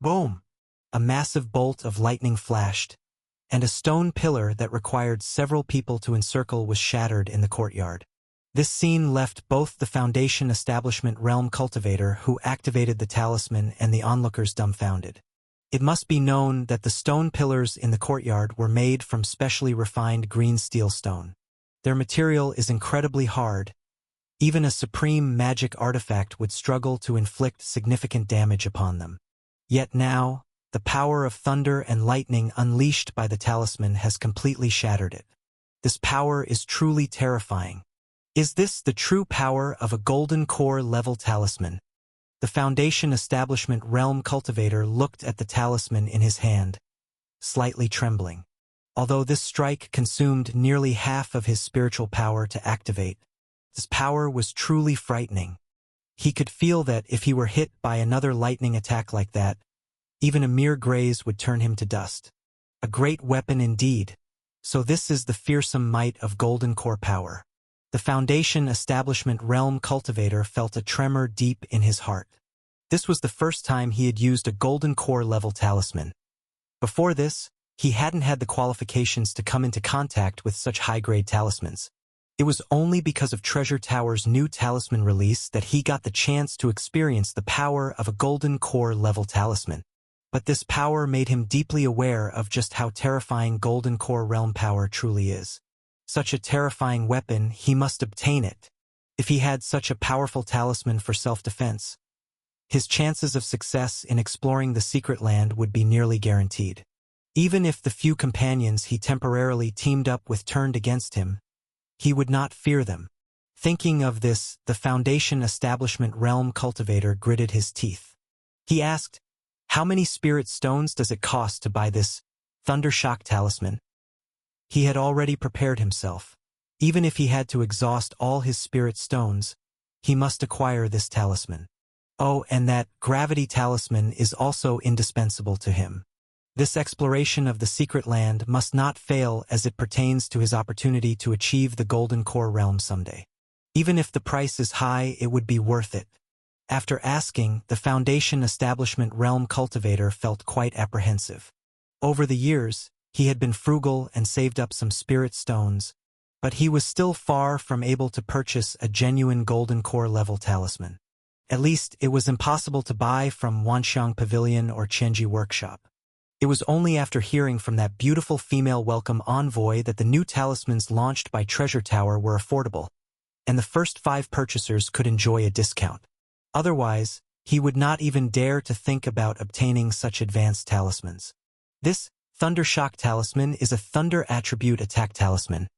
Boom! A massive bolt of lightning flashed, and a stone pillar that required several people to encircle was shattered in the courtyard. This scene left both the Foundation Establishment Realm Cultivator who activated the talisman and the onlookers dumbfounded. It must be known that the stone pillars in the courtyard were made from specially refined green steel stone. Their material is incredibly hard. Even a supreme magic artifact would struggle to inflict significant damage upon them. Yet now, the power of thunder and lightning unleashed by the talisman has completely shattered it. This power is truly terrifying. Is this the true power of a golden core level talisman? The Foundation Establishment Realm Cultivator looked at the talisman in his hand, slightly trembling. Although this strike consumed nearly half of his spiritual power to activate, this power was truly frightening. He could feel that if he were hit by another lightning attack like that, even a mere graze would turn him to dust. A great weapon indeed. So this is the fearsome might of golden core power. The Foundation Establishment Realm Cultivator felt a tremor deep in his heart. This was the first time he had used a golden core level talisman. Before this, he hadn't had the qualifications to come into contact with such high-grade talismans. It was only because of Treasure Tower's new talisman release that he got the chance to experience the power of a golden core level talisman. But this power made him deeply aware of just how terrifying golden core realm power truly is. Such a terrifying weapon, he must obtain it. If he had such a powerful talisman for self-defense, his chances of success in exploring the secret land would be nearly guaranteed. Even if the few companions he temporarily teamed up with turned against him, he would not fear them. Thinking of this, the Foundation Establishment Realm Cultivator gritted his teeth. He asked, "How many spirit stones does it cost to buy this Thundershock talisman?" He had already prepared himself. Even if he had to exhaust all his spirit stones, he must acquire this talisman. Oh, and that gravity talisman is also indispensable to him. This exploration of the secret land must not fail as it pertains to his opportunity to achieve the Golden Core realm someday. Even if the price is high, it would be worth it. After asking, the Foundation Establishment Realm Cultivator felt quite apprehensive. Over the years, he had been frugal and saved up some spirit stones, but he was still far from able to purchase a genuine Golden Core level talisman. At least, it was impossible to buy from Wanxiang Pavilion or Chenji Workshop. It was only after hearing from that beautiful female welcome envoy that the new talismans launched by Treasure Tower were affordable, and the first 5 purchasers could enjoy a discount. Otherwise, he would not even dare to think about obtaining such advanced talismans. This Thundershock talisman is a Thunder attribute attack talisman,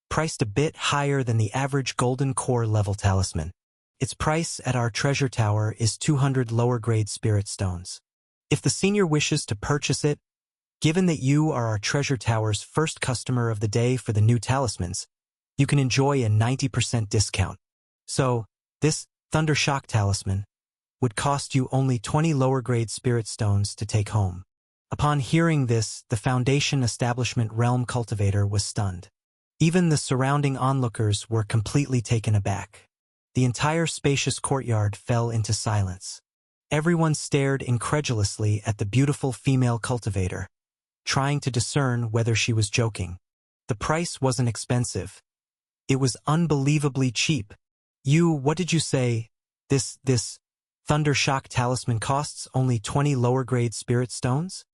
priced a bit higher than the average Golden Core level talisman. Its price at our Treasure Tower is 200 lower-grade spirit stones. If the senior wishes to purchase it, given that you are our Treasure Tower's first customer of the day for the new talismans, you can enjoy a 90% discount. So, this Thundershock talisman would cost you only 20 lower-grade spirit stones to take home. Upon hearing this, the Foundation Establishment Realm Cultivator was stunned. Even the surrounding onlookers were completely taken aback. The entire spacious courtyard fell into silence. Everyone stared incredulously at the beautiful female cultivator, trying to discern whether she was joking. The price wasn't expensive. It was unbelievably cheap. What did you say? This Thundershock talisman costs only 20 lower-grade spirit stones?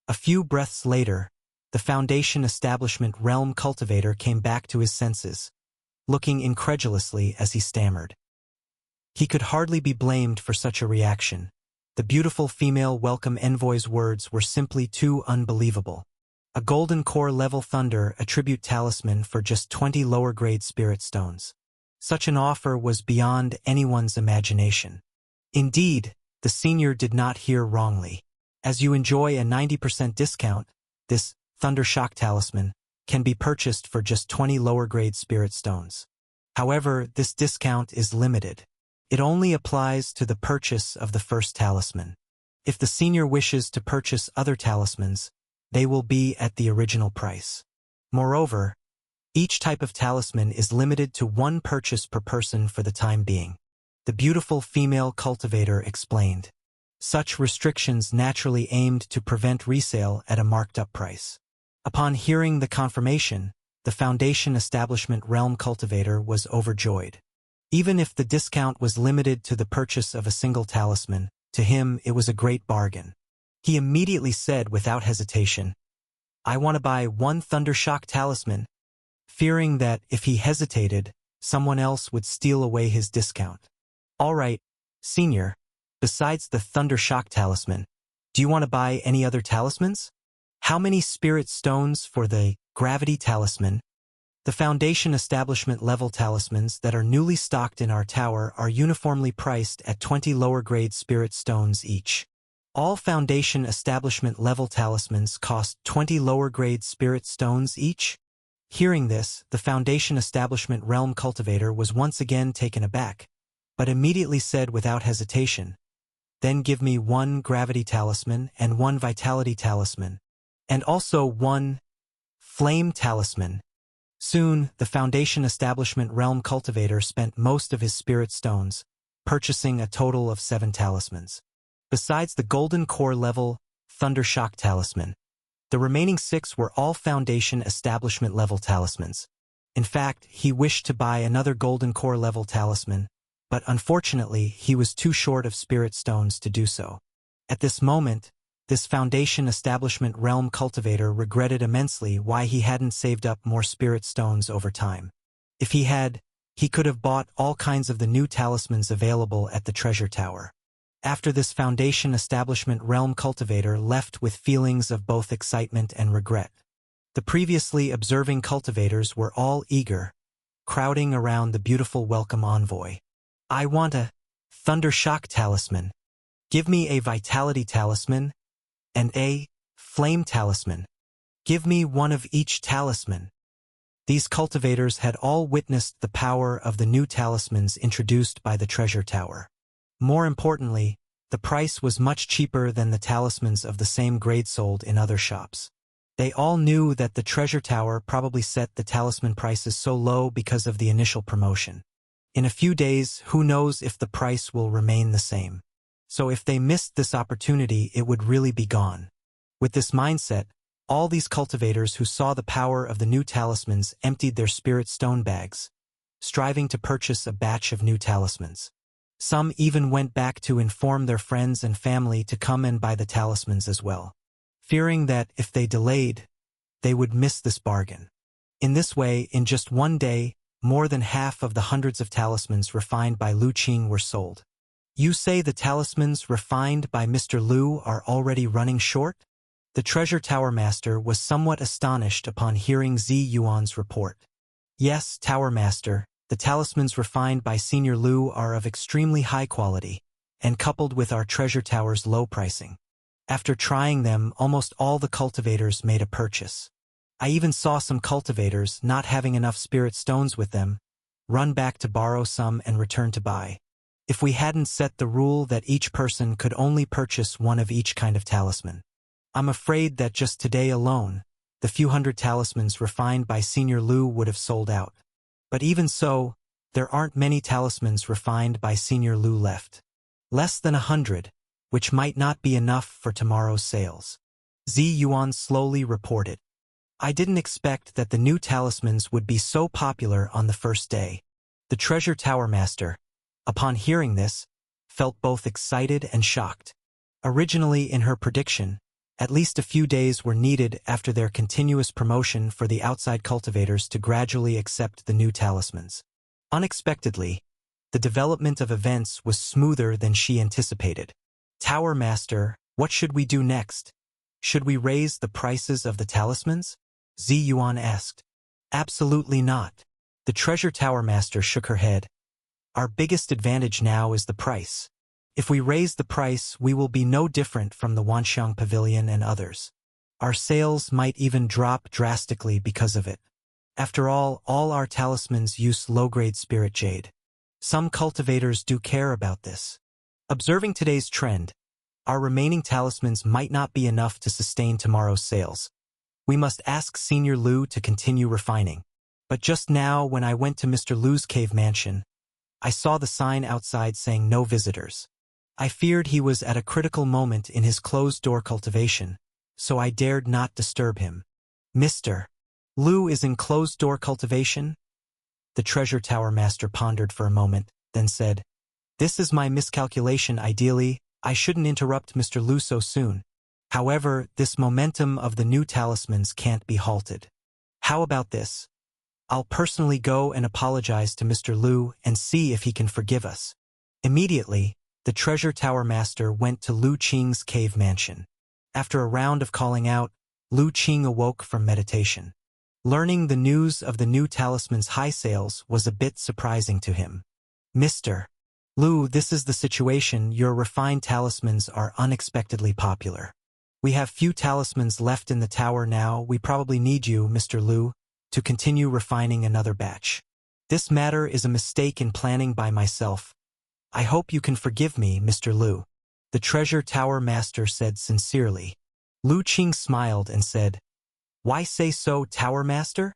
A few breaths later, the Foundation Establishment Realm Cultivator came back to his senses, looking incredulously as he stammered. He could hardly be blamed for such a reaction. The beautiful female welcome envoy's words were simply too unbelievable. A Golden Core level Thunder attribute talisman for just 20 lower-grade spirit stones. Such an offer was beyond anyone's imagination. Indeed, the senior did not hear wrongly. As you enjoy a 90% discount, this Thundershock talisman can be purchased for just 20 lower-grade spirit stones. However, this discount is limited. It only applies to the purchase of the first talisman. If the senior wishes to purchase other talismans, they will be at the original price. Moreover, each type of talisman is limited to 1 purchase per person for the time being. The beautiful female cultivator explained. Such restrictions naturally aimed to prevent resale at a marked-up price. Upon hearing the confirmation, the Foundation Establishment Realm Cultivator was overjoyed. Even if the discount was limited to the purchase of a single talisman, to him it was a great bargain. He immediately said without hesitation, "I want to buy one Thundershock talisman," fearing that if he hesitated, someone else would steal away his discount. "All right, Senior, besides the Thundershock talisman, do you want to buy any other talismans? How many spirit stones for the Gravity talisman?" The Foundation Establishment level talismans that are newly stocked in our tower are uniformly priced at 20 lower-grade spirit stones each. All Foundation Establishment level talismans cost 20 lower-grade spirit stones each. Hearing this, the Foundation Establishment Realm Cultivator was once again taken aback, but immediately said without hesitation, "Then give me one Gravity talisman and one Vitality talisman, and also one Flame talisman." Soon, the Foundation Establishment Realm Cultivator spent most of his spirit stones, purchasing a total of 7 talismans. Besides the Golden Core level Thundershock talisman, the remaining 6 were all Foundation Establishment level talismans. In fact, he wished to buy another Golden Core level talisman, but unfortunately he was too short of spirit stones to do so. At this moment, this Foundation Establishment Realm Cultivator regretted immensely why he hadn't saved up more spirit stones over time. If he had, he could have bought all kinds of the new talismans available at the Treasure Tower. After this Foundation Establishment Realm Cultivator left with feelings of both excitement and regret. The previously observing cultivators were all eager, crowding around the beautiful welcome envoy. "I want a Thundershock talisman. Give me a Vitality talisman and a Flame talisman. Give me one of each talisman." These cultivators had all witnessed the power of the new talismans introduced by the Treasure Tower. More importantly, the price was much cheaper than the talismans of the same grade sold in other shops. They all knew that the Treasure Tower probably set the talisman prices so low because of the initial promotion. In a few days, who knows if the price will remain the same. So if they missed this opportunity, it would really be gone. With this mindset, all these cultivators who saw the power of the new talismans emptied their spirit stone bags, striving to purchase a batch of new talismans. Some even went back to inform their friends and family to come and buy the talismans as well, fearing that if they delayed, they would miss this bargain. In this way, in just one day, more than half of the hundreds of talismans refined by Lu Qing were sold. "You say the talismans refined by Mr. Lu are already running short?" The Treasure Tower Master was somewhat astonished upon hearing Zi Yuan's report. "Yes, Tower Master, the talismans refined by Senior Lu are of extremely high quality, and coupled with our Treasure Tower's low pricing. After trying them, almost all the cultivators made a purchase. I even saw some cultivators, not having enough spirit stones with them, run back to borrow some and return to buy. If we hadn't set the rule that each person could only purchase one of each kind of talisman, I'm afraid that just today alone, the few hundred talismans refined by Senior Lu would have sold out. But even so, there aren't many talismans refined by Senior Lu left. Less than 100, which might not be enough for tomorrow's sales." Zi Yuan slowly reported. "I didn't expect that the new talismans would be so popular on the first day." The Treasure Tower Master, upon hearing this, felt both excited and shocked. Originally, in her prediction, at least a few days were needed after their continuous promotion for the outside cultivators to gradually accept the new talismans. Unexpectedly, the development of events was smoother than she anticipated. "Tower Master, what should we do next? Should we raise the prices of the talismans?" Zi Yuan asked. "Absolutely not." The Treasure Tower Master shook her head. "Our biggest advantage now is the price. If we raise the price, we will be no different from the Wanxiang Pavilion and others. Our sales might even drop drastically because of it. After all our talismans use low-grade spirit jade. Some cultivators do care about this. Observing today's trend, our remaining talismans might not be enough to sustain tomorrow's sales. We must ask Senior Lu to continue refining. But just now, when I went to Mr. Lu's cave mansion, I saw the sign outside saying no visitors. I feared he was at a critical moment in his closed-door cultivation, so I dared not disturb him. Mr. Lu is in closed-door cultivation? The treasure tower master pondered for a moment, then said, "This is my miscalculation. Ideally, I shouldn't interrupt Mr. Lu so soon. However, this momentum of the new talismans can't be halted. How about this? I'll personally go and apologize to Mr. Lu and see if he can forgive us." Immediately, the treasure tower master went to Lu Qing's cave mansion. After a round of calling out, Lu Qing awoke from meditation. Learning the news of the new talisman's high sales was a bit surprising to him. "Mr. Lu, this is the situation. Your refined talismans are unexpectedly popular. We have few talismans left in the tower now. We probably need you, Mr. Lu, to continue refining another batch. This matter is a mistake in planning by myself. I hope you can forgive me, Mr. Lu," the treasure tower master said sincerely. Lu Qing smiled and said, "Why say so, tower master?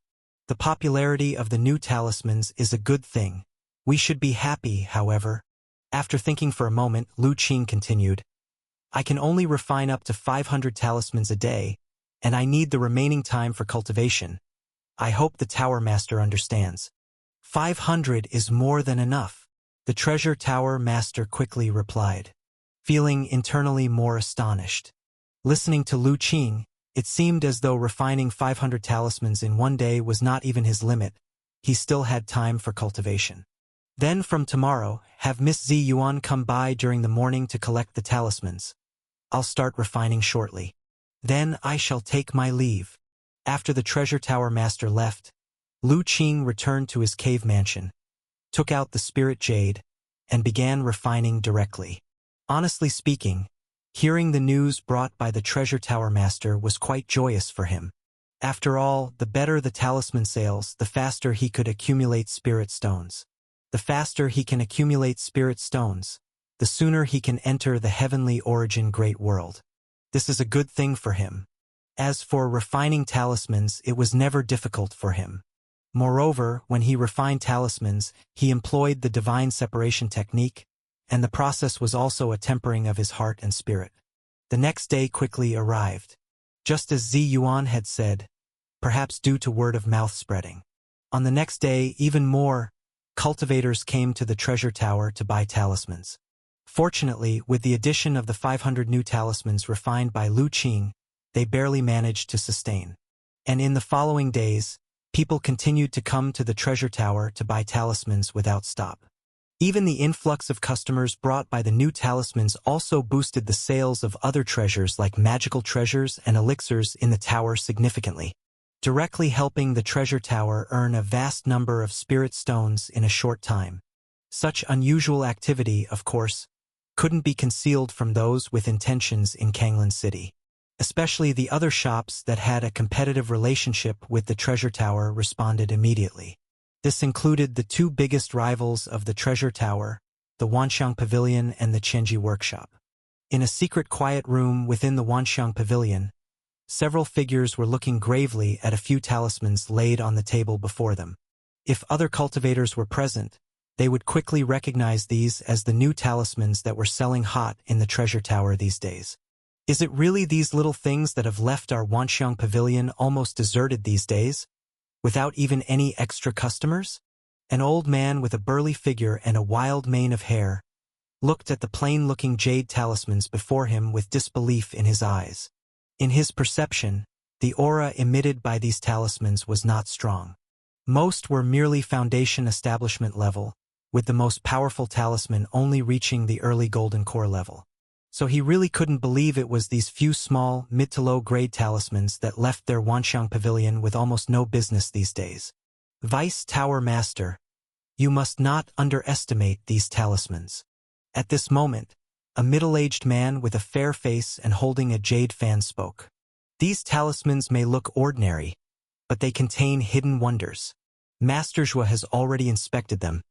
The popularity of the new talismans is a good thing. We should be happy, however." After thinking for a moment, Lu Qing continued, "I can only refine up to 500 talismans a day, and I need the remaining time for cultivation. I hope the tower master understands." 500 is more than enough," the treasure tower master quickly replied, feeling internally more astonished. Listening to Lu Qing, it seemed as though refining 500 talismans in one day was not even his limit. He still had time for cultivation. "Then from tomorrow, have Miss Zi Yuan come by during the morning to collect the talismans. I'll start refining shortly. Then I shall take my leave." After the treasure tower master left, Lu Qing returned to his cave mansion, took out the spirit jade, and began refining directly. Honestly speaking, hearing the news brought by the treasure tower master was quite joyous for him. After all, the better the talisman sales, the faster he could accumulate spirit stones. The faster he can accumulate spirit stones, the sooner he can enter the heavenly origin great world. This is a good thing for him. As for refining talismans, it was never difficult for him. Moreover, when he refined talismans, he employed the divine separation technique, and the process was also a tempering of his heart and spirit. The next day quickly arrived. Just as Zi Yuan had said, perhaps due to word-of-mouth spreading. On the next day, even more cultivators came to the treasure tower to buy talismans. Fortunately, with the addition of the 500 new talismans refined by Lu Qing, they barely managed to sustain. And in the following days, people continued to come to the treasure tower to buy talismans without stop. Even the influx of customers brought by the new talismans also boosted the sales of other treasures like magical treasures and elixirs in the tower significantly, directly helping the treasure tower earn a vast number of spirit stones in a short time. Such unusual activity, of course, couldn't be concealed from those with intentions in Kanglan City. Especially the other shops that had a competitive relationship with the treasure tower responded immediately. This included the two biggest rivals of the treasure tower, the Wanxiang Pavilion and the Qianji Workshop. In a secret quiet room within the Wanxiang Pavilion, several figures were looking gravely at a few talismans laid on the table before them. If other cultivators were present, they would quickly recognize these as the new talismans that were selling hot in the treasure tower these days. Is it really these little things that have left our Wanxiang Pavilion almost deserted these days, without even any extra customers? An old man with a burly figure and a wild mane of hair looked at the plain-looking jade talismans before him with disbelief in his eyes. In his perception, the aura emitted by these talismans was not strong. Most were merely foundation establishment level, with the most powerful talisman only reaching the early golden core level. So he really couldn't believe it was these few small, mid to low grade talismans that left their Wanxiang Pavilion with almost no business these days. Vice Tower Master, you must not underestimate these talismans. At this moment, a middle-aged man with a fair face and holding a jade fan spoke. These talismans may look ordinary, but they contain hidden wonders. Master Zhua has already inspected them,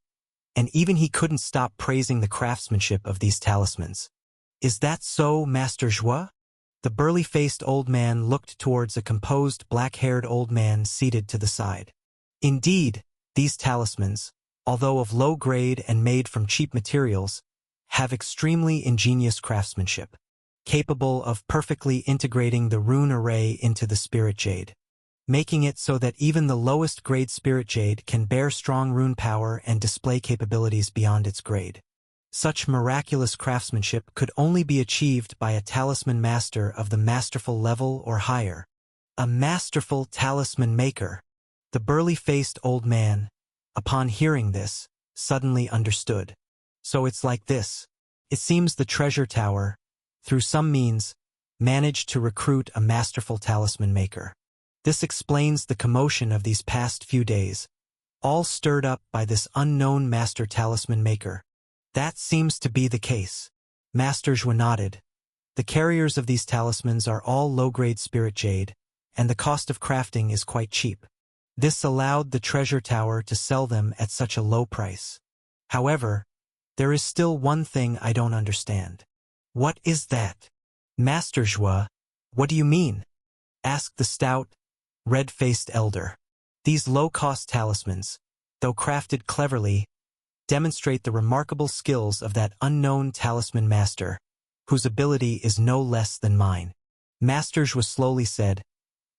and even he couldn't stop praising the craftsmanship of these talismans. Is that so, Master Zhua? The burly-faced old man looked towards a composed, black-haired old man seated to the side. Indeed, these talismans, although of low grade and made from cheap materials, have extremely ingenious craftsmanship, capable of perfectly integrating the rune array into the spirit jade, making it so that even the lowest grade spirit jade can bear strong rune power and display capabilities beyond its grade. Such miraculous craftsmanship could only be achieved by a talisman master of the masterful level or higher. A masterful talisman maker. The burly-faced old man, upon hearing this, suddenly understood. So it's like this. It seems the treasure tower, through some means, managed to recruit a masterful talisman maker. This explains the commotion of these past few days, all stirred up by this unknown master talisman maker. That seems to be the case. Master Zhuo nodded. The carriers of these talismans are all low-grade spirit jade, and the cost of crafting is quite cheap. This allowed the treasure tower to sell them at such a low price. However, there is still one thing I don't understand. What is that? Master Zhuo, what do you mean? Asked the stout, red-faced elder. These low-cost talismans, though crafted cleverly, demonstrate the remarkable skills of that unknown talisman master, whose ability is no less than mine. Master Zhuo slowly said,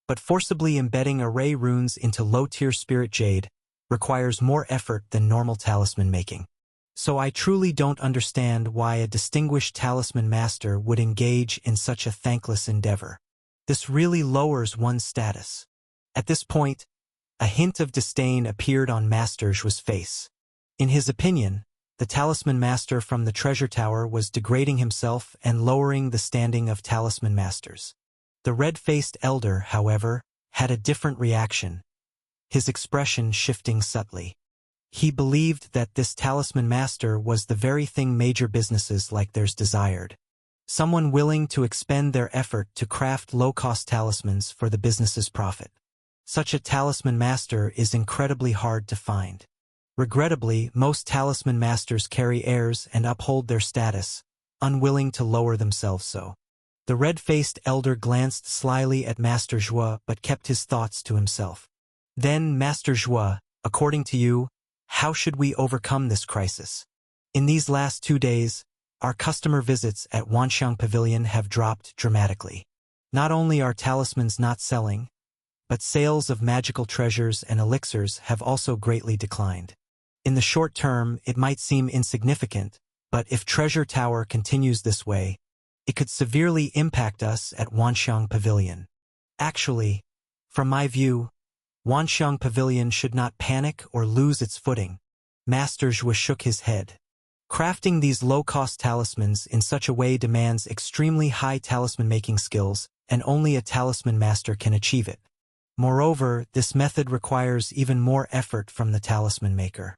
but forcibly embedding array runes into low-tier spirit jade requires more effort than normal talisman making. So I truly don't understand why a distinguished talisman master would engage in such a thankless endeavor. This really lowers one's status. At this point, a hint of disdain appeared on Master Zhuo's face. In his opinion, the talisman master from the treasure tower was degrading himself and lowering the standing of talisman masters. The red-faced elder, however, had a different reaction, his expression shifting subtly. He believed that this talisman master was the very thing major businesses like theirs desired. Someone willing to expend their effort to craft low-cost talismans for the business's profit. Such a talisman master is incredibly hard to find. Regrettably, most talisman masters carry airs and uphold their status, unwilling to lower themselves so. The red-faced elder glanced slyly at Master Zhuo but kept his thoughts to himself. Then, Master Zhuo, according to you, how should we overcome this crisis? In these last 2 days, our customer visits at Wanxiang Pavilion have dropped dramatically. Not only are talismans not selling, but sales of magical treasures and elixirs have also greatly declined. In the short term, it might seem insignificant, but if Treasure Tower continues this way, it could severely impact us at Wanxiang Pavilion. Actually, from my view, Wanxiang Pavilion should not panic or lose its footing. Master Zhuo shook his head. Crafting these low-cost talismans in such a way demands extremely high talisman-making skills, and only a talisman master can achieve it. Moreover, this method requires even more effort from the talisman maker.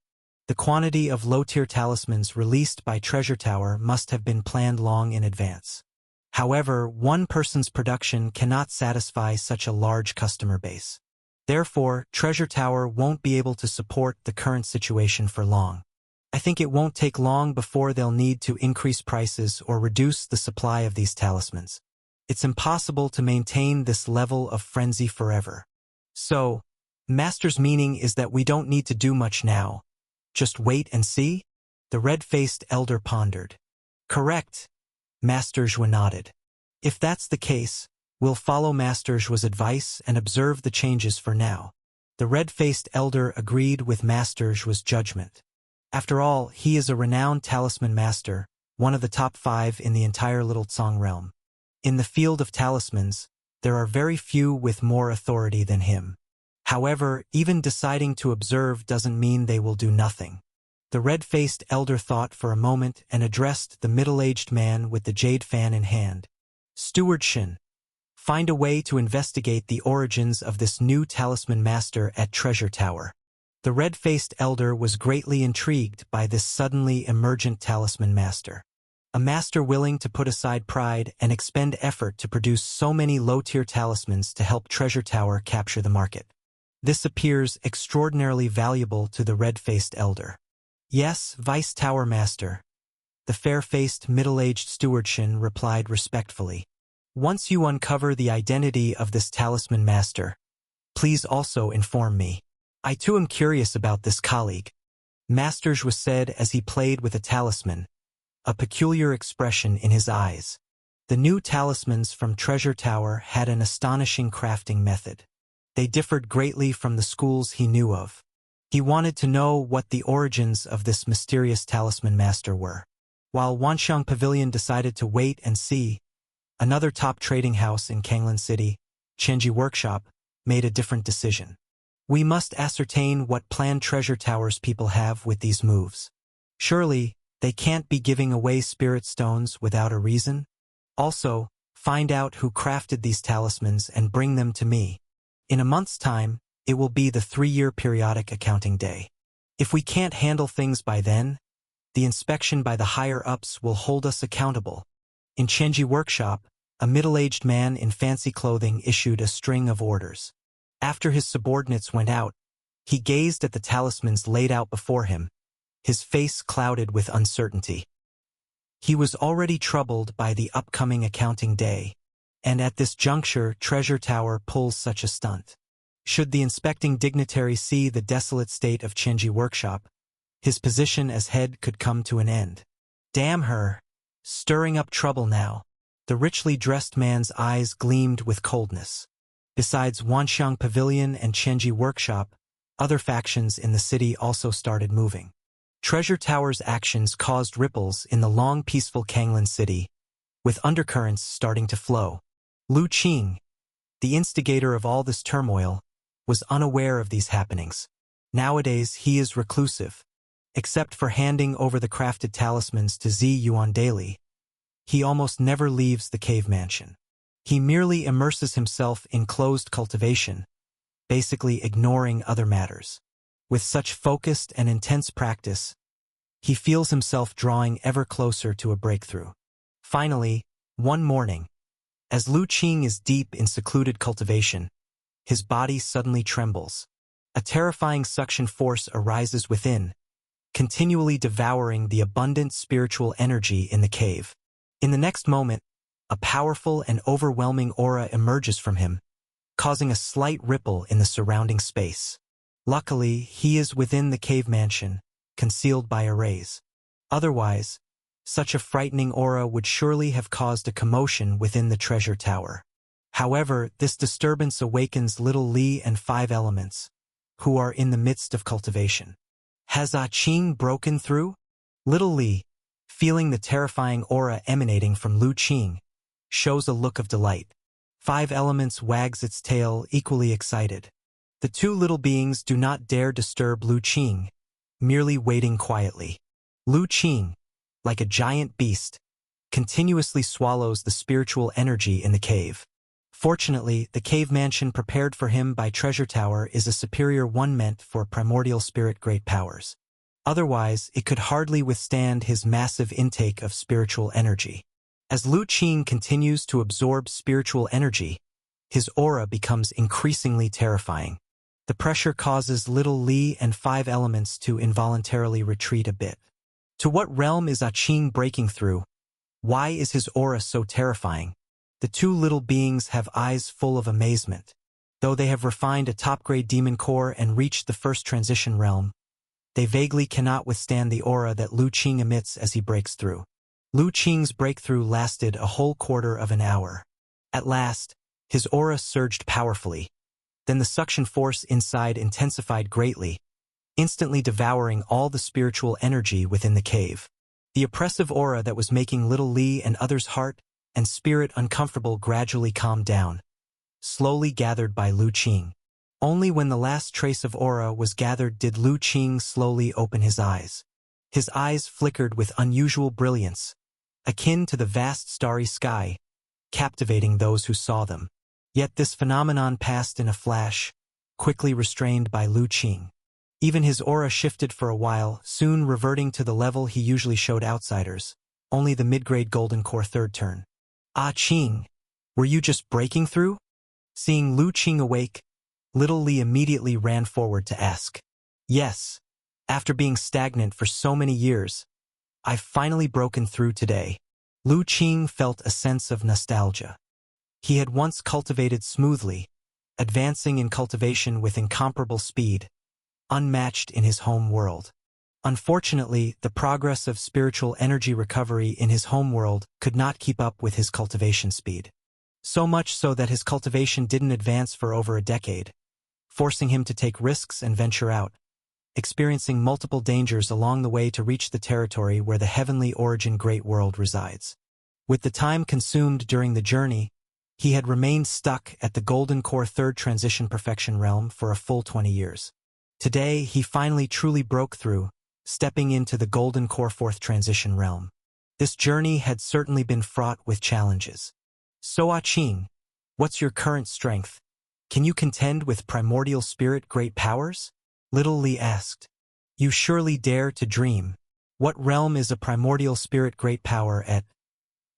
The quantity of low-tier talismans released by Treasure Tower must have been planned long in advance. However, one person's production cannot satisfy such a large customer base. Therefore, Treasure Tower won't be able to support the current situation for long. I think it won't take long before they'll need to increase prices or reduce the supply of these talismans. It's impossible to maintain this level of frenzy forever. So, Master's meaning is that we don't need to do much now. Just wait and see? The red-faced elder pondered. Correct. Master Zhuo nodded. If that's the case, we'll follow Master Zhuo's advice and observe the changes for now. The red-faced elder agreed with Master Zhuo's judgment. After all, he is a renowned talisman master, one of the top 5 in the entire Little Tsang realm. In the field of talismans, there are very few with more authority than him. However, even deciding to observe doesn't mean they will do nothing. The red-faced elder thought for a moment and addressed the middle-aged man with the jade fan in hand. Steward Shen, find a way to investigate the origins of this new talisman master at Treasure Tower. The red-faced elder was greatly intrigued by this suddenly emergent talisman master. A master willing to put aside pride and expend effort to produce so many low-tier talismans to help Treasure Tower capture the market. This appears extraordinarily valuable to the red-faced elder. Yes, Vice Tower Master. The fair-faced, middle-aged Steward Shen replied respectfully. Once you uncover the identity of this talisman master, please also inform me. I too am curious about this colleague. Master Zhuo said as he played with a talisman, a peculiar expression in his eyes. The new talismans from Treasure Tower had an astonishing crafting method. They differed greatly from the schools he knew of. He wanted to know what the origins of this mysterious talisman master were. While Wanxiang Pavilion decided to wait and see, another top trading house in Kanglan City, Chenji Workshop, made a different decision. We must ascertain what plan Treasure Tower's people have with these moves. Surely, they can't be giving away spirit stones without a reason? Also, find out who crafted these talismans and bring them to me. In a month's time, it will be the 3-year periodic accounting day. If we can't handle things by then, the inspection by the higher-ups will hold us accountable. In Chenji Workshop, a middle-aged man in fancy clothing issued a string of orders. After his subordinates went out, he gazed at the talismans laid out before him, his face clouded with uncertainty. He was already troubled by the upcoming accounting day, and at this juncture Treasure Tower pulls such a stunt. Should the inspecting dignitary see the desolate state of Chenji Workshop, his position as head could come to an end. Damn her! Stirring up trouble now. The richly dressed man's eyes gleamed with coldness. Besides Wanxiang Pavilion and Chenji Workshop, other factions in the city also started moving. Treasure Tower's actions caused ripples in the long peaceful Kanglan City, with undercurrents starting to flow. Lu Qing, the instigator of all this turmoil, was unaware of these happenings. Nowadays he is reclusive. Except for handing over the crafted talismans to Zi Yuan daily, he almost never leaves the cave mansion. He merely immerses himself in closed cultivation, basically ignoring other matters. With such focused and intense practice, he feels himself drawing ever closer to a breakthrough. Finally, one morning, as Lu Qing is deep in secluded cultivation, his body suddenly trembles. A terrifying suction force arises within, continually devouring the abundant spiritual energy in the cave. In the next moment, a powerful and overwhelming aura emerges from him, causing a slight ripple in the surrounding space. Luckily, he is within the cave mansion, concealed by arrays. Otherwise, such a frightening aura would surely have caused a commotion within the Treasure Tower. However, this disturbance awakens Little Li and 5 elements, who are in the midst of cultivation. Has Ah Qing broken through? Little Li, feeling the terrifying aura emanating from Lu Qing, shows a look of delight. 5 elements wags its tail, equally excited. The 2 little beings do not dare disturb Lu Qing, merely waiting quietly. Lu Qing, like a giant beast, continuously swallows the spiritual energy in the cave. Fortunately, the cave mansion prepared for him by Treasure Tower is a superior one meant for primordial spirit great powers. Otherwise, it could hardly withstand his massive intake of spiritual energy. As Lu Qing continues to absorb spiritual energy, his aura becomes increasingly terrifying. The pressure causes Little Li and 5 elements to involuntarily retreat a bit. To what realm is Ah Qing breaking through? Why is his aura so terrifying? The 2 little beings have eyes full of amazement. Though they have refined a top-grade demon core and reached the first transition realm, they vaguely cannot withstand the aura that Lu Qing emits as he breaks through. Lu Qing's breakthrough lasted a whole quarter of an hour. At last, his aura surged powerfully. Then the suction force inside intensified greatly, instantly devouring all the spiritual energy within the cave. The oppressive aura that was making Little Li and others' heart and spirit uncomfortable gradually calmed down, slowly gathered by Lu Qing. Only when the last trace of aura was gathered did Lu Qing slowly open his eyes. His eyes flickered with unusual brilliance, akin to the vast starry sky, captivating those who saw them. Yet this phenomenon passed in a flash, quickly restrained by Lu Qing. Even his aura shifted for a while, soon reverting to the level he usually showed outsiders, only the mid-grade golden core 3rd turn. Ah Qing, were you just breaking through? Seeing Lu Qing awake, Little Li immediately ran forward to ask. Yes, after being stagnant for so many years, I've finally broken through today. Lu Qing felt a sense of nostalgia. He had once cultivated smoothly, advancing in cultivation with incomparable speed, unmatched in his home world. Unfortunately, the progress of spiritual energy recovery in his homeworld could not keep up with his cultivation speed. So much so that his cultivation didn't advance for over a decade, forcing him to take risks and venture out, experiencing multiple dangers along the way to reach the territory where the heavenly origin great world resides. With the time consumed during the journey, he had remained stuck at the Golden Core Third Transition Perfection realm for a full 20 years. Today, he finally truly broke through, stepping into the Golden Core Fourth Transition realm. This journey had certainly been fraught with challenges. So Qing, what's your current strength? Can you contend with primordial spirit great powers? Little Li asked. You surely dare to dream. What realm is a primordial spirit great power at?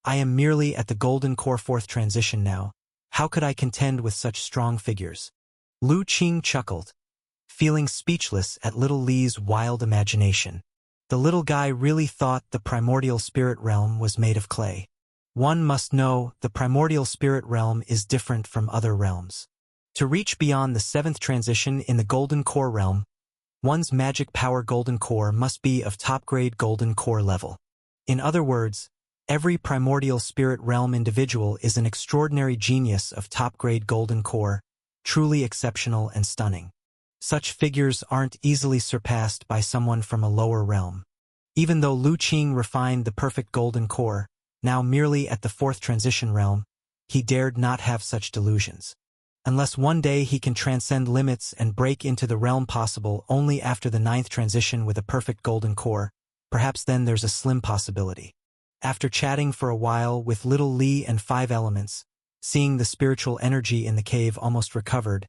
I am merely at the Golden Core Fourth Transition now. How could I contend with such strong figures? Lu Qing chuckled, feeling speechless at Little Li's wild imagination. The little guy really thought the primordial spirit realm was made of clay. One must know the primordial spirit realm is different from other realms. To reach beyond the seventh transition in the Golden Core realm, one's magic power Golden Core must be of top-grade Golden Core level. In other words, every primordial spirit realm individual is an extraordinary genius of top-grade Golden Core, truly exceptional and stunning. Such figures aren't easily surpassed by someone from a lower realm. Even though Lu Qing refined the perfect Golden Core, now merely at the fourth transition realm, he dared not have such delusions. Unless one day he can transcend limits and break into the realm possible only after the ninth transition with a perfect Golden Core, perhaps then there's a slim possibility. After chatting for a while with Little Li and Five Elements, seeing the spiritual energy in the cave almost recovered,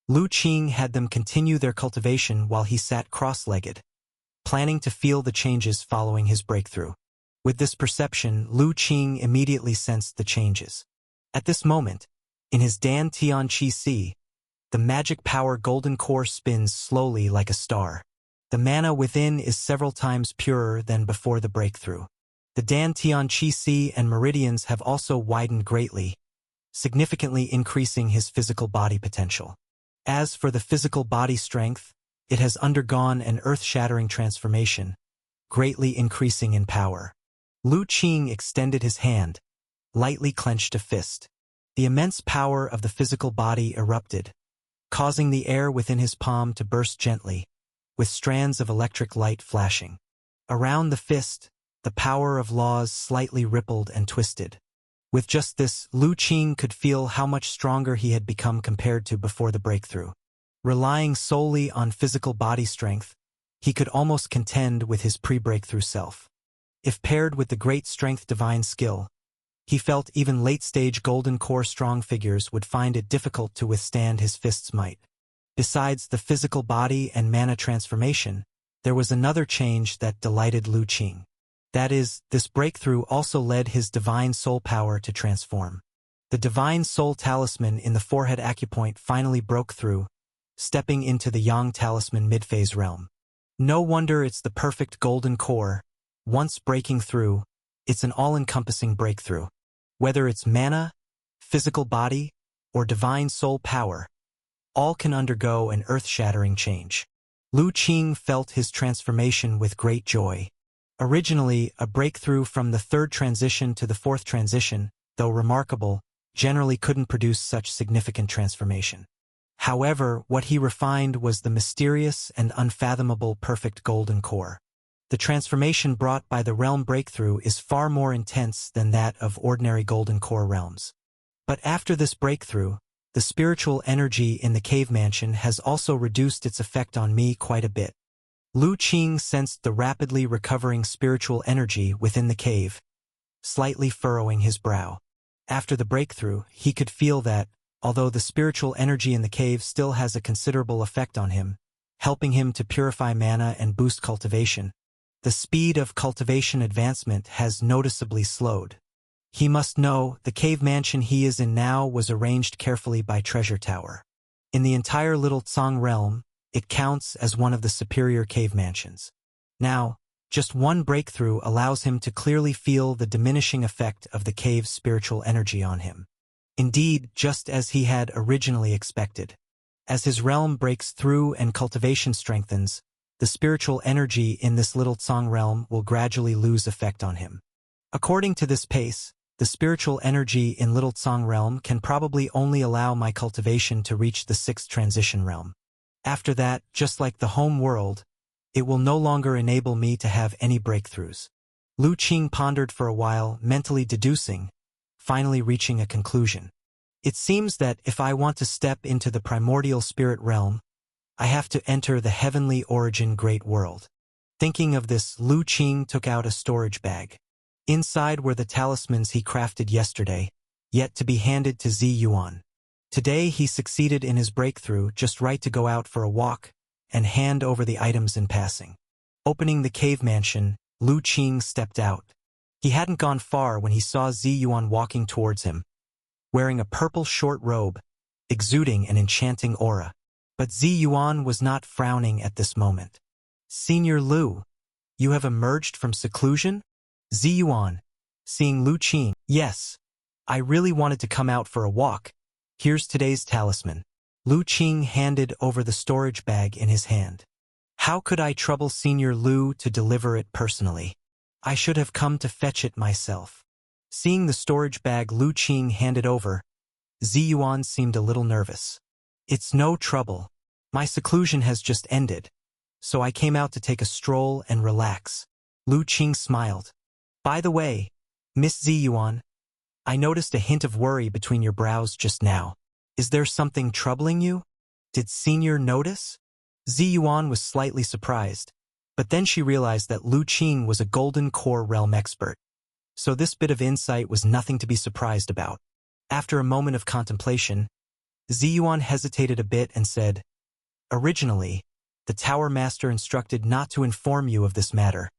Lu Qing had them continue their cultivation while he sat cross-legged, planning to feel the changes following his breakthrough. With this perception, Lu Qing immediately sensed the changes. At this moment, in his Dan Tian Chi Si, the magic power Golden Core spins slowly like a star. The mana within is several times purer than before the breakthrough. The Dan Tian Chi Si and meridians have also widened greatly, significantly increasing his physical body potential. As for the physical body strength, it has undergone an earth-shattering transformation, greatly increasing in power. Lu Qing extended his hand, lightly clenched a fist. The immense power of the physical body erupted, causing the air within his palm to burst gently, with strands of electric light flashing. Around the fist, the power of laws slightly rippled and twisted. With just this, Lu Qing could feel how much stronger he had become compared to before the breakthrough. Relying solely on physical body strength, he could almost contend with his pre-breakthrough self. If paired with the great strength divine skill, he felt even late-stage Golden Core strong figures would find it difficult to withstand his fist's might. Besides the physical body and mana transformation, there was another change that delighted Lu Qing. That is, this breakthrough also led his divine soul power to transform. The divine soul talisman in the forehead acupoint finally broke through, stepping into the Yang talisman mid-phase realm. No wonder it's the perfect Golden Core. Once breaking through, it's an all-encompassing breakthrough. Whether it's mana, physical body, or divine soul power, all can undergo an earth-shattering change. Lu Qing felt his transformation with great joy. Originally, a breakthrough from the third transition to the fourth transition, though remarkable, generally couldn't produce such significant transformation. However, what he refined was the mysterious and unfathomable perfect Golden Core. The transformation brought by the realm breakthrough is far more intense than that of ordinary Golden Core realms. But after this breakthrough, the spiritual energy in the cave mansion has also reduced its effect on me quite a bit. Lu Qing sensed the rapidly recovering spiritual energy within the cave, slightly furrowing his brow. After the breakthrough, he could feel that, although the spiritual energy in the cave still has a considerable effect on him, helping him to purify mana and boost cultivation, the speed of cultivation advancement has noticeably slowed. He must know the cave mansion he is in now was arranged carefully by Treasure Tower. In the entire Little Tsang realm, it counts as one of the superior cave mansions. Now, just one breakthrough allows him to clearly feel the diminishing effect of the cave's spiritual energy on him. Indeed, just as he had originally expected. As his realm breaks through and cultivation strengthens, the the spiritual energy in this Little Tsang realm will gradually lose effect on him. According to this pace, the spiritual energy in Little Tsang realm can probably only allow my cultivation to reach the 6th transition realm. After that, just like the home world, it will no longer enable me to have any breakthroughs. Lu Qing pondered for a while, mentally deducing, finally reaching a conclusion. It seems that if I want to step into the primordial spirit realm, I have to enter the heavenly origin great world. Thinking of this, Lu Qing took out a storage bag. Inside were the talismans he crafted yesterday, yet to be handed to Zi Yuan. Today he succeeded in his breakthrough, just right to go out for a walk and hand over the items in passing. Opening the cave mansion, Lu Qing stepped out. He hadn't gone far when he saw Zi Yuan walking towards him, wearing a purple short robe, exuding an enchanting aura. But Zi Yuan was not frowning at this moment. "Senior Lu, you have emerged from seclusion?" Zi Yuan, seeing Lu Qing, "Yes. I really wanted to come out for a walk. Here's today's talisman." Lu Qing handed over the storage bag in his hand. "How could I trouble Senior Lu to deliver it personally? I should have come to fetch it myself." Seeing the storage bag Lu Qing handed over, Zi Yuan seemed a little nervous. "It's no trouble. My seclusion has just ended, so I came out to take a stroll and relax." Lu Qing smiled. "By the way, Miss Zi Yuan, I noticed a hint of worry between your brows just now. Is there something troubling you? Did Senior notice?" Zi Yuan was slightly surprised, but then she realized that Lu Qing was a Golden Core realm expert, so this bit of insight was nothing to be surprised about. After a moment of contemplation, Zi Yuan hesitated a bit and said, "Originally, the Tower Master instructed not to inform you of this matter,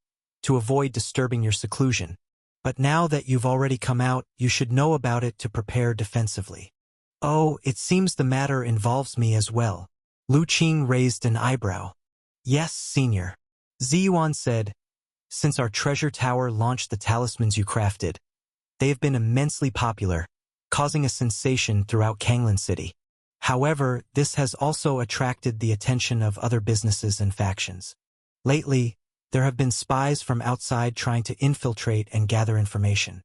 to avoid disturbing your seclusion. But now that you've already come out, you should know about it to prepare defensively." "Oh, it seems the matter involves me as well." Lu Qing raised an eyebrow. "Yes, Senior." Zi Yuan said, "Since our treasure tower launched the talismans you crafted, they have been immensely popular, causing a sensation throughout Kanglan City. However, this has also attracted the attention of other businesses and factions. Lately, there have been spies from outside trying to infiltrate and gather information.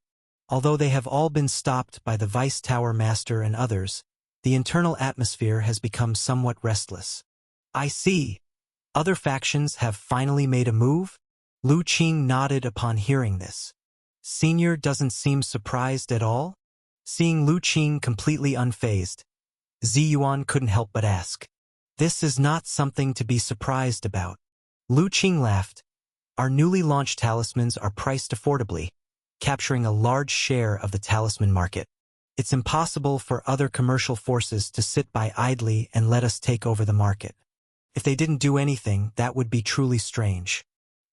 Although they have all been stopped by the Vice Tower Master and others, the internal atmosphere has become somewhat restless." "I see. Other factions have finally made a move?" Lu Qing nodded upon hearing this. "Senior doesn't seem surprised at all?" Seeing Lu Qing completely unfazed, Zi Yuan couldn't help but ask. "This is not something to be surprised about." Lu Qing laughed. "Our newly launched talismans are priced affordably, capturing a large share of the talisman market. It's impossible for other commercial forces to sit by idly and let us take over the market. If they didn't do anything, that would be truly strange.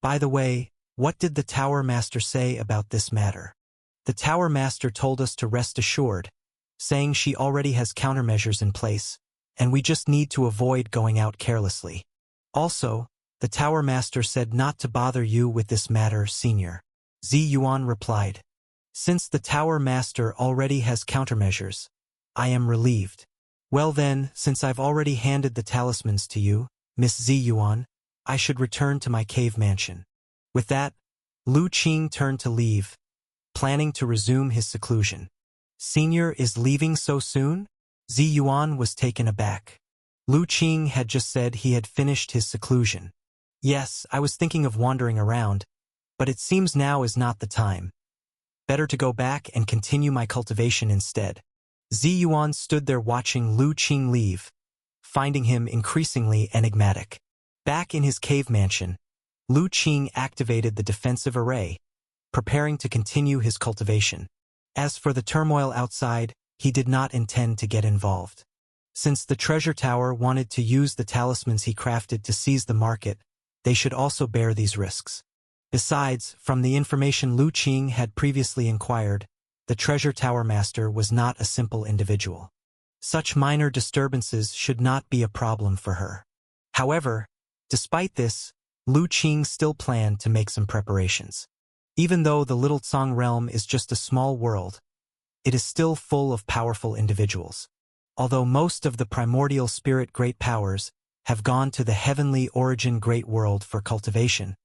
By the way, what did the Tower Master say about this matter?" "The Tower Master told us to rest assured, saying she already has countermeasures in place, and we just need to avoid going out carelessly. Also, the Tower Master said not to bother you with this matter, Senior." Zi Yuan replied, "Since the Tower Master already has countermeasures, I am relieved." "Well then, since I've already handed the talismans to you, Miss Zi Yuan, I should return to my cave mansion." With that, Lu Qing turned to leave, planning to resume his seclusion. "Senior is leaving so soon?" Zi Yuan was taken aback. Lu Qing had just said he had finished his seclusion. "Yes, I was thinking of wandering around, but it seems now is not the time. Better to go back and continue my cultivation instead." Zi Yuan stood there watching Lu Qing leave, finding him increasingly enigmatic. Back in his cave mansion, Lu Qing activated the defensive array, preparing to continue his cultivation. As for the turmoil outside, he did not intend to get involved. Since the treasure tower wanted to use the talismans he crafted to seize the market, they should also bear these risks. Besides, from the information Lu Qing had previously inquired, the treasure tower master was not a simple individual. Such minor disturbances should not be a problem for her. However, despite this, Lu Qing still planned to make some preparations. Even though the Little Tsang realm is just a small world, it is still full of powerful individuals. Although most of the primordial spirit great powers have gone to the heavenly origin great world for cultivation.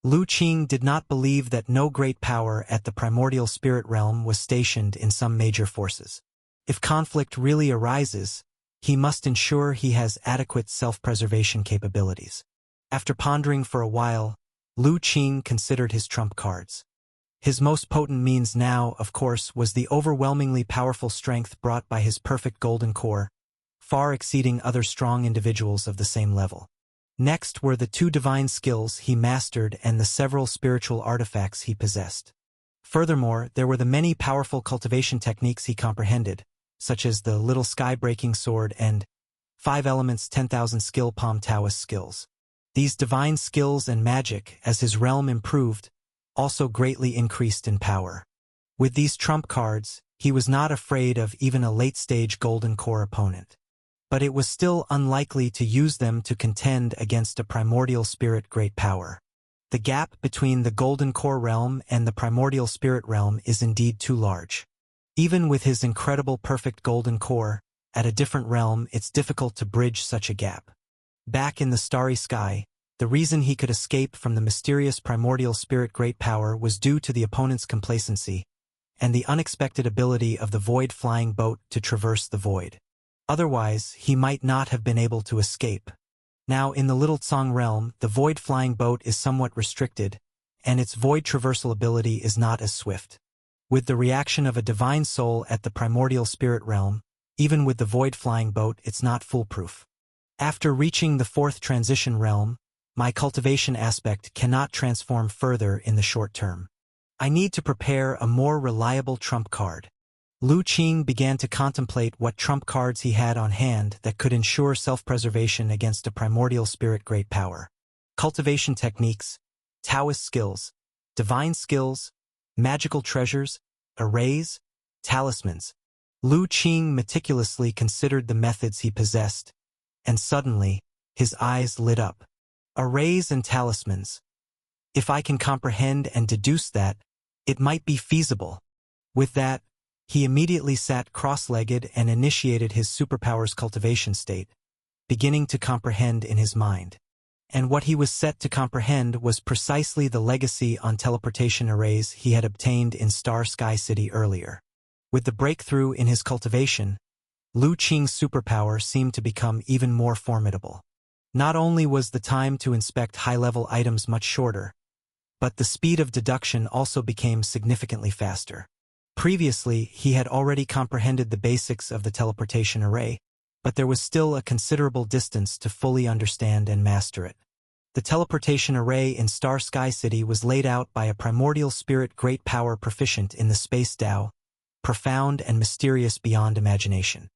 Lu Qing did not believe that no great power at the primordial spirit realm was stationed in some major forces. If conflict really arises, he must ensure he has adequate self-preservation capabilities. After pondering for a while, Lu Qing considered his trump cards. His most potent means now, of course, was the overwhelmingly powerful strength brought by his perfect golden core, far exceeding other strong individuals of the same level. Next were the 2 divine skills he mastered and the several spiritual artifacts he possessed. Furthermore, there were the many powerful cultivation techniques he comprehended, such as the Little Sky-Breaking Sword and 5 Elements 10,000 Skill Palm Taoist skills. These divine skills and magic, as his realm improved, also greatly increased in power. With these trump cards, he was not afraid of even a late-stage golden core opponent. But it was still unlikely to use them to contend against a primordial spirit great power. The gap between the golden core realm and the primordial spirit realm is indeed too large. Even with his incredible perfect golden core, at a different realm it's difficult to bridge such a gap. Back in the starry sky, the reason he could escape from the mysterious primordial spirit great power was due to the opponent's complacency and the unexpected ability of the void flying boat to traverse the void. Otherwise, he might not have been able to escape. Now in the Little Tsang realm, the void flying boat is somewhat restricted, and its void traversal ability is not as swift. With the reaction of a divine soul at the primordial spirit realm, even with the void flying boat it's not foolproof. After reaching the 4th transition realm, my cultivation aspect cannot transform further in the short term. I need to prepare a more reliable trump card. Lu Qing began to contemplate what trump cards he had on hand that could ensure self-preservation against a primordial spirit great power. Cultivation techniques, Taoist skills, divine skills, magical treasures, arrays, talismans. Lu Qing meticulously considered the methods he possessed, and suddenly, his eyes lit up. Arrays and talismans. If I can comprehend and deduce that, it might be feasible. With that, he immediately sat cross-legged and initiated his superpowers cultivation state, beginning to comprehend in his mind. And what he was set to comprehend was precisely the legacy on teleportation arrays he had obtained in Star Sky City earlier. With the breakthrough in his cultivation, Lu Qing's superpower seemed to become even more formidable. Not only was the time to inspect high-level items much shorter, but the speed of deduction also became significantly faster. Previously, he had already comprehended the basics of the teleportation array, but there was still a considerable distance to fully understand and master it. The teleportation array in Star Sky City was laid out by a primordial spirit great power proficient in the space Tao, profound and mysterious beyond imagination.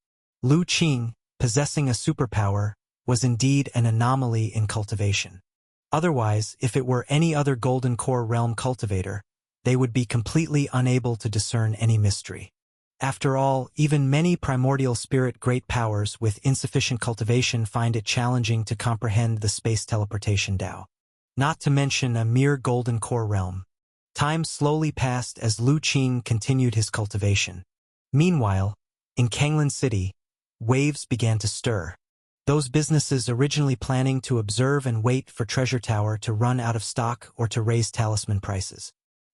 Lu Qing, possessing a superpower, was indeed an anomaly in cultivation. Otherwise, if it were any other Golden Core realm cultivator, they would be completely unable to discern any mystery. After all, even many primordial spirit great powers with insufficient cultivation find it challenging to comprehend the space teleportation Tao. Not to mention a mere Golden Core realm. Time slowly passed as Lu Qing continued his cultivation. Meanwhile, in Kanglin City, waves began to stir. Those businesses originally planning to observe and wait for Treasure Tower to run out of stock or to raise talisman prices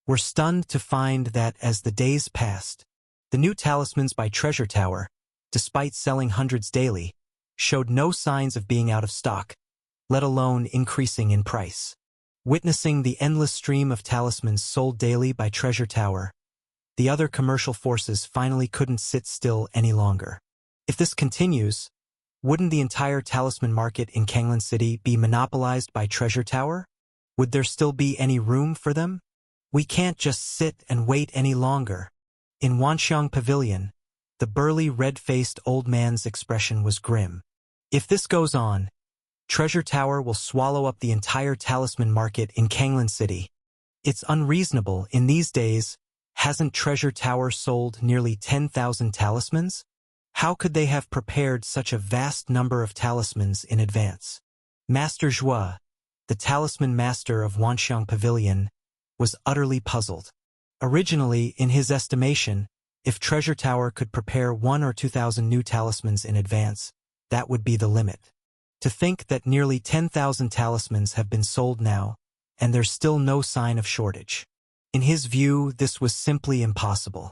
were stunned to find that as the days passed, the new talismans by Treasure Tower, despite selling hundreds daily, showed no signs of being out of stock, let alone increasing in price. Witnessing the endless stream of talismans sold daily by Treasure Tower, the other commercial forces finally couldn't sit still any longer. If this continues, wouldn't the entire talisman market in Kanglin City be monopolized by Treasure Tower? Would there still be any room for them? We can't just sit and wait any longer. In Wanxiang Pavilion, the burly red-faced old man's expression was grim. If this goes on, Treasure Tower will swallow up the entire talisman market in Kanglin City. It's unreasonable in these days. Hasn't Treasure Tower sold nearly 10,000 talismans? How could they have prepared such a vast number of talismans in advance? Master Zhua, the talisman master of Wanxiang Pavilion, was utterly puzzled. Originally, in his estimation, if Treasure Tower could prepare 1,000 or 2,000 new talismans in advance, that would be the limit. To think that nearly 10,000 talismans have been sold now, and there's still no sign of shortage. In his view, this was simply impossible.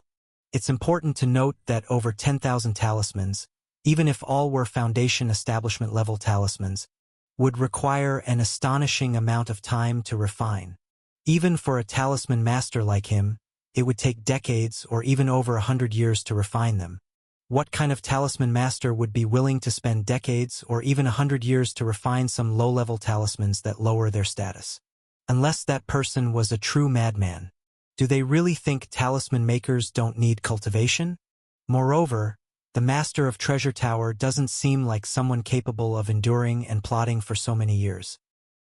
It's important to note that over 10,000 talismans, even if all were Foundation establishment level talismans, would require an astonishing amount of time to refine. Even for a talisman master like him, it would take decades or even over 100 years to refine them. What kind of talisman master would be willing to spend decades or even 100 years to refine some low-level talismans that lower their status? Unless that person was a true madman. Do they really think talisman makers don't need cultivation? Moreover, the master of Treasure Tower doesn't seem like someone capable of enduring and plotting for so many years.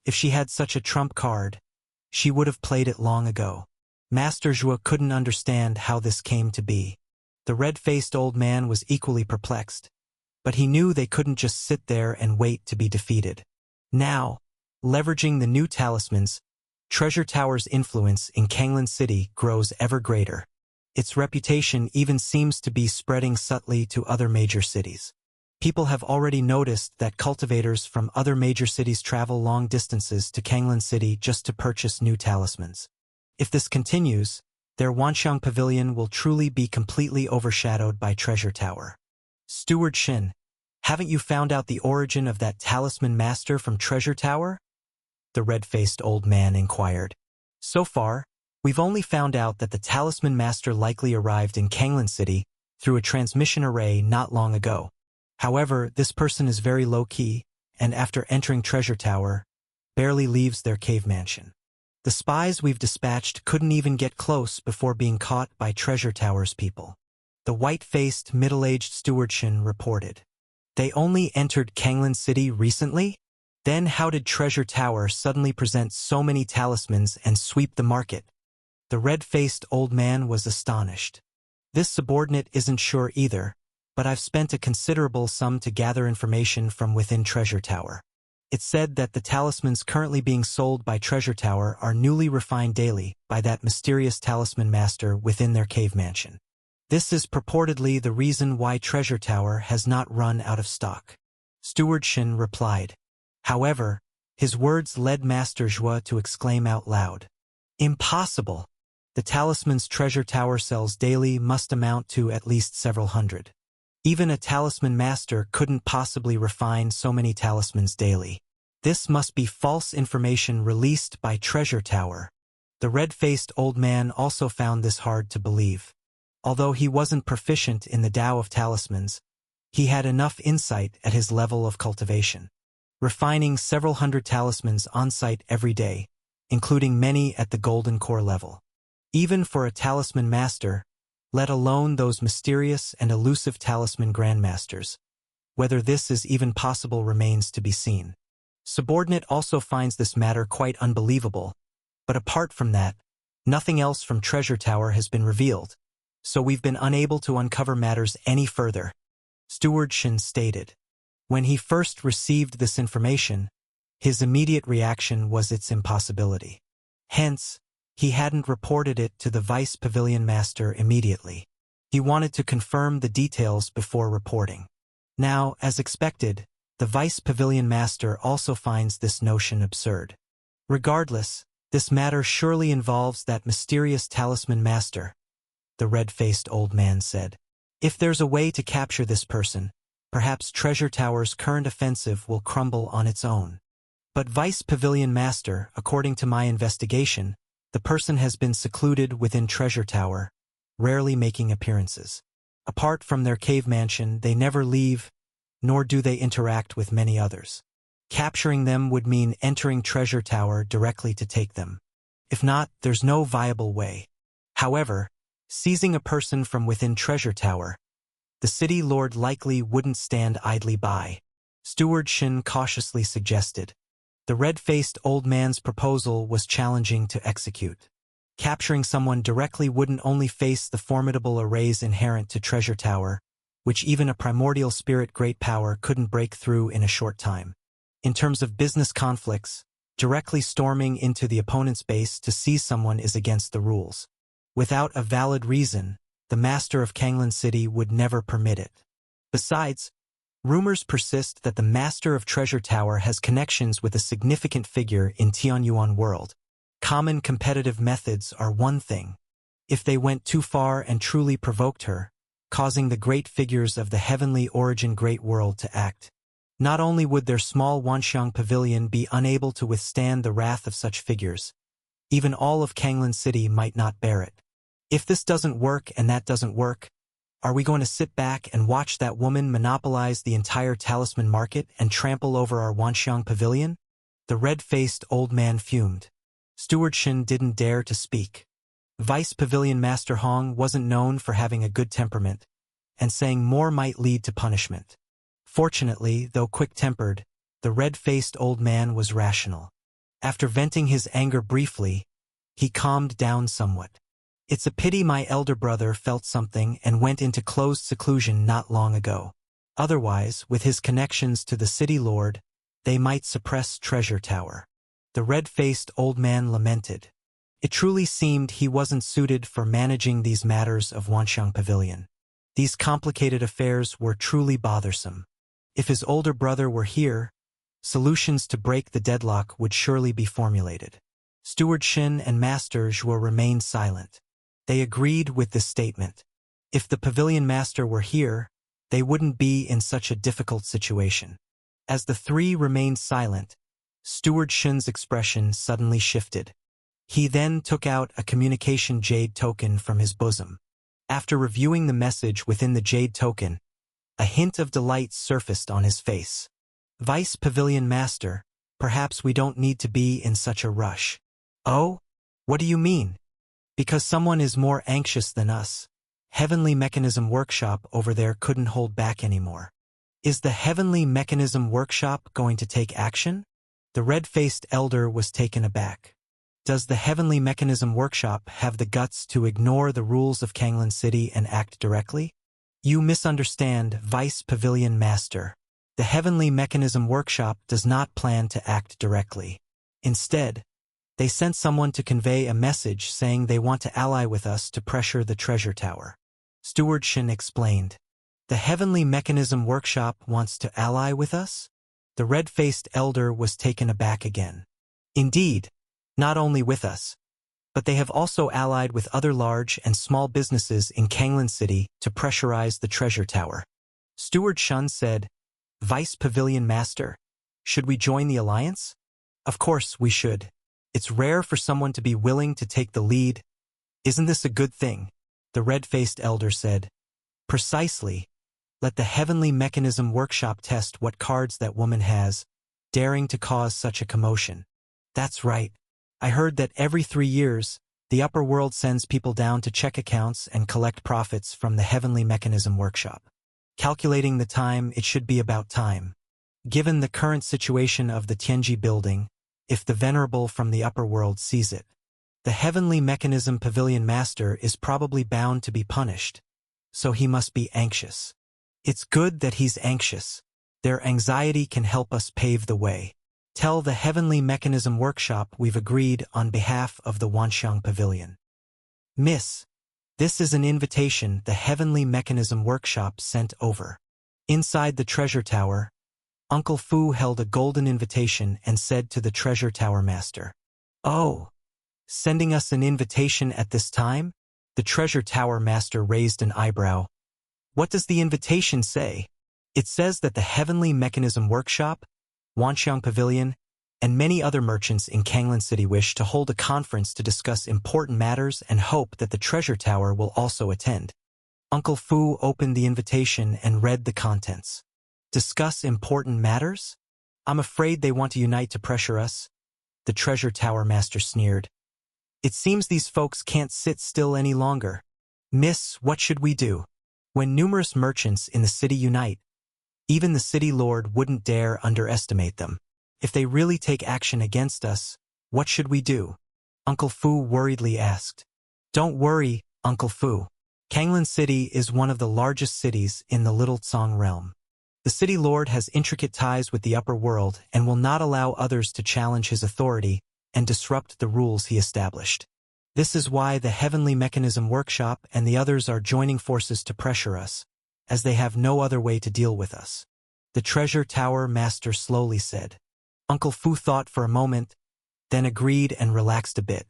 If she had such a trump card, she would have played it long ago. Master Zhua couldn't understand how this came to be. The red-faced old man was equally perplexed, but he knew they couldn't just sit there and wait to be defeated. Now, leveraging the new talismans, Treasure Tower's influence in Kanglan City grows ever greater. Its reputation even seems to be spreading subtly to other major cities. People have already noticed that cultivators from other major cities travel long distances to Kanglan City just to purchase new talismans. If this continues, their Wanxiang Pavilion will truly be completely overshadowed by Treasure Tower. Steward Shin, haven't you found out the origin of that talisman master from Treasure Tower? The red-faced old man inquired. So far, we've only found out that the talisman master likely arrived in Kanglan City through a transmission array not long ago. However, this person is very low-key, and after entering Treasure Tower, barely leaves their cave mansion. The spies we've dispatched couldn't even get close before being caught by Treasure Tower's people. The white-faced, middle-aged Steward Shin reported. They only entered Kanglan City recently? Then how did Treasure Tower suddenly present so many talismans and sweep the market? The red-faced old man was astonished. This subordinate isn't sure either, but I've spent a considerable sum to gather information from within Treasure Tower. It's said that the talismans currently being sold by Treasure Tower are newly refined daily by that mysterious talisman master within their cave mansion. This is purportedly the reason why Treasure Tower has not run out of stock. Steward Shin replied. However, his words led Master Zhua to exclaim out loud. Impossible! The talismans Treasure Tower sells daily must amount to at least several hundred. Even a talisman master couldn't possibly refine so many talismans daily. This must be false information released by Treasure Tower. The red-faced old man also found this hard to believe. Although he wasn't proficient in the Tao of talismans, he had enough insight at his level of cultivation. Refining several hundred talismans on-site every day, including many at the Golden Core level. Even for a talisman master, let alone those mysterious and elusive talisman grandmasters. Whether this is even possible remains to be seen. Subordinate also finds this matter quite unbelievable, but apart from that, nothing else from Treasure Tower has been revealed, so we've been unable to uncover matters any further. Steward Shin stated. When he first received this information, his immediate reaction was its impossibility. Hence, he hadn't reported it to the Vice Pavilion Master immediately. He wanted to confirm the details before reporting. Now, as expected, the Vice Pavilion Master also finds this notion absurd. Regardless, this matter surely involves that mysterious talisman master, the red-faced old man said. If there's a way to capture this person, perhaps Treasure Tower's current offensive will crumble on its own. But Vice Pavilion Master, according to my investigation, the person has been secluded within Treasure Tower, rarely making appearances. Apart from their cave mansion, they never leave, nor do they interact with many others. Capturing them would mean entering Treasure Tower directly to take them. If not, there's no viable way. However, seizing a person from within Treasure Tower, the city lord likely wouldn't stand idly by. Steward Shin cautiously suggested. The red-faced old man's proposal was challenging to execute. Capturing someone directly wouldn't only face the formidable arrays inherent to Treasure Tower, which even a primordial spirit great power couldn't break through in a short time. In terms of business conflicts, directly storming into the opponent's base to seize someone is against the rules. Without a valid reason, the master of Kanglan City would never permit it. Besides, Rumors persist that the Master of Treasure Tower has connections with a significant figure in Tianyuan world. Common competitive methods are one thing. If they went too far and truly provoked her, causing the great figures of the heavenly origin great world to act, not only would their small Wanxiang pavilion be unable to withstand the wrath of such figures, even all of Kanglan City might not bear it. If this doesn't work and that doesn't work, are we going to sit back and watch that woman monopolize the entire talisman market and trample over our Wanxiang pavilion? The red-faced old man fumed. Steward Shen didn't dare to speak. Vice Pavilion Master Hong wasn't known for having a good temperament, and saying more might lead to punishment. Fortunately, though quick-tempered, the red-faced old man was rational. After venting his anger briefly, he calmed down somewhat. It's a pity my elder brother felt something and went into closed seclusion not long ago. Otherwise, with his connections to the city lord, they might suppress Treasure Tower. The red-faced old man lamented. It truly seemed he wasn't suited for managing these matters of Wanxiang Pavilion. These complicated affairs were truly bothersome. If his older brother were here, solutions to break the deadlock would surely be formulated. Steward Shen and Master Zhuo remained silent. They agreed with this statement. If the pavilion master were here, they wouldn't be in such a difficult situation. As the three remained silent, Steward Shen's expression suddenly shifted. He then took out a communication jade token from his bosom. After reviewing the message within the jade token, a hint of delight surfaced on his face. Vice Pavilion Master, perhaps we don't need to be in such a rush. Oh? What do you mean? Because someone is more anxious than us. Heavenly Mechanism Workshop over there couldn't hold back anymore. Is the Heavenly Mechanism Workshop going to take action? The red-faced elder was taken aback. Does the Heavenly Mechanism Workshop have the guts to ignore the rules of Kanglan City and act directly? You misunderstand, Vice Pavilion Master. The Heavenly Mechanism Workshop does not plan to act directly. Instead, they sent someone to convey a message saying they want to ally with us to pressure the Treasure Tower. Steward Shen explained. The Heavenly Mechanism Workshop wants to ally with us? The red-faced elder was taken aback again. Indeed, not only with us, but they have also allied with other large and small businesses in Kanglan City to pressurize the Treasure Tower. Steward Shen said, Vice Pavilion Master, should we join the alliance? Of course we should. It's rare for someone to be willing to take the lead. Isn't this a good thing? The red-faced elder said. Precisely. Let the Heavenly Mechanism Workshop test what cards that woman has, daring to cause such a commotion. That's right. I heard that every 3 years, the upper world sends people down to check accounts and collect profits from the Heavenly Mechanism Workshop. Calculating the time, it should be about time. Given the current situation of the Tianji building, if the Venerable from the upper world sees it, the Heavenly Mechanism Pavilion Master is probably bound to be punished, so he must be anxious. It's good that he's anxious. Their anxiety can help us pave the way. Tell the Heavenly Mechanism Workshop we've agreed on behalf of the Wanxiang Pavilion. Miss, this is an invitation the Heavenly Mechanism Workshop sent over. Inside the Treasure Tower, Uncle Fu held a golden invitation and said to the Treasure Tower Master, Oh, sending us an invitation at this time? The Treasure Tower Master raised an eyebrow. What does the invitation say? It says that the Heavenly Mechanism Workshop, Wanxiang Pavilion, and many other merchants in Kanglan City wish to hold a conference to discuss important matters and hope that the Treasure Tower will also attend. Uncle Fu opened the invitation and read the contents. Discuss important matters? I'm afraid they want to unite to pressure us. The Treasure Tower Master sneered. It seems these folks can't sit still any longer. Miss, what should we do? When numerous merchants in the city unite, even the city lord wouldn't dare underestimate them. If they really take action against us, what should we do? Uncle Fu worriedly asked. Don't worry, Uncle Fu. Kanglan City is one of the largest cities in the Little Tsong realm. The city lord has intricate ties with the upper world and will not allow others to challenge his authority and disrupt the rules he established. This is why the Heavenly Mechanism Workshop and the others are joining forces to pressure us, as they have no other way to deal with us. The treasure tower master slowly said. Uncle Fu thought for a moment, then agreed and relaxed a bit.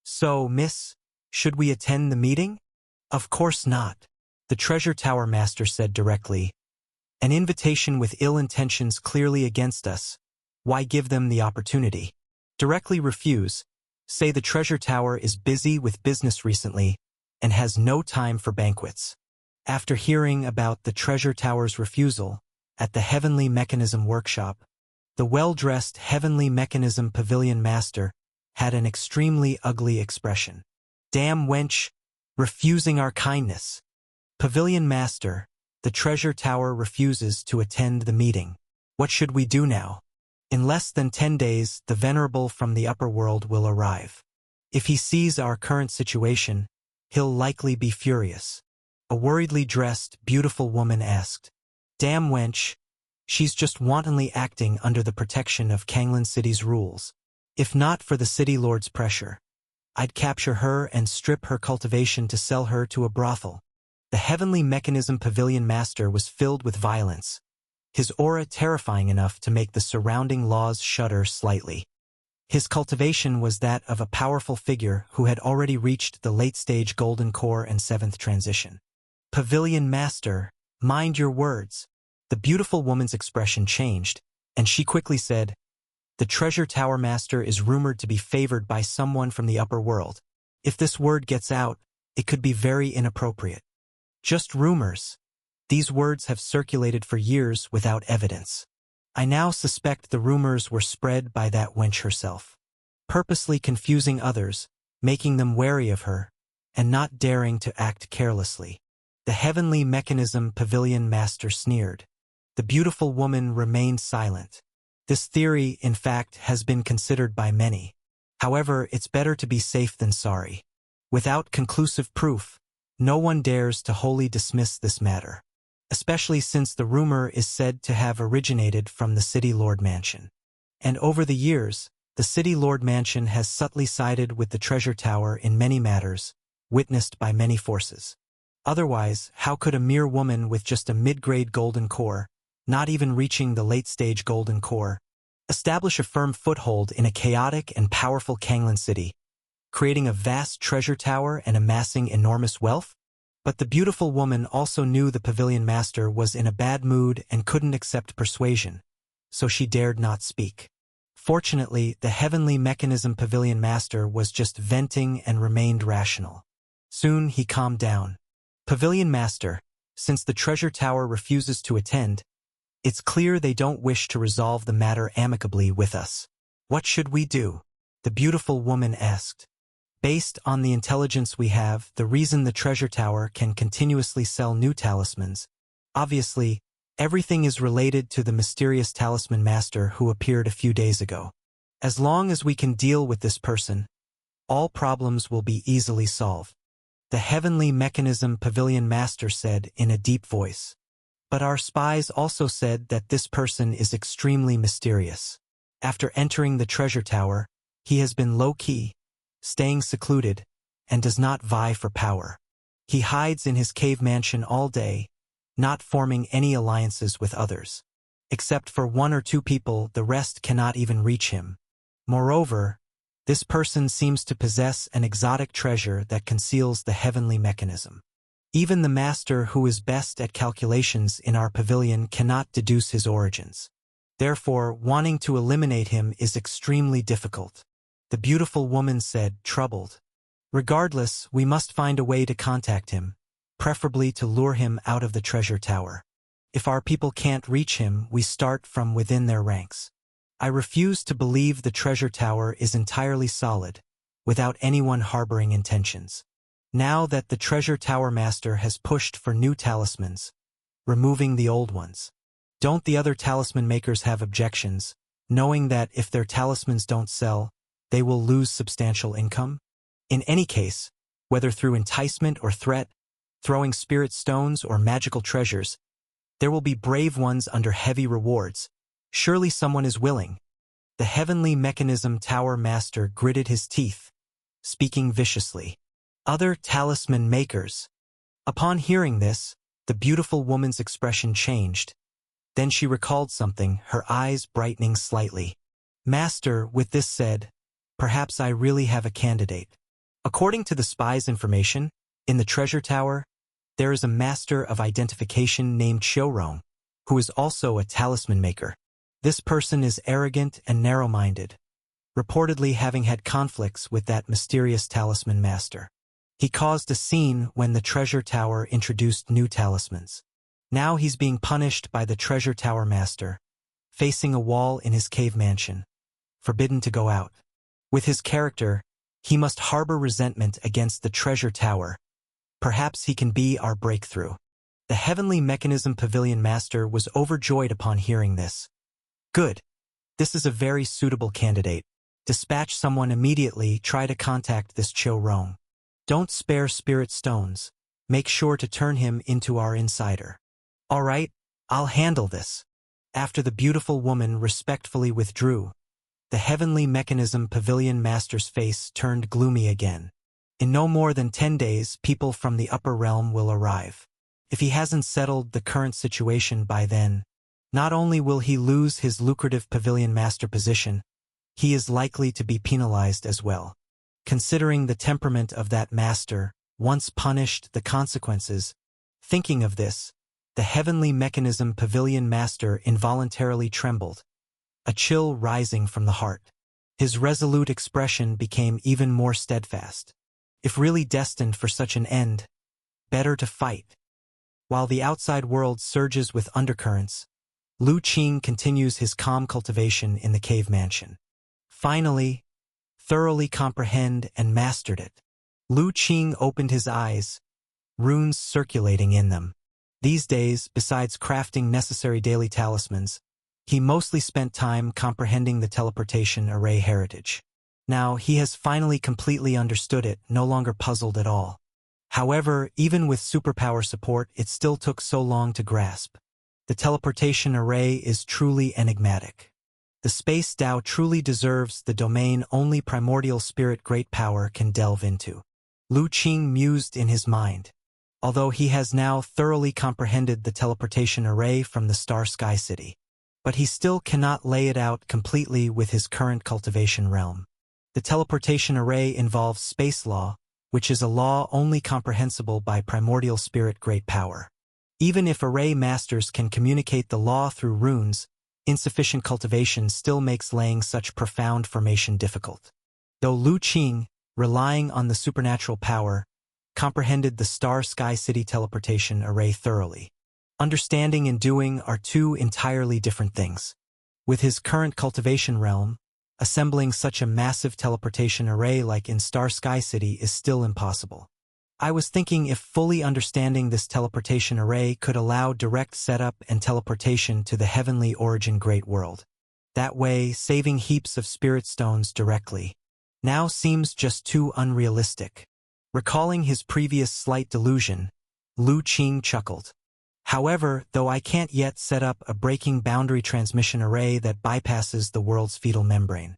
So, miss, should we attend the meeting? Of course not. The treasure tower master said directly. An invitation with ill intentions clearly against us. Why give them the opportunity? Directly refuse. Say the treasure tower is busy with business recently and has no time for banquets. After hearing about the treasure tower's refusal, at the Heavenly Mechanism Workshop, the well-dressed Heavenly Mechanism Pavilion Master had an extremely ugly expression. Damn wench, refusing our kindness. Pavilion Master, the treasure tower refuses to attend the meeting. What should we do now? In less than 10 days, the Venerable from the upper world will arrive. If he sees our current situation, he'll likely be furious. A worriedly dressed, beautiful woman asked. Damn wench, she's just wantonly acting under the protection of Kanglan City's rules. If not for the city lord's pressure, I'd capture her and strip her cultivation to sell her to a brothel. The Heavenly Mechanism Pavilion Master was filled with violence, his aura terrifying enough to make the surrounding laws shudder slightly. His cultivation was that of a powerful figure who had already reached the late-stage Golden Core and 7th transition. Pavilion Master, mind your words. The beautiful woman's expression changed, and she quickly said, the treasure tower master is rumored to be favored by someone from the upper world. If this word gets out, it could be very inappropriate. Just rumors. These words have circulated for years without evidence. I now suspect the rumors were spread by that wench herself, purposely confusing others, making them wary of her, and not daring to act carelessly. The Heavenly Mechanism Pavilion Master sneered. The beautiful woman remained silent. This theory, in fact, has been considered by many. However, it's better to be safe than sorry. Without conclusive proof, no one dares to wholly dismiss this matter, especially since the rumor is said to have originated from the City Lord Mansion. And over the years, the City Lord Mansion has subtly sided with the Treasure Tower in many matters, witnessed by many forces. Otherwise, how could a mere woman with just a mid-grade Golden Core, not even reaching the late-stage Golden Core, establish a firm foothold in a chaotic and powerful Kanglan City, creating a vast treasure tower and amassing enormous wealth? But the beautiful woman also knew the Pavilion Master was in a bad mood and couldn't accept persuasion, so she dared not speak. Fortunately, the Heavenly Mechanism Pavilion Master was just venting and remained rational. Soon he calmed down. Pavilion Master, since the treasure tower refuses to attend, it's clear they don't wish to resolve the matter amicably with us. What should we do? The beautiful woman asked. Based on the intelligence we have, the reason the treasure tower can continuously sell new talismans, obviously, everything is related to the mysterious talisman master who appeared a few days ago. As long as we can deal with this person, all problems will be easily solved. The Heavenly Mechanism Pavilion Master said in a deep voice. But our spies also said that this person is extremely mysterious. After entering the treasure tower, he has been low-key, staying secluded, and does not vie for power. He hides in his cave mansion all day, not forming any alliances with others. Except for 1 or 2 people, the rest cannot even reach him. Moreover, this person seems to possess an exotic treasure that conceals the heavenly mechanism. Even the master who is best at calculations in our pavilion cannot deduce his origins. Therefore, wanting to eliminate him is extremely difficult. The beautiful woman said, troubled. Regardless, we must find a way to contact him, preferably to lure him out of the treasure tower. If our people can't reach him, we start from within their ranks. I refuse to believe the treasure tower is entirely solid, without anyone harboring intentions. Now that the treasure tower master has pushed for new talismans, removing the old ones, don't the other talisman makers have objections, knowing that if their talismans don't sell, they will lose substantial income? In any case, whether through enticement or threat, throwing spirit stones or magical treasures, there will be brave ones under heavy rewards. Surely someone is willing. The Heavenly Mechanism Tower Master gritted his teeth, speaking viciously. Other talisman makers. Upon hearing this, the beautiful woman's expression changed. Then she recalled something, her eyes brightening slightly. Master, with this said, perhaps I really have a candidate. According to the spy's information, in the treasure tower, there is a master of identification named Xiaorong, who is also a talisman maker. This person is arrogant and narrow-minded, reportedly having had conflicts with that mysterious talisman master. He caused a scene when the treasure tower introduced new talismans. Now he's being punished by the treasure tower master, facing a wall in his cave mansion, forbidden to go out. With his character, he must harbor resentment against the treasure tower. Perhaps he can be our breakthrough. The Heavenly Mechanism Pavilion Master was overjoyed upon hearing this. Good. This is a very suitable candidate. Dispatch someone immediately. Try to contact this Xiaorong. Don't spare spirit stones. Make sure to turn him into our insider. All right, I'll handle this. After the beautiful woman respectfully withdrew, the Heavenly Mechanism Pavilion Master's face turned gloomy again. In no more than 10 days, people from the upper realm will arrive. If he hasn't settled the current situation by then, not only will he lose his lucrative Pavilion Master position, he is likely to be penalized as well. Considering the temperament of that master, once punished, the consequences, thinking of this, the Heavenly Mechanism Pavilion Master involuntarily trembled, a chill rising from the heart. His resolute expression became even more steadfast. If really destined for such an end, better to fight. While the outside world surges with undercurrents, Lu Qing continues his calm cultivation in the cave mansion. Finally, thoroughly comprehend and mastered it. Lu Qing opened his eyes, runes circulating in them. These days, besides crafting necessary daily talismans, he mostly spent time comprehending the teleportation array heritage. Now, he has finally completely understood it, no longer puzzled at all. However, even with superpower support, it still took so long to grasp. The teleportation array is truly enigmatic. The Space Dao truly deserves the domain only primordial spirit great power can delve into. Lu Qing mused in his mind. Although he has now thoroughly comprehended the teleportation array from the Star Sky City, but he still cannot lay it out completely with his current cultivation realm. The teleportation array involves space law, which is a law only comprehensible by primordial spirit great power. Even if array masters can communicate the law through runes, insufficient cultivation still makes laying such profound formation difficult. Though Lu Qing, relying on the supernatural power, comprehended the Star Sky City teleportation array thoroughly. Understanding and doing are two entirely different things. With his current cultivation realm, assembling such a massive teleportation array like in Star Sky City is still impossible. I was thinking if fully understanding this teleportation array could allow direct setup and teleportation to the heavenly origin great world. That way, saving heaps of spirit stones directly now seems just too unrealistic. Recalling his previous slight delusion, Lu Qing chuckled. However, though I can't yet set up a breaking boundary transmission array that bypasses the world's fetal membrane.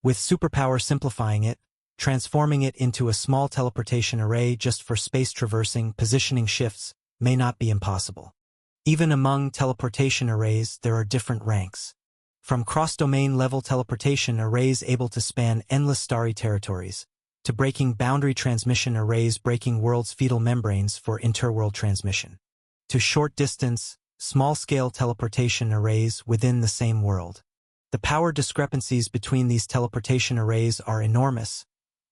With superpower simplifying it, transforming it into a small teleportation array just for space traversing positioning shifts may not be impossible. Even among teleportation arrays, there are different ranks. From cross-domain level teleportation arrays able to span endless starry territories, to breaking boundary transmission arrays breaking world's fetal membranes for interworld transmission, to short-distance, small-scale teleportation arrays within the same world. The power discrepancies between these teleportation arrays are enormous,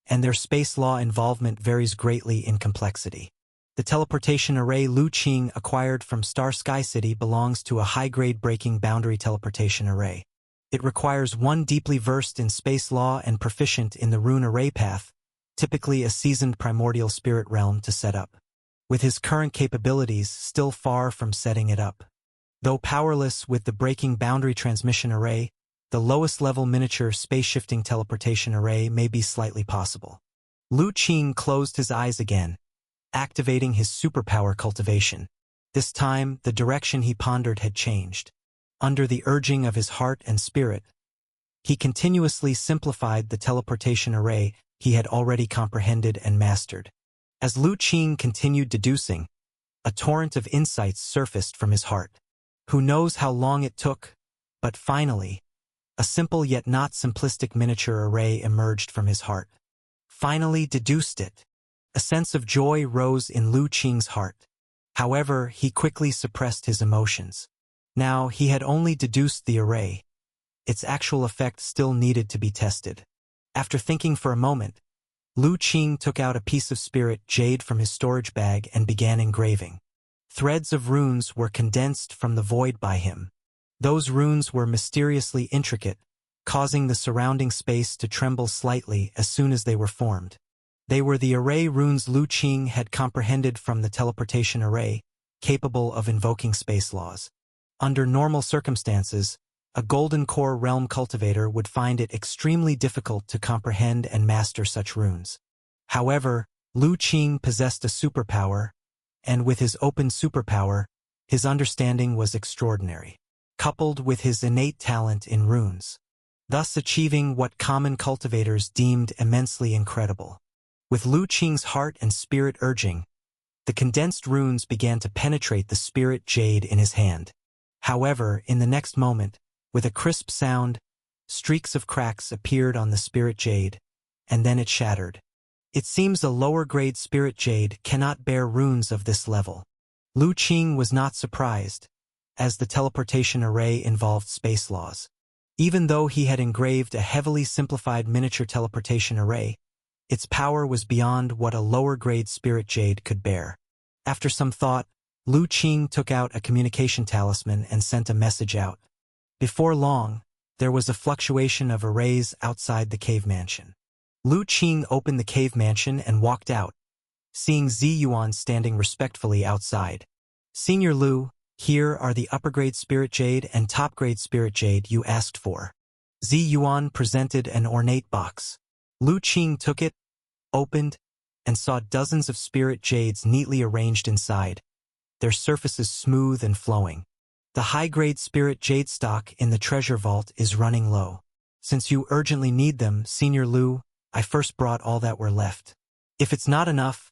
and their space law involvement varies greatly in complexity. The teleportation array Lu Qing acquired from Star Sky City belongs to a high-grade breaking boundary teleportation array. It requires one deeply versed in space law and proficient in the rune array path, typically a seasoned primordial spirit realm to set up. With his current capabilities still far from setting it up. Though powerless with the breaking boundary transmission array, the lowest level miniature space-shifting teleportation array may be slightly possible. Lu Qing closed his eyes again, activating his superpower cultivation. This time, the direction he pondered had changed. Under the urging of his heart and spirit, he continuously simplified the teleportation array he had already comprehended and mastered. As Lu Qing continued deducing, a torrent of insights surfaced from his heart. Who knows how long it took, but finally, a simple yet not simplistic miniature array emerged from his heart. Finally deduced it. A sense of joy rose in Lu Qing's heart. However, he quickly suppressed his emotions. Now, he had only deduced the array. Its actual effect still needed to be tested. After thinking for a moment, Lu Qing took out a piece of spirit jade from his storage bag and began engraving. Threads of runes were condensed from the void by him. Those runes were mysteriously intricate, causing the surrounding space to tremble slightly as soon as they were formed. They were the array runes Lu Qing had comprehended from the teleportation array, capable of invoking space laws. Under normal circumstances, a Golden Core realm cultivator would find it extremely difficult to comprehend and master such runes. However, Lu Qing possessed a superpower, and with his open superpower, his understanding was extraordinary, coupled with his innate talent in runes, thus achieving what common cultivators deemed immensely incredible. With Lu Qing's heart and spirit urging, the condensed runes began to penetrate the spirit jade in his hand. However, in the next moment, with a crisp sound, streaks of cracks appeared on the spirit jade, and then it shattered. It seems a lower-grade spirit jade cannot bear runes of this level. Lu Qing was not surprised, as the teleportation array involved space laws. Even though he had engraved a heavily simplified miniature teleportation array, its power was beyond what a lower-grade spirit jade could bear. After some thought, Lu Qing took out a communication talisman and sent a message out. Before long, there was a fluctuation of arrays outside the cave mansion. Lu Qing opened the cave mansion and walked out, seeing Zi Yuan standing respectfully outside. "Senior Lu, here are the upper-grade spirit jade and top-grade spirit jade you asked for." Zi Yuan presented an ornate box. Lu Qing took it, opened, and saw dozens of spirit jades neatly arranged inside, their surfaces smooth and flowing. "The high-grade spirit jade stock in the treasure vault is running low. Since you urgently need them, Senior Lu, I first brought all that were left. If it's not enough,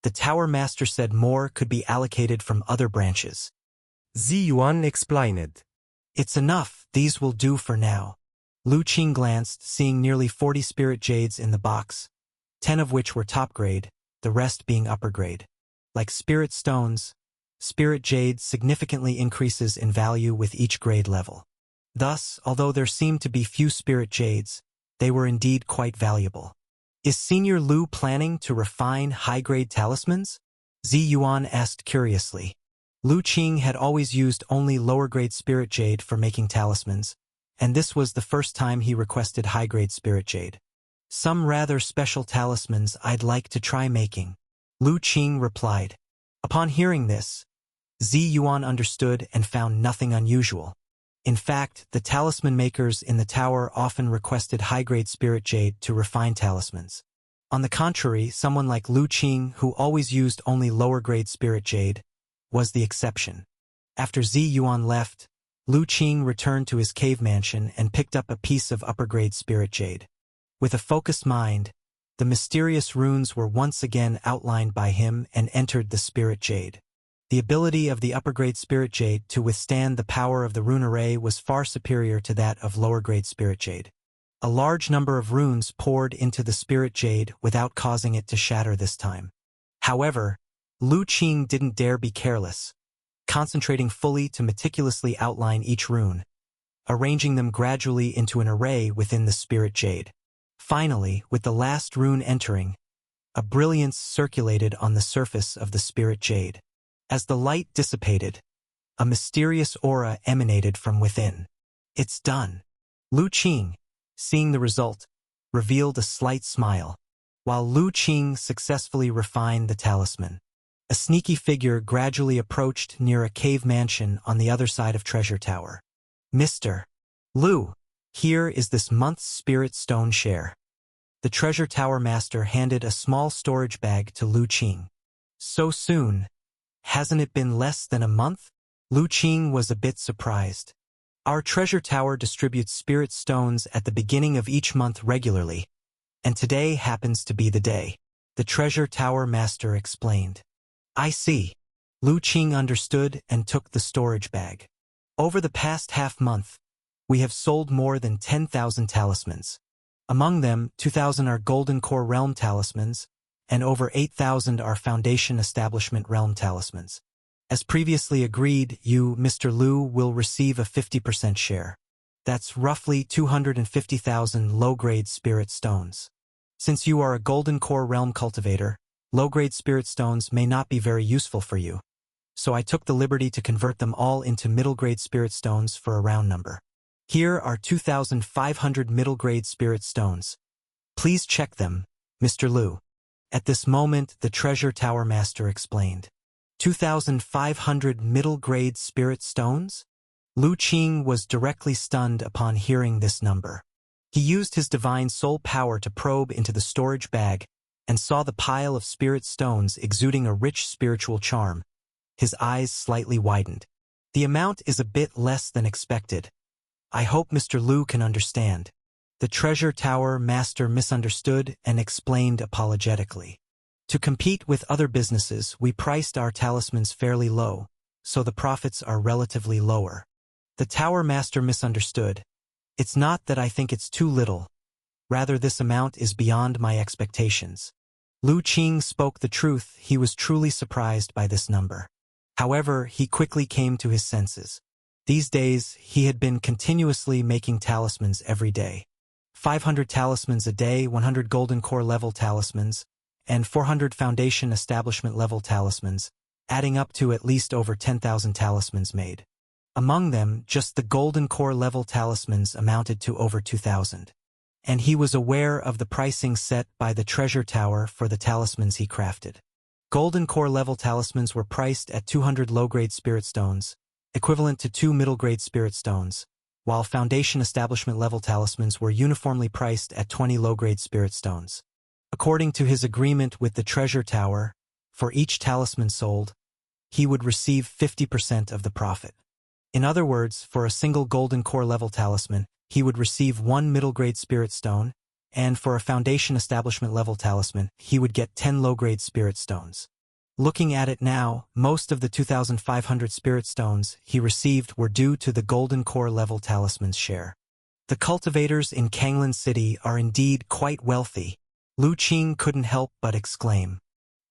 the Tower Master said more could be allocated from other branches." Zi Yuan explained. "It's enough, these will do for now." Lu Qing glanced, seeing nearly 40 spirit jades in the box, 10 of which were top-grade, the rest being upper-grade. Like spirit stones, spirit jade significantly increases in value with each grade level. Thus, although there seemed to be few spirit jades, they were indeed quite valuable. "Is Senior Lu planning to refine high-grade talismans?" Zi Yuan asked curiously. Lu Qing had always used only lower-grade spirit jade for making talismans, and this was the first time he requested high-grade spirit jade. "Some rather special talismans I'd like to try making," Lu Qing replied. Upon hearing this, Zi Yuan understood and found nothing unusual. In fact, the talisman makers in the tower often requested high-grade spirit jade to refine talismans. On the contrary, someone like Lu Qing, who always used only lower-grade spirit jade, was the exception. After Zi Yuan left, Lu Qing returned to his cave mansion and picked up a piece of upper-grade spirit jade. With a focused mind, the mysterious runes were once again outlined by him and entered the spirit jade. The ability of the upper-grade spirit jade to withstand the power of the rune array was far superior to that of lower-grade spirit jade. A large number of runes poured into the spirit jade without causing it to shatter this time. However, Lu Qing didn't dare be careless, concentrating fully to meticulously outline each rune, arranging them gradually into an array within the spirit jade. Finally, with the last rune entering, a brilliance circulated on the surface of the spirit jade. As the light dissipated, a mysterious aura emanated from within. "It's done." Lu Qing, seeing the result, revealed a slight smile. While Lu Qing successfully refined the talisman, a sneaky figure gradually approached near a cave mansion on the other side of Treasure Tower. "Mr. Lu, here is this month's spirit stone share." The Treasure Tower Master handed a small storage bag to Lu Qing. "So soon? Hasn't it been less than a month?" Lu Qing was a bit surprised. "Our treasure tower distributes spirit stones at the beginning of each month regularly, and today happens to be the day," the Treasure Tower Master explained. "I see." Lu Qing understood and took the storage bag. Over the past half-month, we have sold more than 10,000 talismans. Among them, 2,000 are Golden Core Realm talismans, and over 8,000 are Foundation Establishment Realm talismans. As previously agreed, you, Mr. Liu, will receive a 50% share. That's roughly 250,000 low-grade spirit stones. Since you are a Golden Core Realm cultivator, low-grade spirit stones may not be very useful for you. So I took the liberty to convert them all into middle-grade spirit stones for a round number. Here are 2,500 middle-grade spirit stones. Please check them, Mr. Liu. At this moment, the Treasure Tower Master explained. 2,500 middle-grade spirit stones? Lu Qing was directly stunned upon hearing this number. He used his divine soul power to probe into the storage bag and saw the pile of spirit stones exuding a rich spiritual charm. His eyes slightly widened. The amount is a bit less than expected. I hope Mr. Liu can understand. The Treasure Tower Master misunderstood and explained apologetically. To compete with other businesses, we priced our talismans fairly low, so the profits are relatively lower. The Tower Master misunderstood. It's not that I think it's too little. Rather, this amount is beyond my expectations. Lu Qing spoke the truth. He was truly surprised by this number. However, he quickly came to his senses. These days, he had been continuously making talismans every day. 500 talismans a day, 100 Golden Core level talismans, and 400 Foundation Establishment level talismans, adding up to at least over 10,000 talismans made. Among them, just the Golden Core level talismans amounted to over 2,000. And he was aware of the pricing set by the Treasure Tower for the talismans he crafted. Golden Core level talismans were priced at 200 low-grade spirit stones, equivalent to 2 middle-grade spirit stones, while Foundation Establishment level talismans were uniformly priced at 20 low-grade spirit stones. According to his agreement with the Treasure Tower, for each talisman sold, he would receive 50% of the profit. In other words, for a single Golden Core level talisman, he would receive 1 middle-grade spirit stone, and for a Foundation Establishment level talisman, he would get 10 low-grade spirit stones. Looking at it now, most of the 2,500 spirit stones he received were due to the Golden Core level talisman's share. The cultivators in Kanglan City are indeed quite wealthy. Lu Qing couldn't help but exclaim.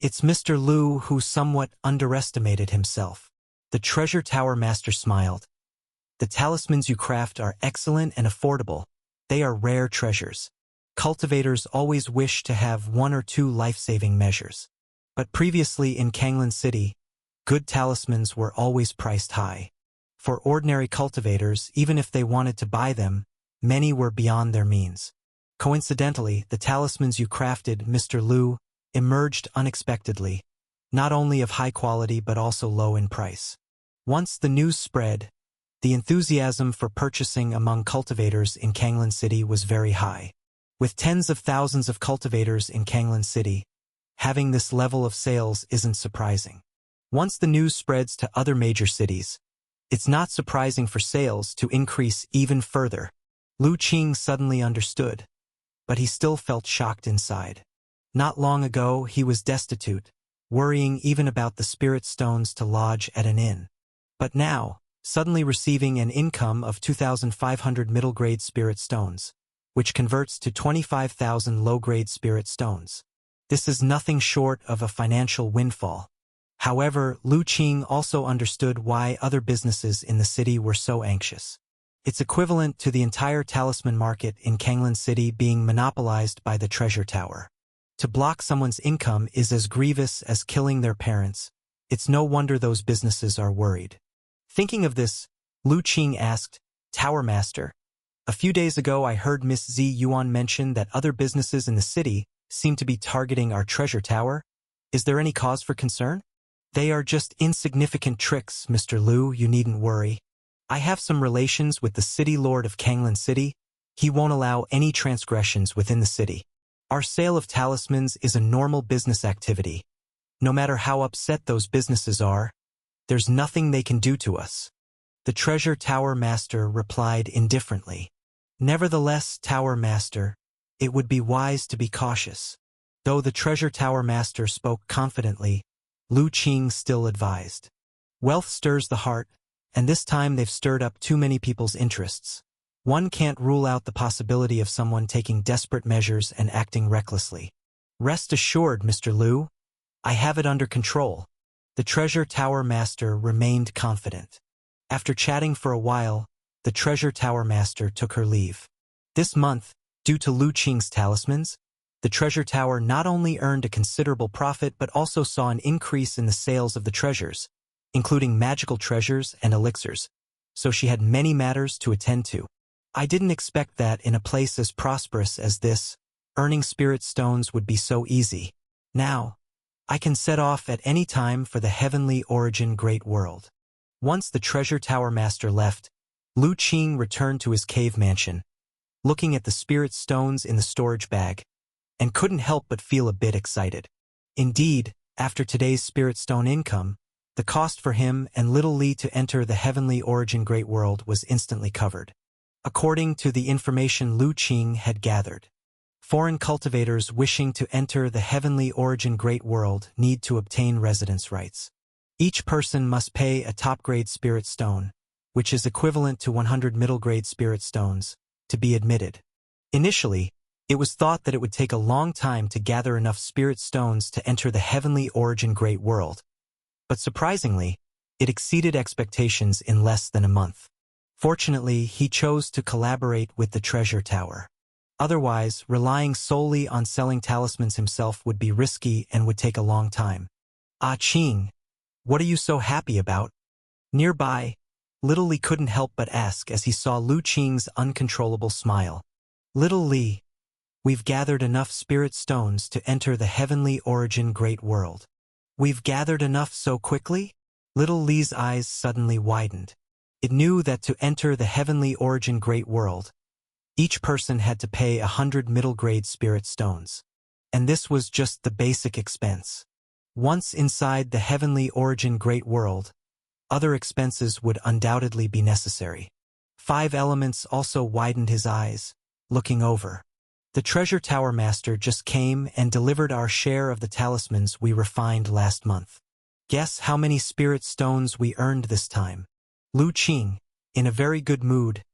It's Mr. Liu who somewhat underestimated himself. The Treasure Tower Master smiled. The talismans you craft are excellent and affordable. They are rare treasures. Cultivators always wish to have 1 or 2 life-saving measures. But previously in Kanglan City, good talismans were always priced high. For ordinary cultivators, even if they wanted to buy them, many were beyond their means. Coincidentally, the talismans you crafted, Mr. Liu, emerged unexpectedly, not only of high quality but also low in price. Once the news spread, the enthusiasm for purchasing among cultivators in Kanglan City was very high. With tens of thousands of cultivators in Kanglan City, having this level of sales isn't surprising. Once the news spreads to other major cities, it's not surprising for sales to increase even further. Lu Qing suddenly understood, but he still felt shocked inside. Not long ago, he was destitute, worrying even about the spirit stones to lodge at an inn. But now, suddenly receiving an income of 2,500 middle-grade spirit stones, which converts to 25,000 low-grade spirit stones. This is nothing short of a financial windfall. However, Lu Qing also understood why other businesses in the city were so anxious. It's equivalent to the entire talisman market in Kanglan City being monopolized by the Treasure Tower. To block someone's income is as grievous as killing their parents. It's no wonder those businesses are worried. Thinking of this, Lu Qing asked, Tower Master, a few days ago I heard Miss Zi Yuan mention that other businesses in the city seem to be targeting our treasure tower. Is there any cause for concern? They are just insignificant tricks, Mr. Liu, you needn't worry. I have some relations with the city lord of Kanglan City. He won't allow any transgressions within the city. Our sale of talismans is a normal business activity. No matter how upset those businesses are, there's nothing they can do to us. The Treasure Tower Master replied indifferently. Nevertheless, Tower Master, it would be wise to be cautious. Though the Treasure Tower Master spoke confidently, Lu Qing still advised. Wealth stirs the heart, and this time they've stirred up too many people's interests. One can't rule out the possibility of someone taking desperate measures and acting recklessly. Rest assured, Mr. Liu, I have it under control. The Treasure Tower Master remained confident. After chatting for a while, the Treasure Tower Master took her leave. This month, due to Lu Qing's talismans, the Treasure Tower not only earned a considerable profit but also saw an increase in the sales of the treasures, including magical treasures and elixirs, so she had many matters to attend to. I didn't expect that in a place as prosperous as this, earning spirit stones would be so easy. Now, I can set off at any time for the Heavenly Origin Great World. Once the Treasure Tower Master left, Lu Qing returned to his cave mansion, looking at the spirit stones in the storage bag, and couldn't help but feel a bit excited. Indeed, after today's spirit stone income, the cost for him and little Li to enter the Heavenly Origin Great World was instantly covered. According to the information Lu Qing had gathered, foreign cultivators wishing to enter the Heavenly Origin Great World need to obtain residence rights. Each person must pay a top-grade spirit stone, which is equivalent to 100 middle-grade spirit stones, to be admitted. Initially, it was thought that it would take a long time to gather enough spirit stones to enter the Heavenly Origin Great World, but surprisingly, it exceeded expectations in less than a month. Fortunately, he chose to collaborate with the Treasure Tower. Otherwise, relying solely on selling talismans himself would be risky and would take a long time. Ah Qing, what are you so happy about? Nearby, little Li couldn't help but ask as he saw Lu Qing's uncontrollable smile. Little Li, we've gathered enough spirit stones to enter the Heavenly Origin Great World. We've gathered enough so quickly? Little Li's eyes suddenly widened. It knew that to enter the Heavenly Origin Great World, each person had to pay 100 middle-grade spirit stones. And this was just the basic expense. Once inside the Heavenly Origin Great World, other expenses would undoubtedly be necessary. 5 Elements also widened his eyes, looking over. The Treasure Tower Master just came and delivered our share of the talismans we refined last month. Guess how many spirit stones we earned this time? Lu Qing, in a very good mood,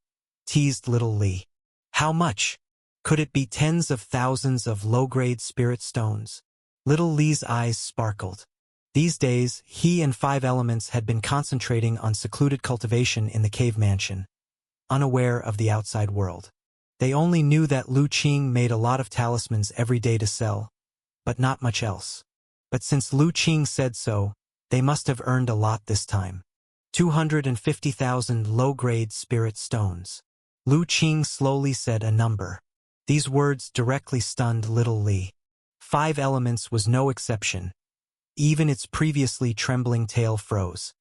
teased little Li. How much? Could it be tens of thousands of low-grade spirit stones? Little Li's eyes sparkled. These days, he and 5 Elements had been concentrating on secluded cultivation in the cave mansion, unaware of the outside world. They only knew that Lu Qing made a lot of talismans every day to sell, but not much else. But since Lu Qing said so, they must have earned a lot this time. 250,000 low-grade spirit stones. Lu Qing slowly said a number. These words directly stunned little Li. 5 Elements was no exception. Even its previously trembling tail froze.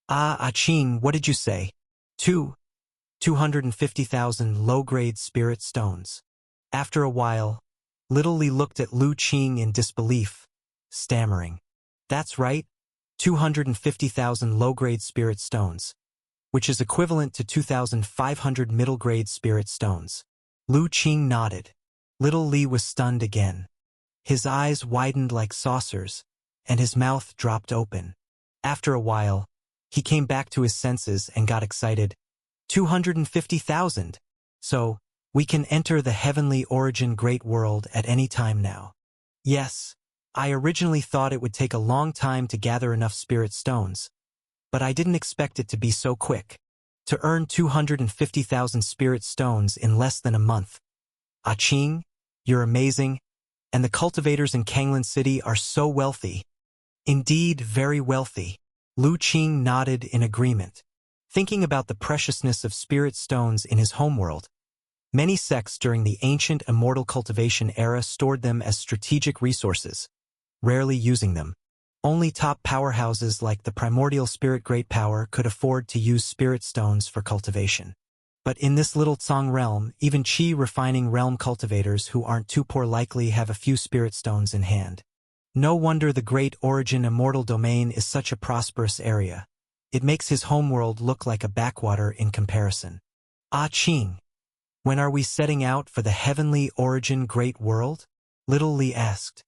Ah Qing, what did you say? 250,000 low-grade spirit stones. After a while, little Li looked at Lu Qing in disbelief, stammering. That's right, 250,000 low-grade spirit stones, which is equivalent to 2,500 middle-grade spirit stones. Lu Qing nodded. Little Li was stunned again. His eyes widened like saucers, and his mouth dropped open. After a while, he came back to his senses and got excited. 250,000. So, we can enter the Heavenly Origin Great World at any time now. Yes, I originally thought it would take a long time to gather enough spirit stones, but I didn't expect it to be so quick. To earn 250,000 spirit stones in less than a month. Ah Qing, you're amazing, and the cultivators in Kanglan City are so wealthy. Indeed, very wealthy. Lu Qing nodded in agreement. Thinking about the preciousness of spirit stones in his homeworld, many sects during the ancient immortal cultivation era stored them as strategic resources, rarely using them. Only top powerhouses like the Primordial Spirit Great Power could afford to use spirit stones for cultivation. But in this little Tsang realm, even Qi refining realm cultivators who aren't too poor likely have a few spirit stones in hand. No wonder the Great Origin Immortal Domain is such a prosperous area. It makes his homeworld look like a backwater in comparison. Ah Qing, when are we setting out for the Heavenly Origin Great World? Little Li asked.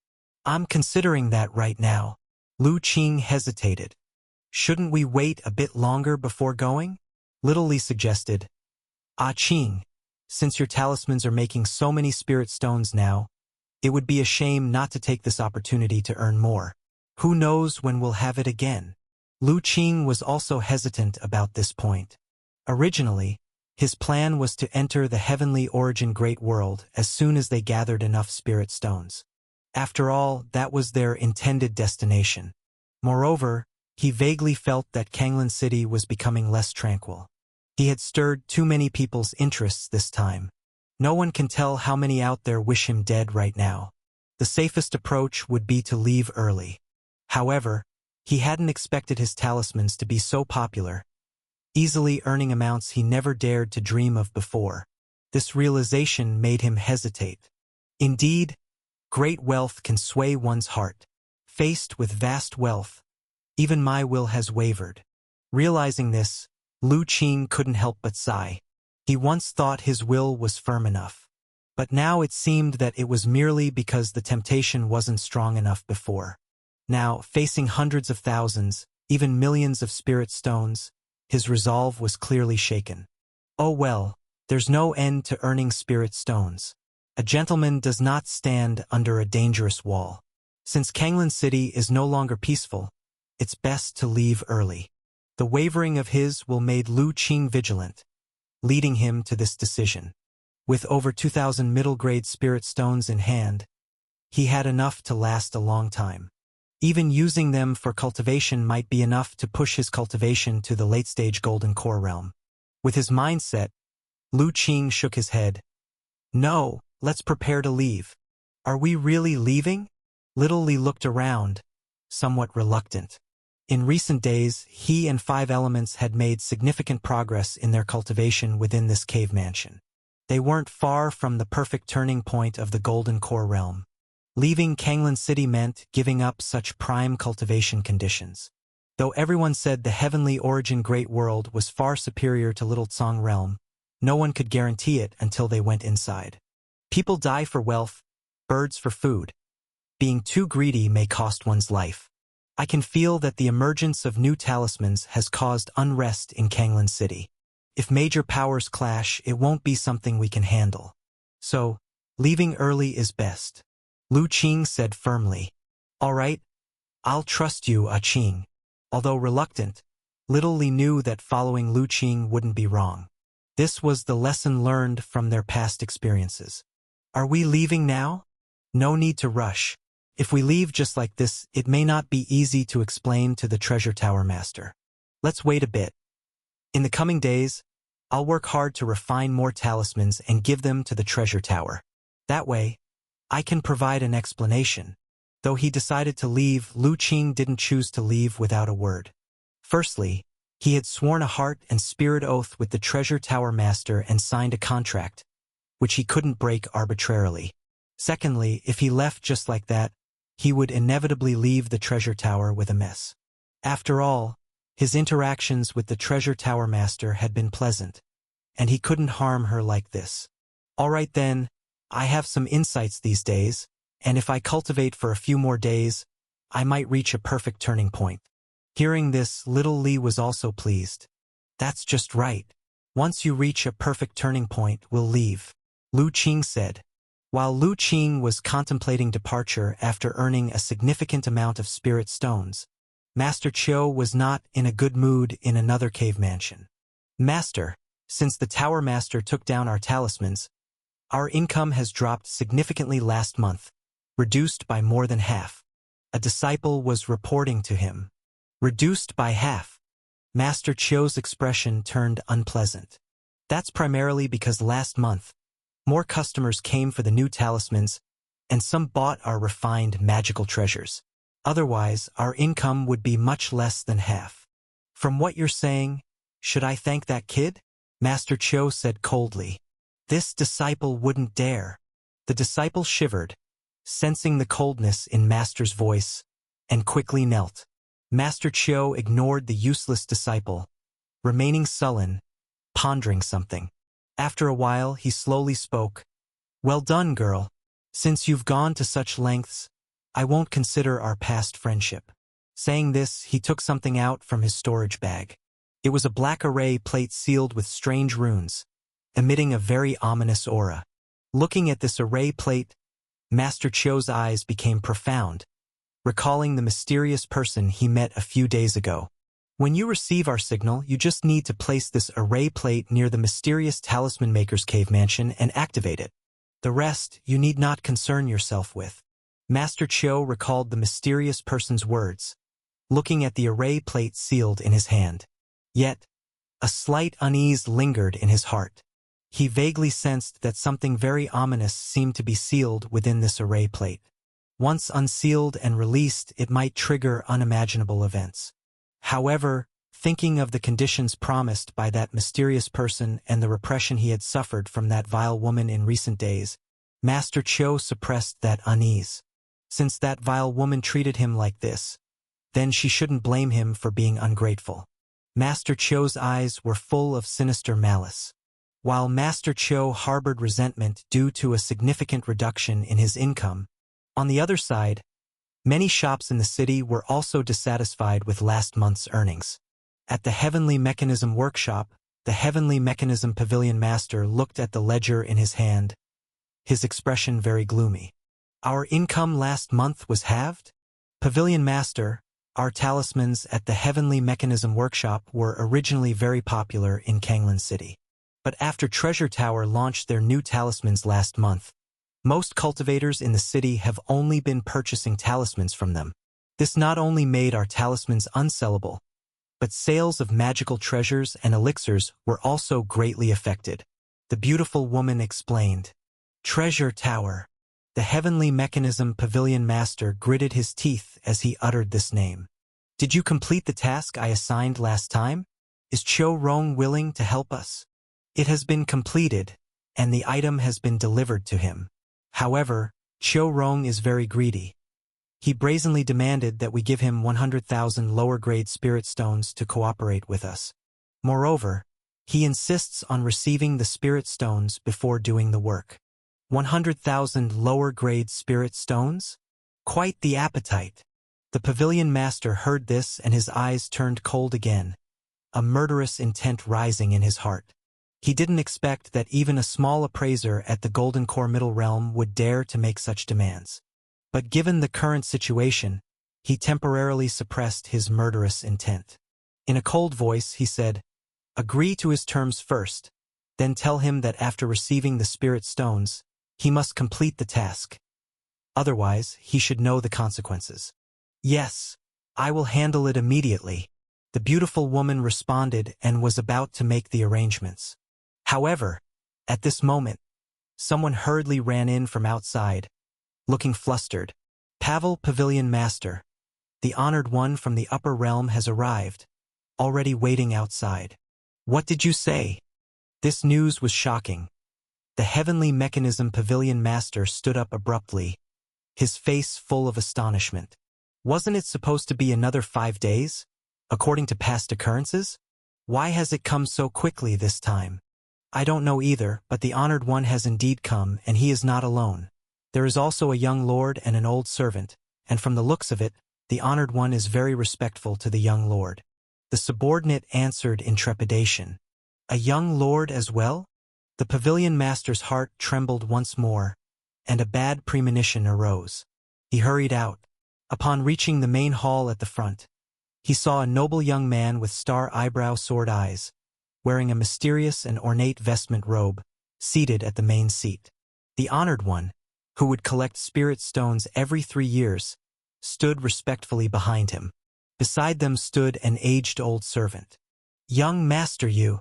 I'm considering that right now. Lu Qing hesitated. Shouldn't we wait a bit longer before going? Little Li suggested. Ah Ching, since your talismans are making so many spirit stones now, it would be a shame not to take this opportunity to earn more. Who knows when we'll have it again? Lu Qing was also hesitant about this point. Originally, his plan was to enter the heavenly origin great world as soon as they gathered enough spirit stones. After all, that was their intended destination. Moreover, he vaguely felt that Kanglan City was becoming less tranquil. He had stirred too many people's interests this time. No one can tell how many out there wish him dead right now. The safest approach would be to leave early. However, he hadn't expected his talismans to be so popular, easily earning amounts he never dared to dream of before. This realization made him hesitate. Indeed, great wealth can sway one's heart. Faced with vast wealth, even my will has wavered. Realizing this, Lu Qing couldn't help but sigh. He once thought his will was firm enough. But now it seemed that it was merely because the temptation wasn't strong enough before. Now, facing hundreds of thousands, even millions of spirit stones, his resolve was clearly shaken. Oh well, there's no end to earning spirit stones. A gentleman does not stand under a dangerous wall. Since Kanglan City is no longer peaceful, it's best to leave early. The wavering of his will made Lu Qing vigilant, leading him to this decision. With over 2,000 middle-grade spirit stones in hand, he had enough to last a long time. Even using them for cultivation might be enough to push his cultivation to the late-stage golden core realm. With his mindset, Lu Qing shook his head. No, let's prepare to leave. Are we really leaving? Little Li looked around, somewhat reluctant. In recent days, he and Five Elements had made significant progress in their cultivation within this cave mansion. They weren't far from the perfect turning point of the golden core realm. Leaving Kanglan City meant giving up such prime cultivation conditions. Though everyone said the heavenly origin great world was far superior to Little Tsong realm, no one could guarantee it until they went inside. People die for wealth, birds for food. Being too greedy may cost one's life. I can feel that the emergence of new talismans has caused unrest in Kanglan City. If major powers clash, it won't be something we can handle. So, leaving early is best. Lu Qing said firmly. All right, I'll trust you, Ah Qing. Although reluctant, Little Li knew that following Lu Qing wouldn't be wrong. This was the lesson learned from their past experiences. Are we leaving now? No need to rush. If we leave just like this, it may not be easy to explain to the Treasure Tower Master. Let's wait a bit. In the coming days, I'll work hard to refine more talismans and give them to the Treasure Tower. That way, I can provide an explanation. Though he decided to leave, Lu Qing didn't choose to leave without a word. Firstly, he had sworn a heart and spirit oath with the Treasure Tower Master and signed a contract, which he couldn't break arbitrarily. Secondly, if he left just like that, he would inevitably leave the Treasure Tower with a mess. After all, his interactions with the Treasure Tower Master had been pleasant, and he couldn't harm her like this. All right then, I have some insights these days, and if I cultivate for a few more days, I might reach a perfect turning point. Hearing this, Little Li was also pleased. That's just right. Once you reach a perfect turning point, we'll leave, Lu Qing said. While Lu Qing was contemplating departure after earning a significant amount of spirit stones, Master Chiu was not in a good mood in another cave mansion. Master, since the Tower Master took down our talismans, our income has dropped significantly last month, reduced by more than half. A disciple was reporting to him. Reduced by half. Master Chiu's expression turned unpleasant. That's primarily because last month, more customers came for the new talismans, and some bought our refined magical treasures. Otherwise, our income would be much less than half. From what you're saying, should I thank that kid? Master Chiu said coldly. This disciple wouldn't dare. The disciple shivered, sensing the coldness in Master's voice, and quickly knelt. Master Chiu ignored the useless disciple, remaining sullen, pondering something. After a while, he slowly spoke. Well done, girl. Since you've gone to such lengths, I won't consider our past friendship. Saying this, he took something out from his storage bag. It was a black array plate sealed with strange runes, emitting a very ominous aura. Looking at this array plate, Master Chio's eyes became profound, recalling the mysterious person he met a few days ago. When you receive our signal, you just need to place this array plate near the mysterious Talisman Maker's cave mansion and activate it. The rest you need not concern yourself with. Master Chio recalled the mysterious person's words, looking at the array plate sealed in his hand. Yet, a slight unease lingered in his heart. He vaguely sensed that something very ominous seemed to be sealed within this array plate. Once unsealed and released, it might trigger unimaginable events. However, thinking of the conditions promised by that mysterious person and the repression he had suffered from that vile woman in recent days, Master Chio suppressed that unease. Since that vile woman treated him like this, then she shouldn't blame him for being ungrateful. Master Chio's eyes were full of sinister malice. While Master Chio harbored resentment due to a significant reduction in his income, on the other side, many shops in the city were also dissatisfied with last month's earnings. At the Heavenly Mechanism Workshop, the Heavenly Mechanism Pavilion Master looked at the ledger in his hand, his expression very gloomy. Our income last month was halved? Pavilion Master, our talismans at the Heavenly Mechanism Workshop were originally very popular in Kanglan City. But after Treasure Tower launched their new talismans last month, most cultivators in the city have only been purchasing talismans from them. This not only made our talismans unsellable, but sales of magical treasures and elixirs were also greatly affected. The beautiful woman explained. Treasure Tower. The Heavenly Mechanism Pavilion Master gritted his teeth as he uttered this name. Did you complete the task I assigned last time? Is Chio Rong willing to help us? It has been completed, and the item has been delivered to him. However, Chio Rong is very greedy. He brazenly demanded that we give him 100,000 lower-grade spirit stones to cooperate with us. Moreover, he insists on receiving the spirit stones before doing the work. 100,000 lower-grade spirit stones? Quite the appetite. The Pavilion Master heard this and his eyes turned cold again, a murderous intent rising in his heart. He didn't expect that even a small appraiser at the Golden Core Middle Realm would dare to make such demands. But given the current situation, he temporarily suppressed his murderous intent. In a cold voice, he said, "Agree to his terms first, then tell him that after receiving the spirit stones, he must complete the task. Otherwise, he should know the consequences." "Yes, I will handle it immediately," the beautiful woman responded and was about to make the arrangements. However, at this moment, someone hurriedly ran in from outside, looking flustered. "Pavel Pavilion Master, the honored one from the upper realm has arrived, already waiting outside." "What did you say?" This news was shocking. The Heavenly Mechanism Pavilion Master stood up abruptly, his face full of astonishment. Wasn't it supposed to be another 5 days, according to past occurrences? Why has it come so quickly this time? I don't know either, but the honored one has indeed come, and he is not alone. There is also a young lord and an old servant, and from the looks of it, the honored one is very respectful to the young lord. The subordinate answered in trepidation. A young lord as well? The Pavilion Master's heart trembled once more, and a bad premonition arose. He hurried out. Upon reaching the main hall at the front, he saw a noble young man with star eyebrow sword eyes, wearing a mysterious and ornate vestment robe, seated at the main seat. The honored one, who would collect spirit stones every 3 years, stood respectfully behind him. Beside them stood an aged old servant. "Young Master Yu."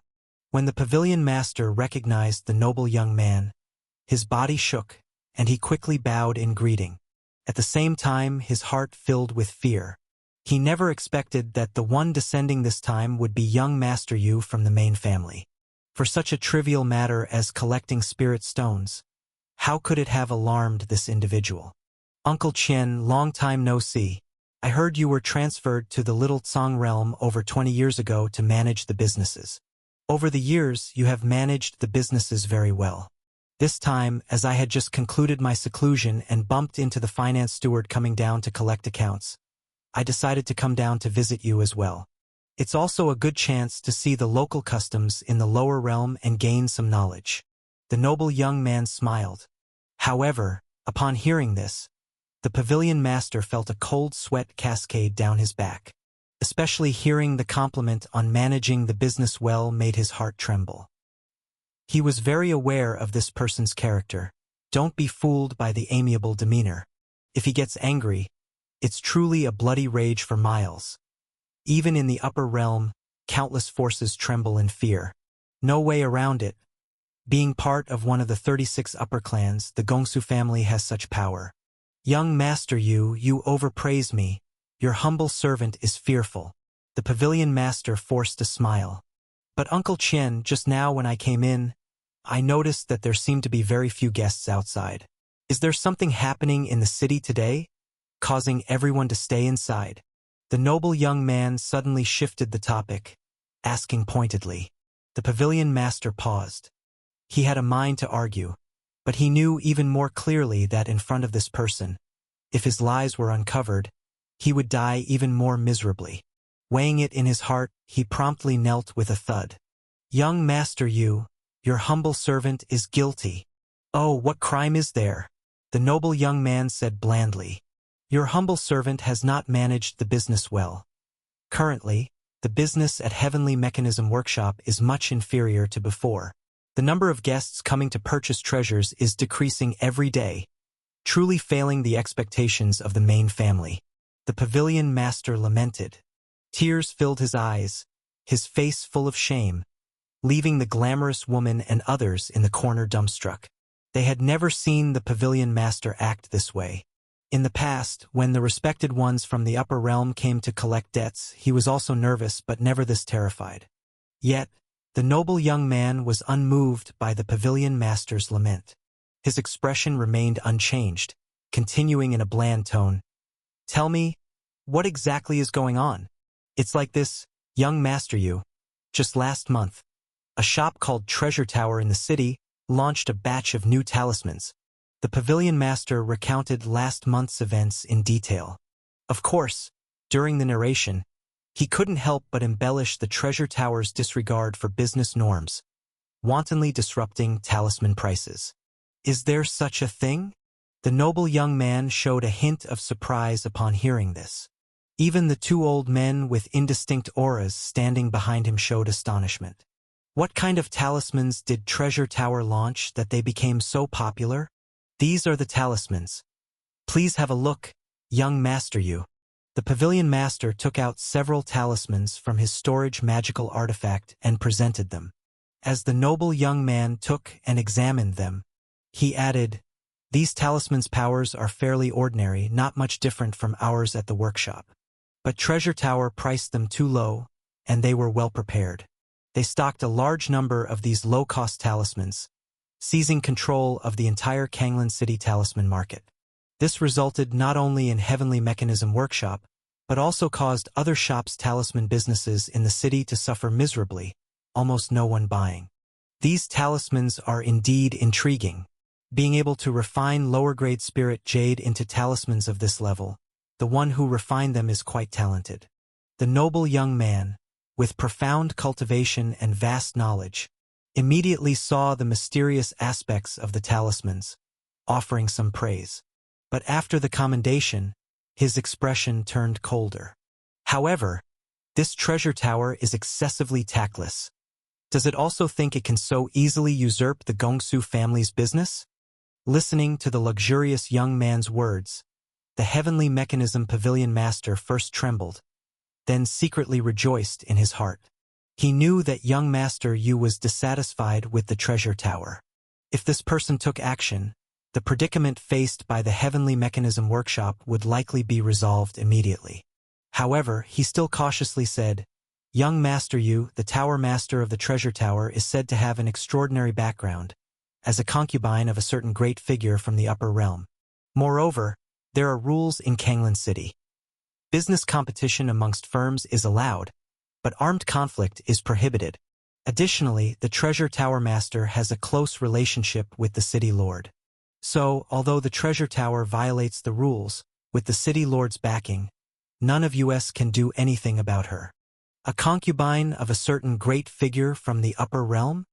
When the Pavilion Master recognized the noble young man, his body shook, and he quickly bowed in greeting. At the same time, his heart filled with fear. He never expected that the one descending this time would be young Master Yu from the main family. For such a trivial matter as collecting spirit stones, how could it have alarmed this individual? "Uncle Qian, long time no see. I heard you were transferred to the Little Tsang realm over 20 years ago to manage the businesses. Over the years, you have managed the businesses very well. This time, as I had just concluded my seclusion and bumped into the finance steward coming down to collect accounts, I decided to come down to visit you as well. It's also a good chance to see the local customs in the lower realm and gain some knowledge." The noble young man smiled. However, upon hearing this, the pavilion master felt a cold sweat cascade down his back. Especially hearing the compliment on managing the business well made his heart tremble. He was very aware of this person's character. Don't be fooled by the amiable demeanor. If he gets angry, it's truly a bloody rage for miles. Even in the upper realm, countless forces tremble in fear. No way around it. Being part of one of the 36 upper clans, the Gongsu family has such power. "Young master, you overpraise me. Your humble servant is fearful." The pavilion master forced a smile. "But Uncle Qian, just now when I came in, I noticed that there seemed to be very few guests outside. Is there something happening in the city today, causing everyone to stay inside?" The noble young man suddenly shifted the topic, asking pointedly. The pavilion master paused. He had a mind to argue, but he knew even more clearly that in front of this person, if his lies were uncovered, he would die even more miserably. Weighing it in his heart, he promptly knelt with a thud. "Young master, your humble servant is guilty." "Oh, what crime is there?" the noble young man said blandly. "Your humble servant has not managed the business well. Currently, the business at Heavenly Mechanism Workshop is much inferior to before. The number of guests coming to purchase treasures is decreasing every day, truly failing the expectations of the main family." The pavilion master lamented. Tears filled his eyes, his face full of shame, leaving the glamorous woman and others in the corner dumbstruck. They had never seen the pavilion master act this way. In the past, when the respected ones from the upper realm came to collect debts, he was also nervous but never this terrified. Yet, the noble young man was unmoved by the pavilion master's lament. His expression remained unchanged, continuing in a bland tone. "Tell me, what exactly is going on? It's like this, young master, just last month, a shop called Treasure Tower in the city launched a batch of new talismans." The pavilion master recounted last month's events in detail. Of course, during the narration, he couldn't help but embellish the Treasure Tower's disregard for business norms, wantonly disrupting talisman prices. "Is there such a thing?" The noble young man showed a hint of surprise upon hearing this. Even the two old men with indistinct auras standing behind him showed astonishment. What kind of talismans did Treasure Tower launch that they became so popular? "These are the talismans. Please have a look, young master, The pavilion master took out several talismans from his storage magical artifact and presented them. As the noble young man took and examined them, he added, "These talismans' powers are fairly ordinary, not much different from ours at the workshop. But Treasure Tower priced them too low, and they were well prepared. They stocked a large number of these low-cost talismans, seizing control of the entire Kanglan City talisman market. This resulted not only in Heavenly Mechanism Workshop, but also caused other shops' talisman businesses in the city to suffer miserably, almost no one buying. These talismans are indeed intriguing. Being able to refine lower-grade spirit jade into talismans of this level, the one who refined them is quite talented." The noble young man, with profound cultivation and vast knowledge, immediately saw the mysterious aspects of the talismans, offering some praise. But after the commendation, his expression turned colder. "However, this Treasure Tower is excessively tactless. Does it also think it can so easily usurp the Gongsu family's business?" Listening to the luxurious young man's words, the Heavenly Mechanism Pavilion Master first trembled, then secretly rejoiced in his heart. He knew that young Master Yu was dissatisfied with the Treasure Tower. If this person took action, the predicament faced by the Heavenly Mechanism Workshop would likely be resolved immediately. However, he still cautiously said, "Young Master Yu, the Tower Master of the Treasure Tower, is said to have an extraordinary background, as a concubine of a certain great figure from the upper realm. Moreover, there are rules in Kanglan City. Business competition amongst firms is allowed, but armed conflict is prohibited. Additionally, the Treasure Tower Master has a close relationship with the City Lord. So, although the Treasure Tower violates the rules, with the City Lord's backing, none of us can do anything about her. A concubine of a certain great figure from the upper realm?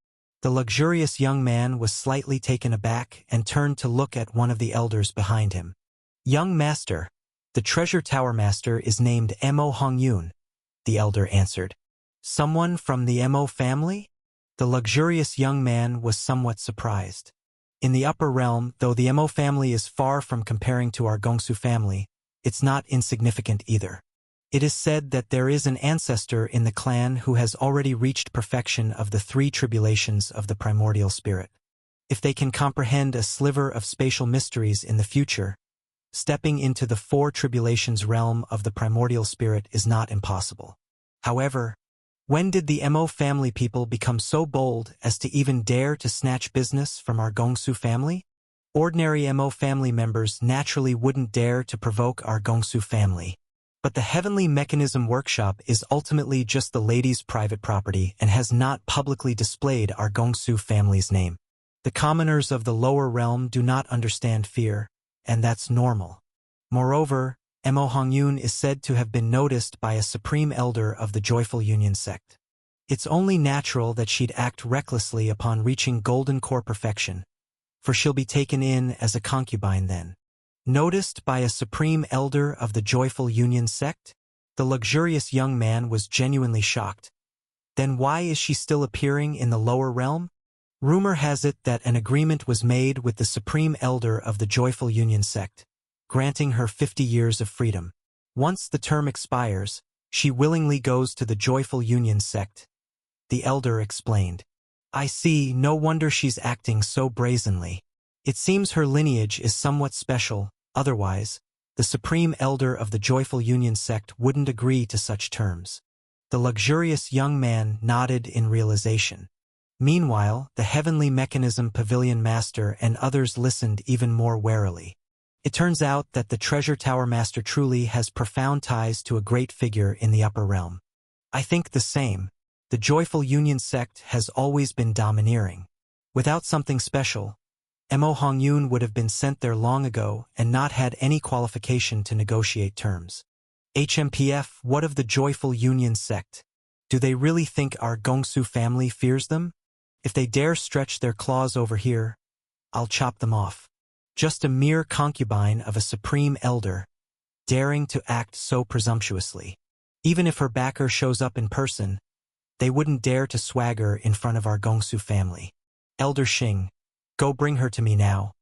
The luxurious young man was slightly taken aback and turned to look at one of the elders behind him. Young master, the treasure tower master is named Mo Hongyun, the elder answered. Someone from the Mo family? The luxurious young man was somewhat surprised. In the upper realm, though the Mo family is far from comparing to our Gongsu family, it's not insignificant either. It is said that there is an ancestor in the clan who has already reached perfection of the 3 tribulations of the primordial spirit. If they can comprehend a sliver of spatial mysteries in the future, stepping into the 4 tribulations realm of the primordial spirit is not impossible. However, when did the Mo family people become so bold as to even dare to snatch business from our Gongsu family? Ordinary Mo family members naturally wouldn't dare to provoke our Gongsu family. But the Heavenly Mechanism Workshop is ultimately just the lady's private property and has not publicly displayed our Gongsu family's name. The commoners of the lower realm do not understand fear, and that's normal. Moreover, Mo Hongyun is said to have been noticed by a supreme elder of the Joyful Union sect. It's only natural that she'd act recklessly upon reaching Golden Core perfection, for she'll be taken in as a concubine then. Noticed by a supreme elder of the Joyful Union sect? The luxurious young man was genuinely shocked. Then why is she still appearing in the lower realm? Rumor has it that an agreement was made with the supreme elder of the Joyful Union sect, granting her 50 years of freedom. Once the term expires, she willingly goes to the Joyful Union sect. The elder explained. I see, no wonder she's acting so brazenly. It seems her lineage is somewhat special, otherwise, the supreme elder of the Joyful Union sect wouldn't agree to such terms. The luxurious young man nodded in realization. Meanwhile, the Heavenly Mechanism Pavilion Master and others listened even more warily. It turns out that the Treasure Tower Master truly has profound ties to a great figure in the upper realm. I think the same. The Joyful Union sect has always been domineering. Without something special, Mo Hongyun would have been sent there long ago and not had any qualification to negotiate terms. HMPF, what of the Joyful Union sect? Do they really think our Gongsu family fears them? If they dare stretch their claws over here, I'll chop them off. Just a mere concubine of a supreme elder, daring to act so presumptuously. Even if her backer shows up in person, they wouldn't dare to swagger in front of our Gongsu family. Elder Xing, go bring her to me now.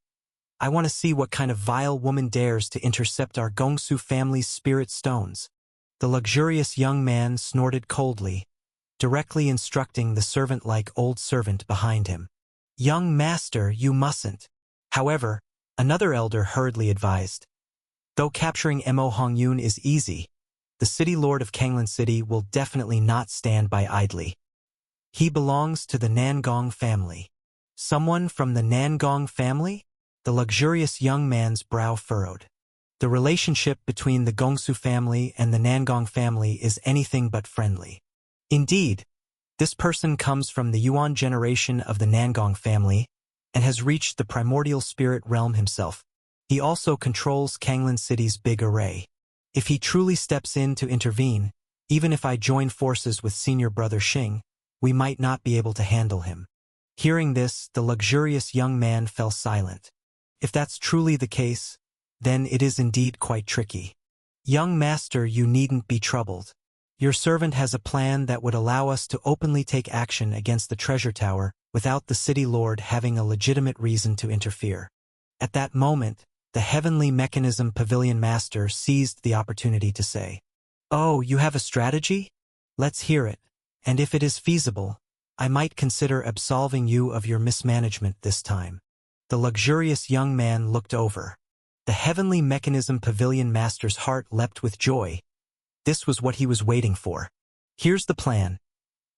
I want to see what kind of vile woman dares to intercept our Gongsu family's spirit stones. The luxurious young man snorted coldly, directly instructing the servant-like old servant behind him. Young master, you mustn't. However, another elder hurriedly advised. Though capturing Mo Hongyun is easy, the city lord of Kanglan City will definitely not stand by idly. He belongs to the Nangong family. Someone from the Nangong family? The luxurious young man's brow furrowed. The relationship between the Gongsu family and the Nangong family is anything but friendly. Indeed, this person comes from the Yuan generation of the Nangong family and has reached the primordial spirit realm himself. He also controls Kanglan City's big array. If he truly steps in to intervene, even if I join forces with senior brother Xing, we might not be able to handle him. Hearing this, the luxurious young man fell silent. If that's truly the case, then it is indeed quite tricky. Young master, you needn't be troubled. Your servant has a plan that would allow us to openly take action against the treasure tower without the city lord having a legitimate reason to interfere. At that moment, the Heavenly Mechanism Pavilion Master seized the opportunity to say, "Oh, you have a strategy? Let's hear it, and if it is feasible, I might consider absolving you of your mismanagement this time." The luxurious young man looked over. The Heavenly Mechanism Pavilion Master's heart leapt with joy. This was what he was waiting for. Here's the plan.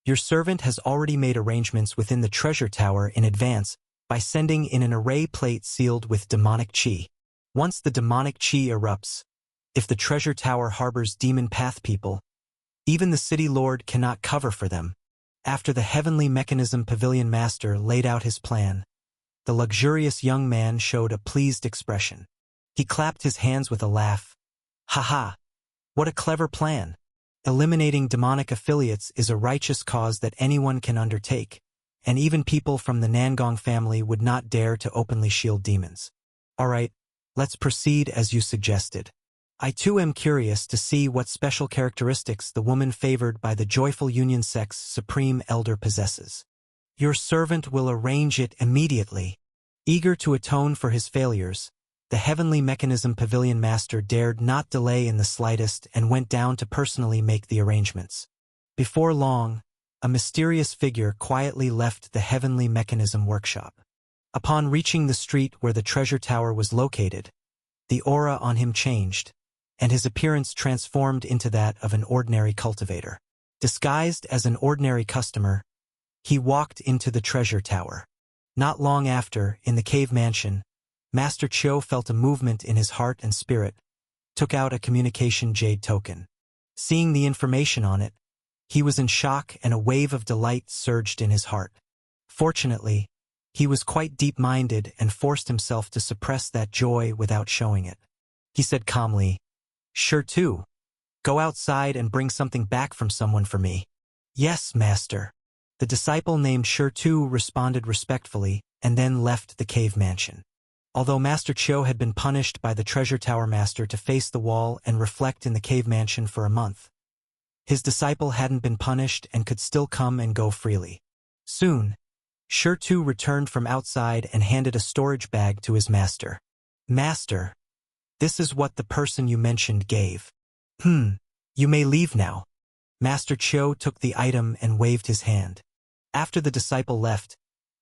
Your servant has already made arrangements within the treasure tower in advance by sending in an array plate sealed with demonic chi. Once the demonic chi erupts, if the treasure tower harbors demon path people, even the city lord cannot cover for them. After the Heavenly Mechanism Pavilion Master laid out his plan, the luxurious young man showed a pleased expression. He clapped his hands with a laugh. "Ha ha! What a clever plan. Eliminating demonic affiliates is a righteous cause that anyone can undertake, and even people from the Nangong family would not dare to openly shield demons. Alright, let's proceed as you suggested. I too am curious to see what special characteristics the woman favored by the Joyful Union Sect's Supreme Elder possesses. Your servant will arrange it immediately. Eager to atone for his failures, the Heavenly Mechanism Pavilion Master dared not delay in the slightest and went down to personally make the arrangements. Before long, a mysterious figure quietly left the Heavenly Mechanism Workshop. Upon reaching the street where the treasure tower was located, the aura on him changed, and his appearance transformed into that of an ordinary cultivator. Disguised as an ordinary customer, he walked into the treasure tower. Not long after, in the cave mansion, Master Cho felt a movement in his heart and spirit, took out a communication jade token. Seeing the information on it, he was in shock and a wave of delight surged in his heart. Fortunately, he was quite deep-minded and forced himself to suppress that joy without showing it. He said calmly, "Sure too. Go outside and bring something back from someone for me." "Yes, master." The disciple named Sure too responded respectfully and then left the cave mansion. Although Master Cho had been punished by the treasure tower master to face the wall and reflect in the cave mansion for a month, his disciple hadn't been punished and could still come and go freely. Soon, Sure too returned from outside and handed a storage bag to his master. "Master, this is what the person you mentioned gave." You may leave now." Master Cho took the item and waved his hand. After the disciple left,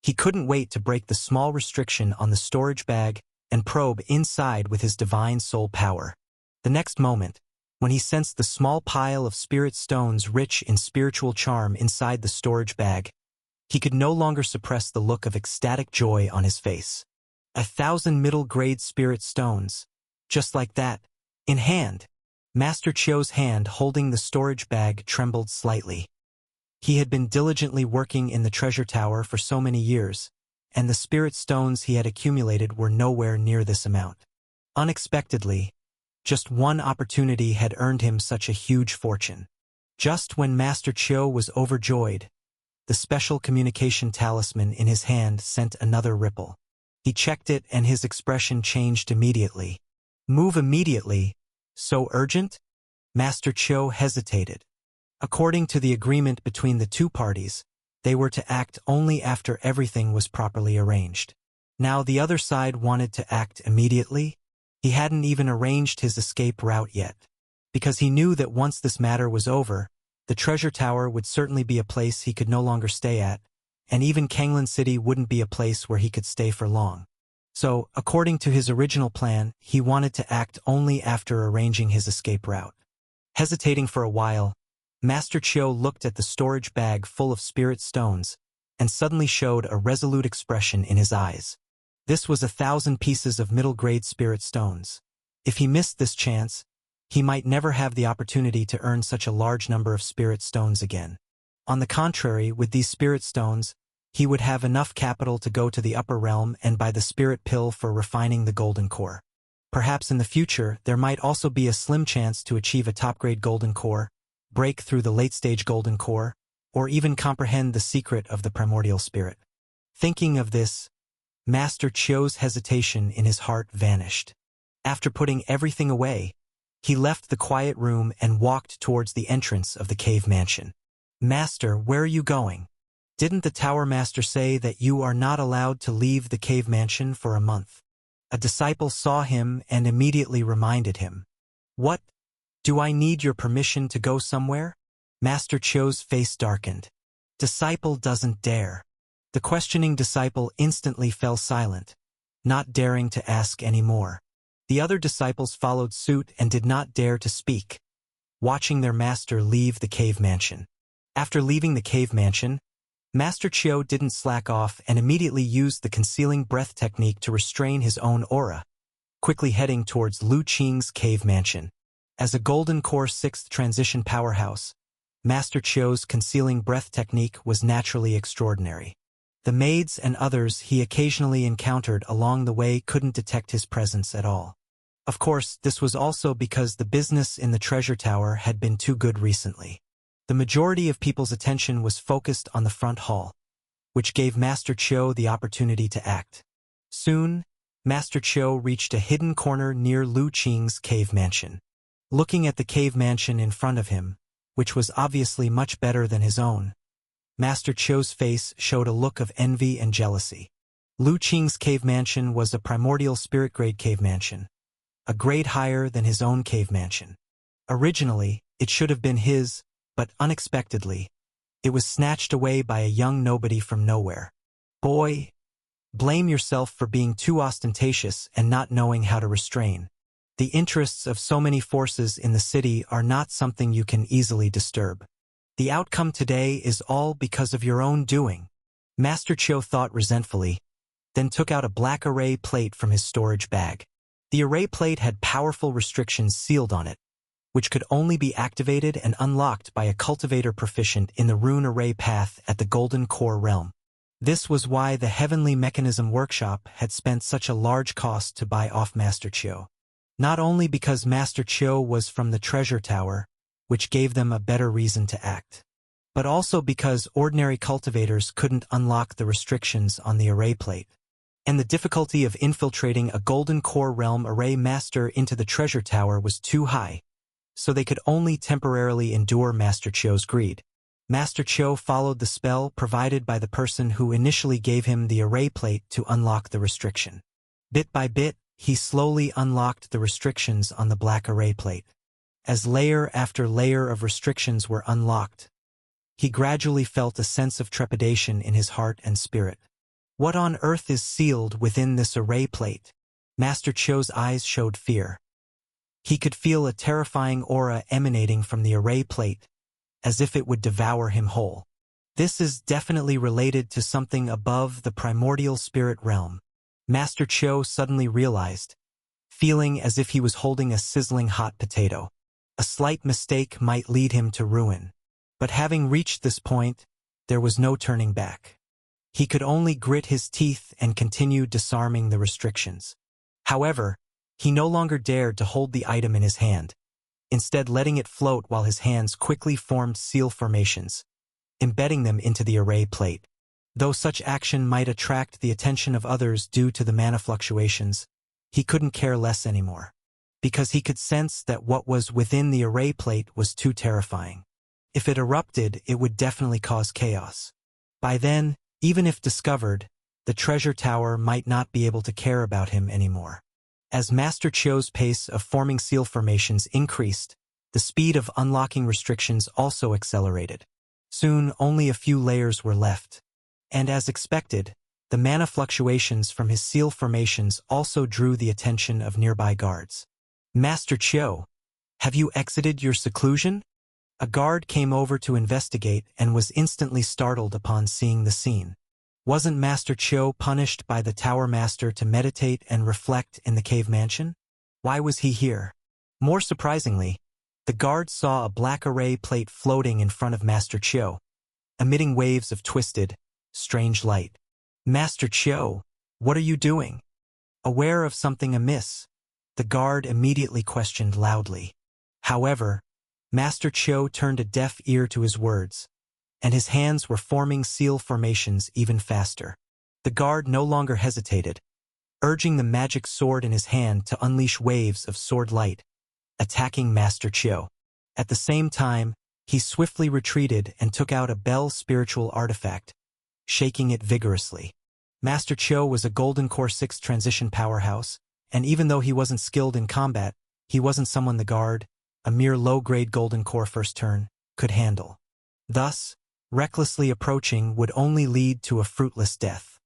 he couldn't wait to break the small restriction on the storage bag and probe inside with his divine soul power. The next moment, when he sensed the small pile of spirit stones rich in spiritual charm inside the storage bag, he could no longer suppress the look of ecstatic joy on his face. 1,000 middle-grade spirit stones, just like that, in hand. Master Cho's hand holding the storage bag trembled slightly. He had been diligently working in the treasure tower for so many years, and the spirit stones he had accumulated were nowhere near this amount. Unexpectedly, just one opportunity had earned him such a huge fortune. Just when Master Cho was overjoyed, the special communication talisman in his hand sent another ripple. He checked it and his expression changed immediately. "Move immediately? So urgent?" Master Cho hesitated. According to the agreement between the two parties, they were to act only after everything was properly arranged. Now the other side wanted to act immediately. He hadn't even arranged his escape route yet, because he knew that once this matter was over, the treasure tower would certainly be a place he could no longer stay at, and even Kanglan City wouldn't be a place where he could stay for long. So, according to his original plan, he wanted to act only after arranging his escape route. Hesitating for a while, Master Cho looked at the storage bag full of spirit stones, and suddenly showed a resolute expression in his eyes. This was 1,000 pieces of middle-grade spirit stones. If he missed this chance, he might never have the opportunity to earn such a large number of spirit stones again. On the contrary, with these spirit stones, he would have enough capital to go to the upper realm and buy the spirit pill for refining the golden core. Perhaps in the future, there might also be a slim chance to achieve a top-grade golden core, break through the late-stage golden core, or even comprehend the secret of the primordial spirit. Thinking of this, Master Cho's hesitation in his heart vanished. After putting everything away, he left the quiet room and walked towards the entrance of the cave mansion. "Master, where are you going? Didn't the tower master say that you are not allowed to leave the cave mansion for a month?" A disciple saw him and immediately reminded him. "What? Do I need your permission to go somewhere?" Master Cho's face darkened. Disciple doesn't dare. The questioning disciple instantly fell silent, not daring to ask any more. The other disciples followed suit and did not dare to speak, watching their master leave the cave mansion. After leaving the cave mansion, Master Cho didn't slack off and immediately used the concealing breath technique to restrain his own aura, quickly heading towards Lu Qing's cave mansion. As a Golden Core 6th transition powerhouse, Master Cho's concealing breath technique was naturally extraordinary. The maids and others he occasionally encountered along the way couldn't detect his presence at all. Of course, this was also because the business in the treasure tower had been too good recently. The majority of people's attention was focused on the front hall, which gave Master Chiu the opportunity to act. Soon, Master Chiu reached a hidden corner near Lu Qing's cave mansion. Looking at the cave mansion in front of him, which was obviously much better than his own, Master Chiu's face showed a look of envy and jealousy. Lu Qing's cave mansion was a primordial spirit-grade cave mansion, a grade higher than his own cave mansion. Originally, it should have been his, but unexpectedly, it was snatched away by a young nobody from nowhere. Boy, blame yourself for being too ostentatious and not knowing how to restrain. The interests of so many forces in the city are not something you can easily disturb. The outcome today is all because of your own doing. Master Chiu thought resentfully, then took out a black array plate from his storage bag. The array plate had powerful restrictions sealed on it, which could only be activated and unlocked by a cultivator proficient in the rune array path at the Golden Core realm. This was why the Heavenly Mechanism Workshop had spent such a large cost to buy off Master Chiu. Not only because Master Chiu was from the treasure tower, which gave them a better reason to act, but also because ordinary cultivators couldn't unlock the restrictions on the array plate. And the difficulty of infiltrating a Golden Core realm array master into the treasure tower was too high, so they could only temporarily endure Master Chiu's greed. Master Chiu followed the spell provided by the person who initially gave him the array plate to unlock the restriction. Bit by bit, he slowly unlocked the restrictions on the black array plate. As layer after layer of restrictions were unlocked, he gradually felt a sense of trepidation in his heart and spirit. What on earth is sealed within this array plate? Master Chiu's eyes showed fear. He could feel a terrifying aura emanating from the array plate, as if it would devour him whole. This is definitely related to something above the primordial spirit realm, Master Chiu suddenly realized, feeling as if he was holding a sizzling hot potato. A slight mistake might lead him to ruin. But having reached this point, there was no turning back. He could only grit his teeth and continue disarming the restrictions. However, he no longer dared to hold the item in his hand, instead letting it float while his hands quickly formed seal formations, embedding them into the array plate. Though such action might attract the attention of others due to the mana fluctuations, he couldn't care less anymore, because he could sense that what was within the array plate was too terrifying. If it erupted, it would definitely cause chaos. By then, even if discovered, the treasure tower might not be able to care about him anymore. As Master Chiu's pace of forming seal formations increased, the speed of unlocking restrictions also accelerated. Soon, only a few layers were left. And as expected, the mana fluctuations from his seal formations also drew the attention of nearby guards. Master Chiu, have you exited your seclusion? A guard came over to investigate and was instantly startled upon seeing the scene. Wasn't Master Chiu punished by the Tower Master to meditate and reflect in the cave mansion? Why was he here? More surprisingly, the guard saw a black array plate floating in front of Master Chiu, emitting waves of twisted, strange light. Master Chiu, what are you doing? Aware of something amiss, the guard immediately questioned loudly. However, Master Chiu turned a deaf ear to his words, and his hands were forming seal formations even faster. The guard no longer hesitated, urging the magic sword in his hand to unleash waves of sword light, attacking Master Chiu. At the same time, he swiftly retreated and took out a Bell spiritual artifact, shaking it vigorously. Master Chiu was a Golden Core 6 transition powerhouse, and even though he wasn't skilled in combat, he wasn't someone the guard, a mere low-grade Golden Core first turn, could handle. Thus, recklessly approaching would only lead to a fruitless death.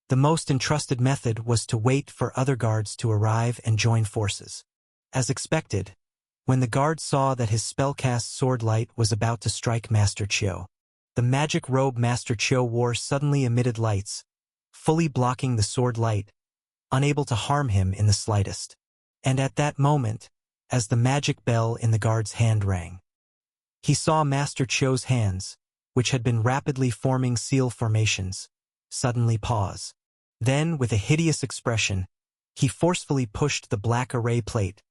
The most entrusted method was to wait for other guards to arrive and join forces. As expected, when the guard saw that his spellcast sword light was about to strike Master Chiu, the magic robe Master Chiu wore suddenly emitted lights, fully blocking the sword light, unable to harm him in the slightest. And at that moment, as the magic bell in the guard's hand rang, he saw Master Chiu's hands, which had been rapidly forming seal formations, suddenly pause. Then, with a hideous expression, He forcefully pushed the black array plate,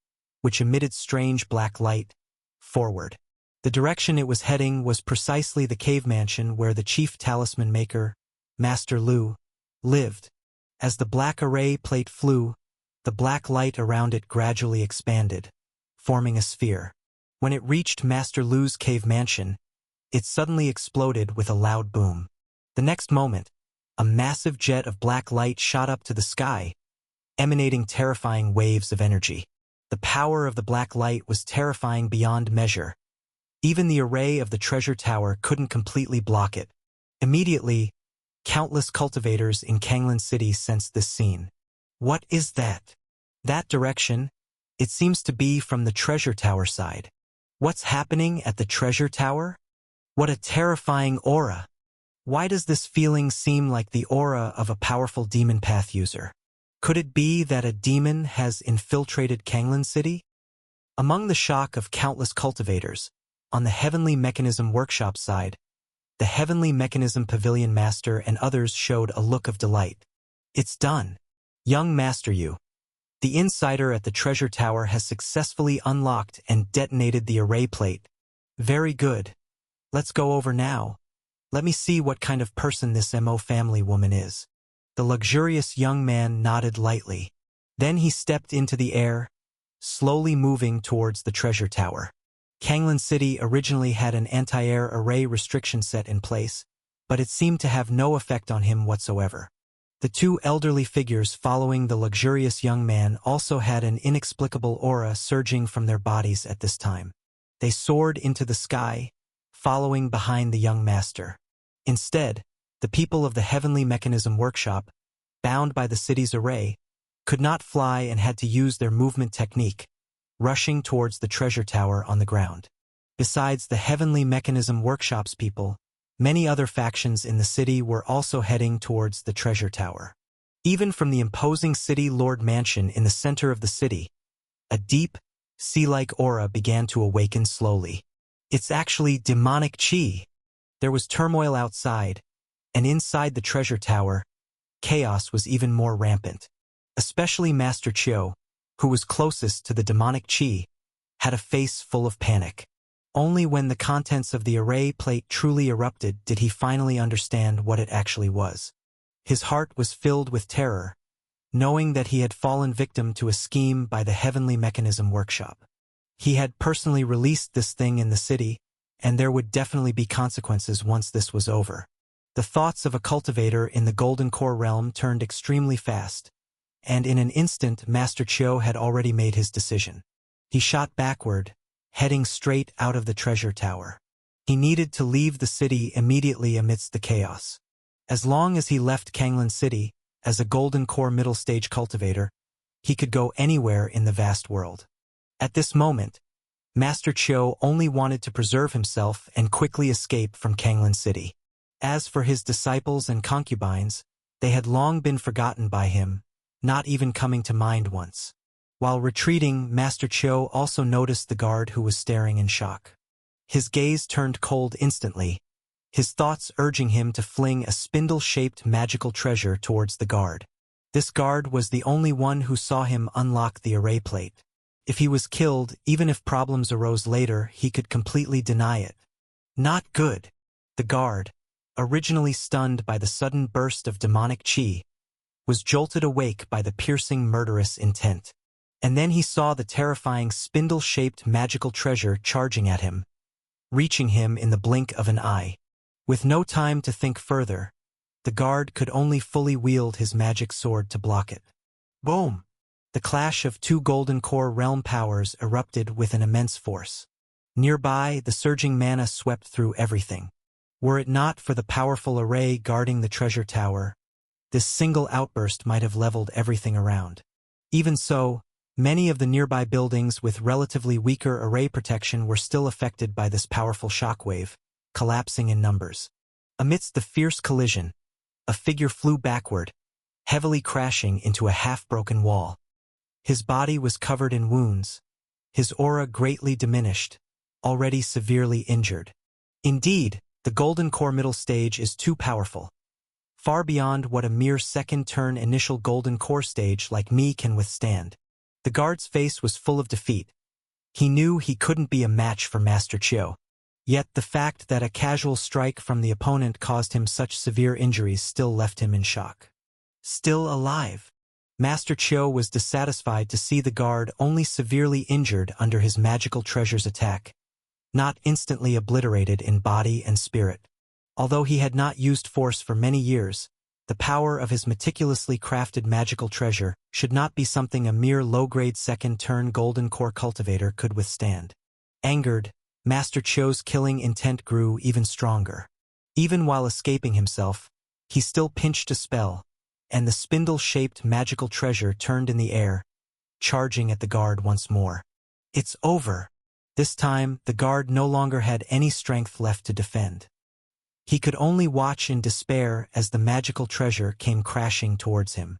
which emitted strange black light, forward. The direction it was heading was precisely the cave mansion where the chief talisman maker, Master Lu, lived. As the black array plate flew, the black light around it gradually expanded, forming a sphere. When it reached Master Lu's cave mansion, it suddenly exploded with a loud boom. The next moment, a massive jet of black light shot up to the sky, emanating terrifying waves of energy. The power of the black light was terrifying beyond measure. Even the array of the treasure tower couldn't completely block it. Immediately, countless cultivators in Kanglan City sensed this scene. What is that? That direction? It seems to be from the treasure tower side. What's happening at the treasure tower? What a terrifying aura! Why does this feeling seem like the aura of a powerful demon path user? Could it be that a demon has infiltrated Kanglan City? Among the shock of countless cultivators, on the Heavenly Mechanism Workshop side, the Heavenly Mechanism Pavilion Master and others showed a look of delight. It's done. Young Master Yu, the insider at the treasure tower, has successfully unlocked and detonated the array plate. Very good. Let's go over now. Let me see what kind of person this Mo family woman is. The luxurious young man nodded lightly. Then he stepped into the air, slowly moving towards the treasure tower. Kanglan City originally had an anti-air array restriction set in place, but it seemed to have no effect on him whatsoever. The two elderly figures following the luxurious young man also had an inexplicable aura surging from their bodies at this time. They soared into the sky, following behind the young master. Instead, the people of the Heavenly Mechanism Workshop, bound by the city's array, could not fly and had to use their movement technique, rushing towards the treasure tower on the ground. Besides the Heavenly Mechanism Workshop's people, many other factions in the city were also heading towards the treasure tower. Even from the imposing City Lord Mansion in the center of the city, a deep, sea-like aura began to awaken slowly. It's actually demonic chi. There was turmoil outside, and inside the treasure tower, chaos was even more rampant. Especially Master Chiu, who was closest to the demonic chi, had a face full of panic. Only when the contents of the array plate truly erupted did he finally understand what it actually was. His heart was filled with terror, knowing that he had fallen victim to a scheme by the Heavenly Mechanism Workshop. He had personally released this thing in the city, and there would definitely be consequences once this was over. The thoughts of a cultivator in the Golden Core realm turned extremely fast, and in an instant Master Chiu had already made his decision. He shot backward, heading straight out of the treasure tower. He needed to leave the city immediately amidst the chaos. As long as he left Kanglan City, as a Golden Core middle stage cultivator, he could go anywhere in the vast world. At this moment, Master Chiu only wanted to preserve himself and quickly escape from Kanglan City. As for his disciples and concubines, they had long been forgotten by him, not even coming to mind once. While retreating, Master Chiu also noticed the guard who was staring in shock. His gaze turned cold instantly, his thoughts urging him to fling a spindle-shaped magical treasure towards the guard. This guard was the only one who saw him unlock the array plate. If he was killed, even if problems arose later, he could completely deny it. Not good. The guard, originally stunned by the sudden burst of demonic chi, was jolted awake by the piercing murderous intent. And then he saw the terrifying spindle-shaped magical treasure charging at him, reaching him in the blink of an eye. With no time to think further, the guard could only fully wield his magic sword to block it. Boom! The clash of two Golden Core realm powers erupted with an immense force. Nearby, the surging mana swept through everything. Were it not for the powerful array guarding the treasure tower, this single outburst might have leveled everything around. Even so, many of the nearby buildings with relatively weaker array protection were still affected by this powerful shockwave, collapsing in numbers. Amidst the fierce collision, a figure flew backward, heavily crashing into a half-broken wall. His body was covered in wounds, his aura greatly diminished, already severely injured. Indeed, the Golden Core middle stage is too powerful. far beyond what a mere second-turn initial golden core stage like me can withstand. The guard's face was full of defeat. He knew he couldn't be a match for Master Chiu. Yet the fact that a casual strike from the opponent caused him such severe injuries still left him in shock. Still alive, Master Chiu was dissatisfied to see the guard only severely injured under his magical treasure's attack, not instantly obliterated in body and spirit. Although he had not used force for many years, the power of his meticulously crafted magical treasure should not be something a mere low-grade second-turn golden core cultivator could withstand. Angered, Master Chiu's killing intent grew even stronger. Even while escaping himself, he still pinched a spell, and the spindle-shaped magical treasure turned in the air, charging at the guard once more. It's over. This time, the guard no longer had any strength left to defend. He could only watch in despair as the magical treasure came crashing towards him.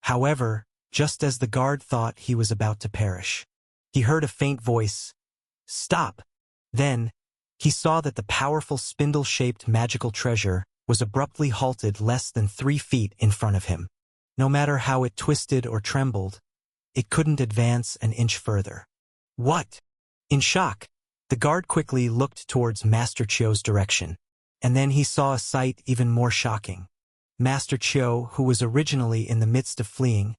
However, just as the guard thought he was about to perish, he heard a faint voice, "Stop!" Then, he saw that the powerful spindle-shaped magical treasure was abruptly halted less than 3 feet in front of him. No matter how it twisted or trembled, it couldn't advance an inch further. What? In shock, the guard quickly looked towards Master Chiu's direction. And then he saw a sight even more shocking. Master Chiu, who was originally in the midst of fleeing,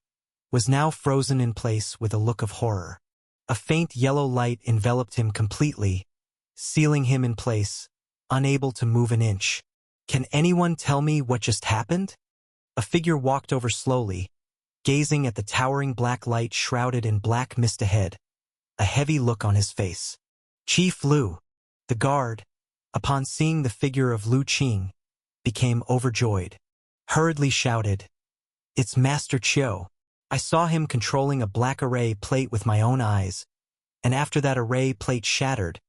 was now frozen in place with a look of horror. A faint yellow light enveloped him completely, sealing him in place, unable to move an inch. Can anyone tell me what just happened? A figure walked over slowly, gazing at the towering black light shrouded in black mist ahead, a heavy look on his face. Chief Lu, the guard, upon seeing the figure of Lu Qing, became overjoyed. Hurriedly shouted, "It's Master Chiu. I saw him controlling a black array plate with my own eyes, and after that array plate shattered,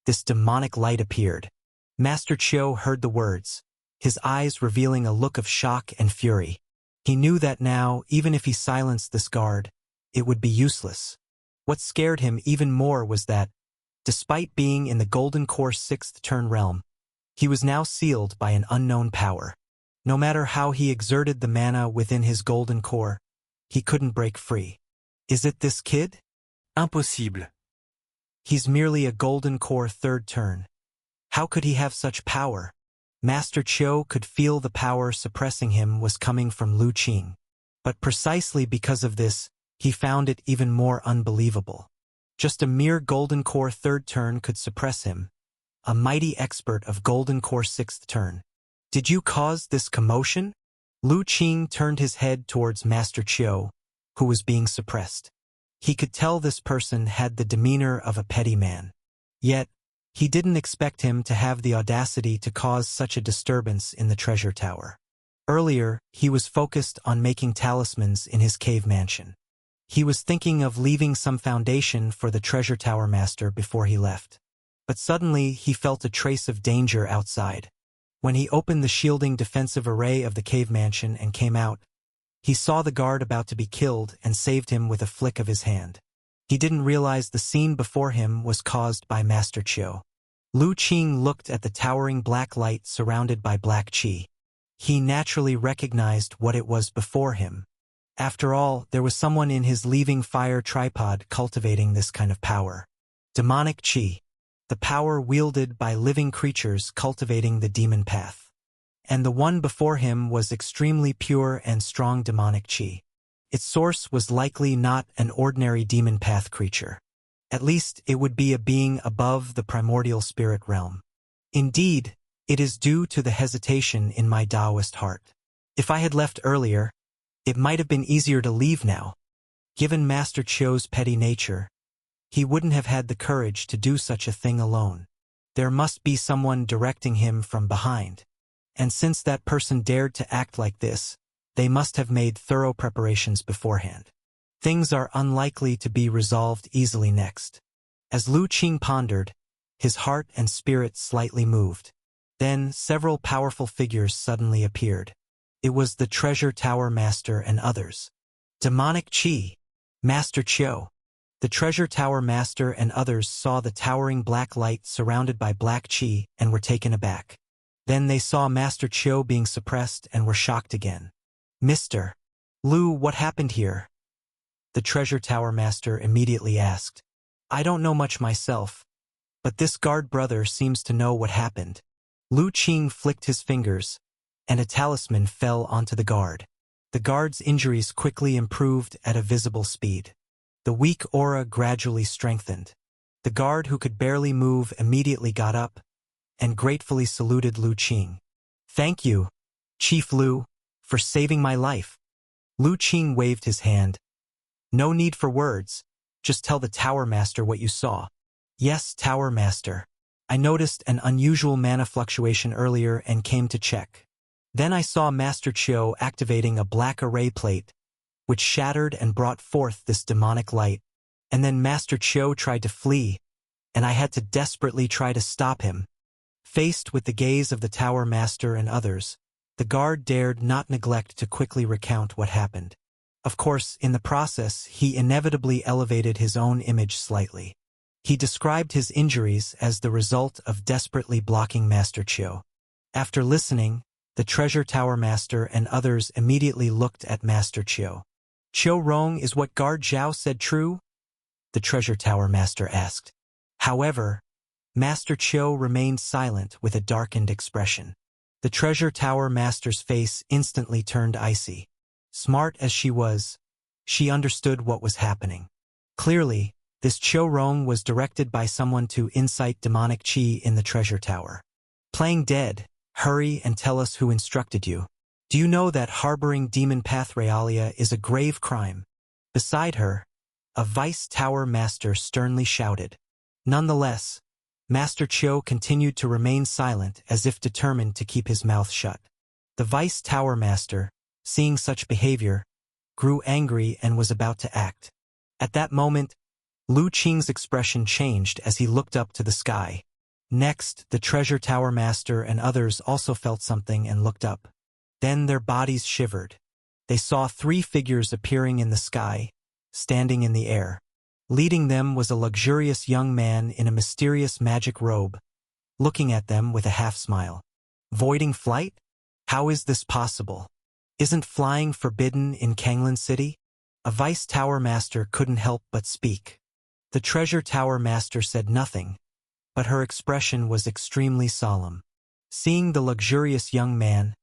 this demonic light appeared." Master Chiu heard the words, his eyes revealing a look of shock and fury. He knew that now, even if he silenced this guard, it would be useless. What scared him even more was that, despite being in the Golden Core 6th turn realm, he was now sealed by an unknown power. No matter how he exerted the mana within his Golden Core, he couldn't break free. Is it this kid? Impossible. He's merely a Golden Core 3rd turn. How could he have such power? Master Chiu could feel the power suppressing him was coming from Lu Qing. But precisely because of this, he found it even more unbelievable. Just a mere Golden Core 3rd turn could suppress him, a mighty expert of Golden Core 6th turn. Did you cause this commotion? Lu Qing turned his head towards Master Chiu, who was being suppressed. He could tell this person had the demeanor of a petty man. Yet, he didn't expect him to have the audacity to cause such a disturbance in the treasure tower. Earlier, he was focused on making talismans in his cave mansion. He was thinking of leaving some foundation for the treasure tower master before he left. But suddenly he felt a trace of danger outside. When he opened the shielding defensive array of the cave mansion and came out, he saw the guard about to be killed and saved him with a flick of his hand. He didn't realize the scene before him was caused by Master Chiu. Lu Qing looked at the towering black light surrounded by black qi. He naturally recognized what it was before him. After all, there was someone in his leaving fire tripod cultivating this kind of power. Demonic Qi, the power wielded by living creatures cultivating the demon path. And the one before him was extremely pure and strong demonic Qi. Its source was likely not an ordinary demon path creature. At least it would be a being above the primordial spirit realm. Indeed, it is due to the hesitation in my Taoist heart. If I had left earlier, it might have been easier to leave now. Given Master Chiu's petty nature, he wouldn't have had the courage to do such a thing alone. There must be someone directing him from behind. And since that person dared to act like this, they must have made thorough preparations beforehand. Things are unlikely to be resolved easily next. As Lu Qing pondered, his heart and spirit slightly moved. Then several powerful figures suddenly appeared. It was the treasure tower master and others. Demonic Qi, Master Chiu. The treasure tower master and others saw the towering black light surrounded by black qi and were taken aback. Then they saw Master Chiu being suppressed and were shocked again. Mr. Lu, what happened here? The Treasure Tower Master immediately asked. I don't know much myself, but this guard brother seems to know what happened. Lu Qing flicked his fingers, and a talisman fell onto the guard. The guard's injuries quickly improved at a visible speed. The weak aura gradually strengthened. The guard, who could barely move, immediately got up and gratefully saluted Lu Qing. Thank you, Chief Lu, for saving my life. Lu Qing waved his hand. No need for words. Just tell the Tower Master what you saw. Yes, Tower Master. I noticed an unusual mana fluctuation earlier and came to check. Then I saw Master Chiu activating a black array plate, which shattered and brought forth this demonic light. And then Master Chiu tried to flee, and I had to desperately try to stop him. Faced with the gaze of the Tower Master and others, the guard dared not neglect to quickly recount what happened. Of course, in the process, he inevitably elevated his own image slightly. He described his injuries as the result of desperately blocking Master Chiu. After listening, the Treasure Tower Master and others immediately looked at Master Chiu. Chiu Rong, is what Guard Zhao said true? The Treasure Tower Master asked. However, Master Chiu remained silent with a darkened expression. The Treasure Tower Master's face instantly turned icy. Smart as she was, she understood what was happening. Clearly, this Chiu Rong was directed by someone to incite demonic qi in the Treasure Tower. Playing dead, hurry and tell us who instructed you. Do you know that harboring Demon Path Realia is a grave crime? Beside her, a Vice Tower Master sternly shouted. Nonetheless, Master Chiu continued to remain silent as if determined to keep his mouth shut. The Vice Tower Master, seeing such behavior, grew angry and was about to act. At that moment, Lu Qing's expression changed as he looked up to the sky. Next, the Treasure Tower Master and others also felt something and looked up. Then their bodies shivered. They saw 3 figures appearing in the sky, standing in the air. Leading them was a luxurious young man in a mysterious magic robe, looking at them with a half-smile. Voiding flight? How is this possible? Isn't flying forbidden in Kanglan City? A Vice Tower Master couldn't help but speak. The Treasure Tower Master said nothing, but her expression was extremely solemn. Seeing the luxurious young man,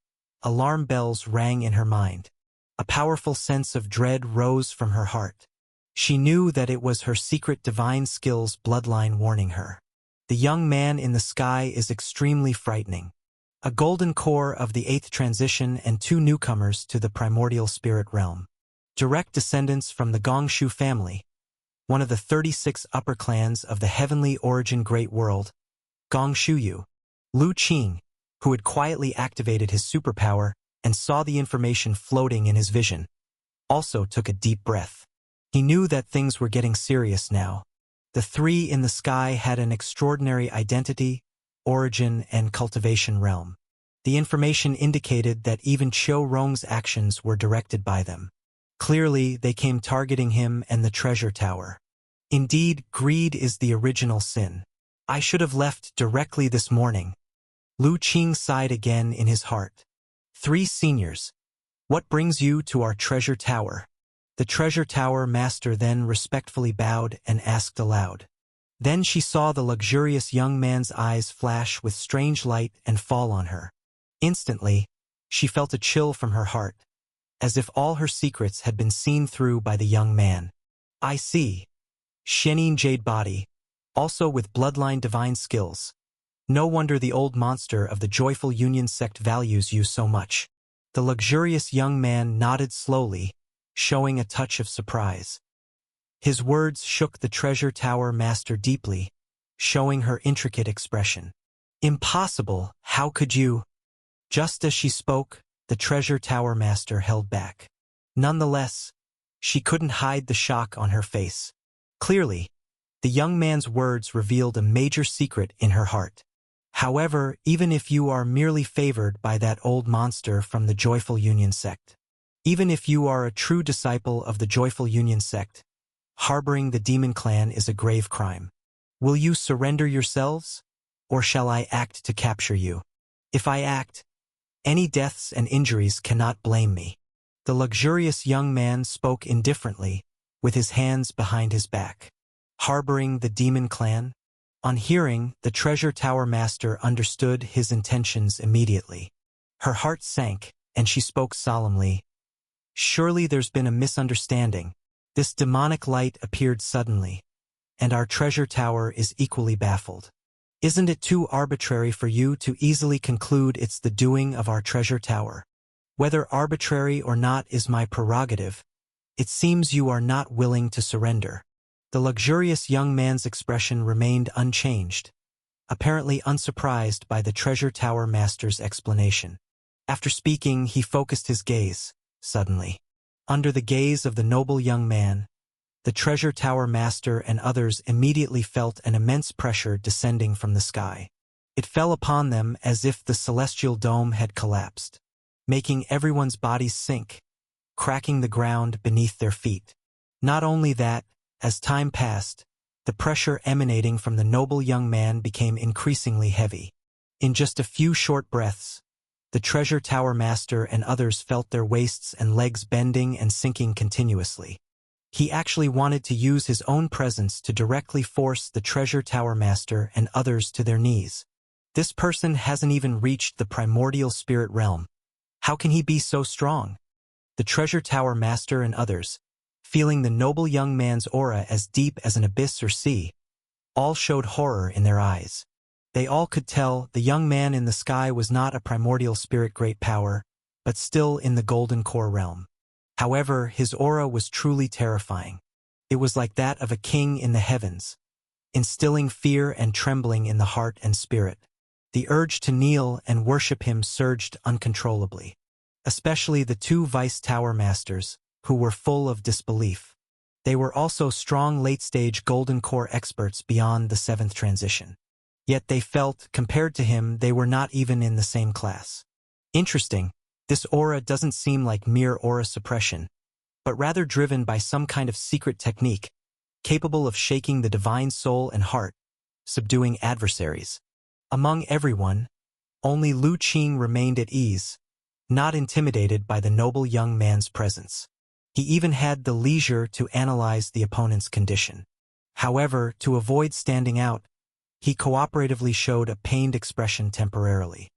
alarm bells rang in her mind. A powerful sense of dread rose from her heart. She knew that it was her secret divine skills bloodline warning her. The young man in the sky is extremely frightening. A golden core of the 8th transition and 2 newcomers to the primordial spirit realm. Direct descendants from the Gongshu family, one of the 36 upper clans of the heavenly origin great world, Gongshuyu. Lu Qing, who had quietly activated his superpower and saw the information floating in his vision, also took a deep breath. He knew that things were getting serious now. The 3 in the sky had an extraordinary identity, origin, and cultivation realm. The information indicated that even Chiu Rong's actions were directed by them. Clearly, they came targeting him and the Treasure Tower. Indeed, greed is the original sin. I should have left directly this morning. Lu Qing sighed again in his heart. 3 seniors. What brings you to our Treasure Tower? The Treasure Tower Master then respectfully bowed and asked aloud. Then she saw the luxurious young man's eyes flash with strange light and fall on her. Instantly, she felt a chill from her heart, as if all her secrets had been seen through by the young man. I see. Shenin Jade Body, also with bloodline divine skills. No wonder the old monster of the Joyful Union sect values you so much. The luxurious young man nodded slowly, showing a touch of surprise. His words shook the Treasure Tower Master deeply, showing her intricate expression. Impossible, how could you? Just as she spoke, the Treasure Tower Master held back. Nonetheless, she couldn't hide the shock on her face. Clearly, the young man's words revealed a major secret in her heart. However, even if you are merely favored by that old monster from the Joyful Union sect, even if you are a true disciple of the Joyful Union sect, harboring the Demon Clan is a grave crime. Will you surrender yourselves, or shall I act to capture you? If I act, any deaths and injuries cannot blame me. The luxurious young man spoke indifferently, with his hands behind his back. Harboring the demon clan? On hearing, the Treasure Tower Master understood his intentions immediately. Her heart sank, and she spoke solemnly. Surely there's been a misunderstanding. This demonic light appeared suddenly, and our treasure tower is equally baffled. Isn't it too arbitrary for you to easily conclude it's the doing of our treasure tower? Whether arbitrary or not is my prerogative. It seems you are not willing to surrender. The luxurious young man's expression remained unchanged, apparently unsurprised by the Treasure Tower Master's explanation. After speaking, he focused his gaze, suddenly. Under the gaze of the noble young man, the Treasure Tower Master and others immediately felt an immense pressure descending from the sky. It fell upon them as if the celestial dome had collapsed, making everyone's bodies sink, cracking the ground beneath their feet. Not only that, as time passed, the pressure emanating from the noble young man became increasingly heavy. In just a few short breaths, the Treasure Tower Master and others felt their waists and legs bending and sinking continuously. He actually wanted to use his own presence to directly force the Treasure Tower Master and others to their knees. This person hasn't even reached the primordial spirit realm. How can he be so strong? The Treasure Tower Master and others, feeling the noble young man's aura as deep as an abyss or sea, all showed horror in their eyes. They all could tell the young man in the sky was not a primordial spirit great power, but still in the golden core realm. However, his aura was truly terrifying. It was like that of a king in the heavens, instilling fear and trembling in the heart and spirit. The urge to kneel and worship him surged uncontrollably, especially the two Vice Tower Masters, who were full of disbelief. They were also strong late-stage golden core experts beyond the 7th transition. Yet they felt, compared to him, they were not even in the same class. Interesting, this aura doesn't seem like mere aura suppression, but rather driven by some kind of secret technique, capable of shaking the divine soul and heart, subduing adversaries. Among everyone, only Lu Qing remained at ease, not intimidated by the noble young man's presence. He even had the leisure to analyze the opponent's condition. However, to avoid standing out, he cooperatively showed a pained expression temporarily.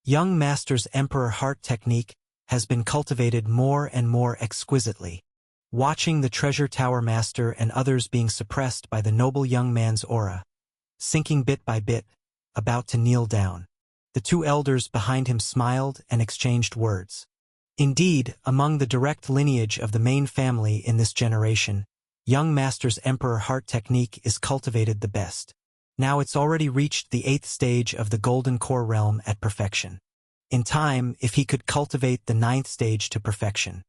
Young Master's Emperor Heart technique has been cultivated more and more exquisitely. Watching the Treasure Tower Master and others being suppressed by the noble young man's aura, sinking bit by bit, about to kneel down, the two elders behind him smiled and exchanged words. Indeed, among the direct lineage of the main family in this generation, young Master's Emperor Heart technique is cultivated the best. Now it's already reached the 8th stage of the Golden Core realm at perfection. In time, if he could cultivate the 9th stage to perfection,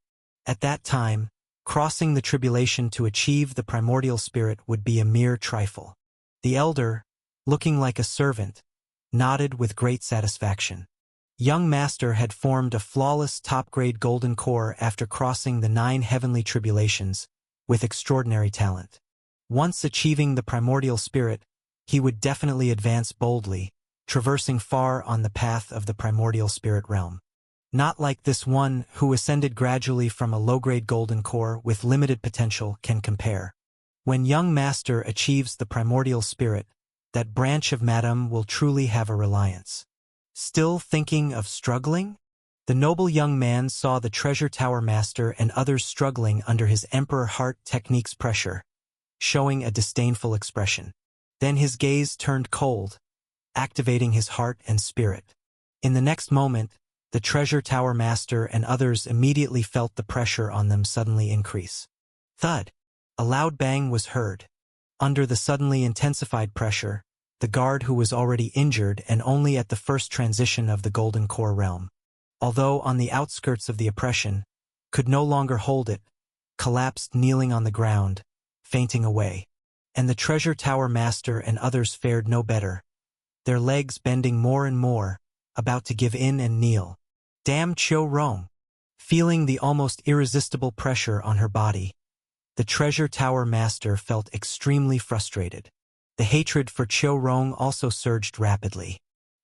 at that time, crossing the tribulation to achieve the primordial spirit would be a mere trifle. The elder, looking like a servant, nodded with great satisfaction. Young Master had formed a flawless top-grade golden core after crossing the 9 heavenly tribulations with extraordinary talent. Once achieving the primordial spirit, he would definitely advance boldly, traversing far on the path of the primordial spirit realm. Not like this one who ascended gradually from a low-grade golden core with limited potential can compare. When young Master achieves the primordial spirit, that branch of Madame will truly have a reliance. Still thinking of struggling? The noble young man saw the Treasure Tower Master and others struggling under his Emperor Heart technique's pressure, showing a disdainful expression. Then his gaze turned cold, activating his heart and spirit. In the next moment, the Treasure Tower Master and others immediately felt the pressure on them suddenly increase. Thud! A loud bang was heard. Under the suddenly intensified pressure, the guard who was already injured and only at the first transition of the Golden Core realm, although on the outskirts of the oppression, could no longer hold it, collapsed kneeling on the ground, fainting away. And the Treasure Tower Master and others fared no better, their legs bending more and more, about to give in and kneel. Damn Qiu Rong! Feeling the almost irresistible pressure on her body, the Treasure Tower Master felt extremely frustrated. The hatred for Qiu Rong also surged rapidly.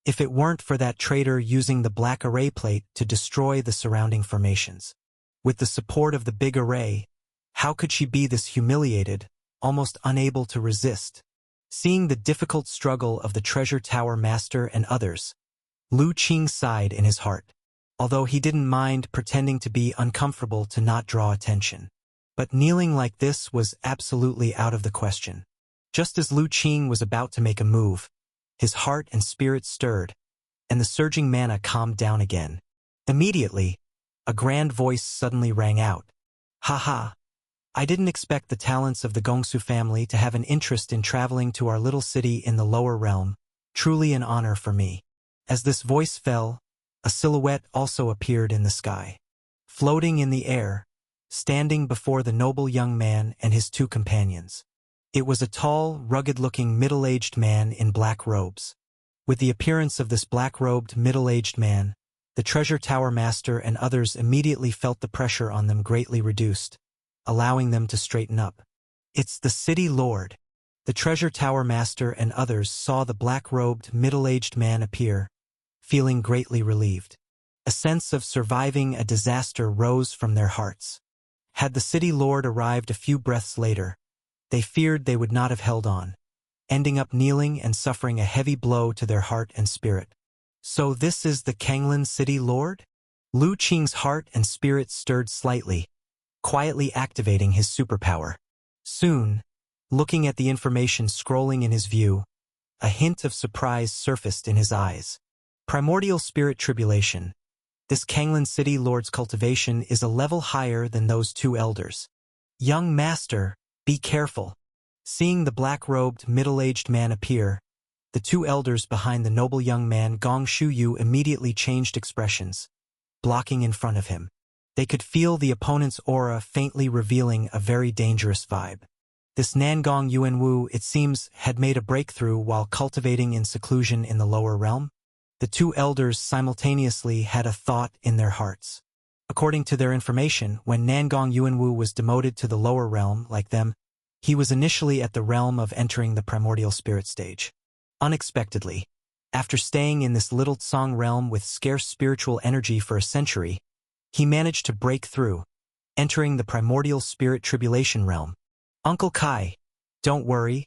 if it weren't for that traitor using the black array plate to destroy the surrounding formations. With the support of the big array, how could she be this humiliated, almost unable to resist? Seeing the difficult struggle of the Treasure Tower Master and others, Lu Qing sighed in his heart, although he didn't mind pretending to be uncomfortable to not draw attention. But kneeling like this was absolutely out of the question. Just as Lu Qing was about to make a move, his heart and spirit stirred, and the surging mana calmed down again. Immediately, a grand voice suddenly rang out. "Ha ha! I didn't expect the talents of the Gongsu family to have an interest in traveling to our little city in the lower realm. Truly an honor for me." As this voice fell, a silhouette also appeared in the sky. Floating in the air, standing before the noble young man and his two companions. It was a tall, rugged-looking middle-aged man in black robes. With the appearance of this black-robed, middle-aged man, the Treasure Tower Master and others immediately felt the pressure on them greatly reduced, allowing them to straighten up. "It's the City Lord." The Treasure Tower Master and others saw the black-robed, middle-aged man appear, feeling greatly relieved. A sense of surviving a disaster rose from their hearts. Had the City Lord arrived a few breaths later, they feared they would not have held on, ending up kneeling and suffering a heavy blow to their heart and spirit. So this is the Kanglan City Lord? Lu Qing's heart and spirit stirred slightly, quietly activating his superpower. Soon, looking at the information scrolling in his view, a hint of surprise surfaced in his eyes. Primordial Spirit Tribulation. This Kanglan City Lord's cultivation is a level higher than those two elders. Young Master, be careful. Seeing the black-robed, middle-aged man appear, the two elders behind the noble young man Gong Shuyu immediately changed expressions, blocking in front of him. They could feel the opponent's aura faintly revealing a very dangerous vibe. This Nangong Yuanwu, it seems, had made a breakthrough while cultivating in seclusion in the lower realm. The two elders simultaneously had a thought in their hearts. According to their information, when Nangong Yuanwu was demoted to the lower realm, like them, he was initially at the realm of entering the primordial spirit stage. Unexpectedly, after staying in this little Tsang realm with scarce spiritual energy for a century, he managed to break through, entering the primordial spirit tribulation realm. Uncle Kai, don't worry.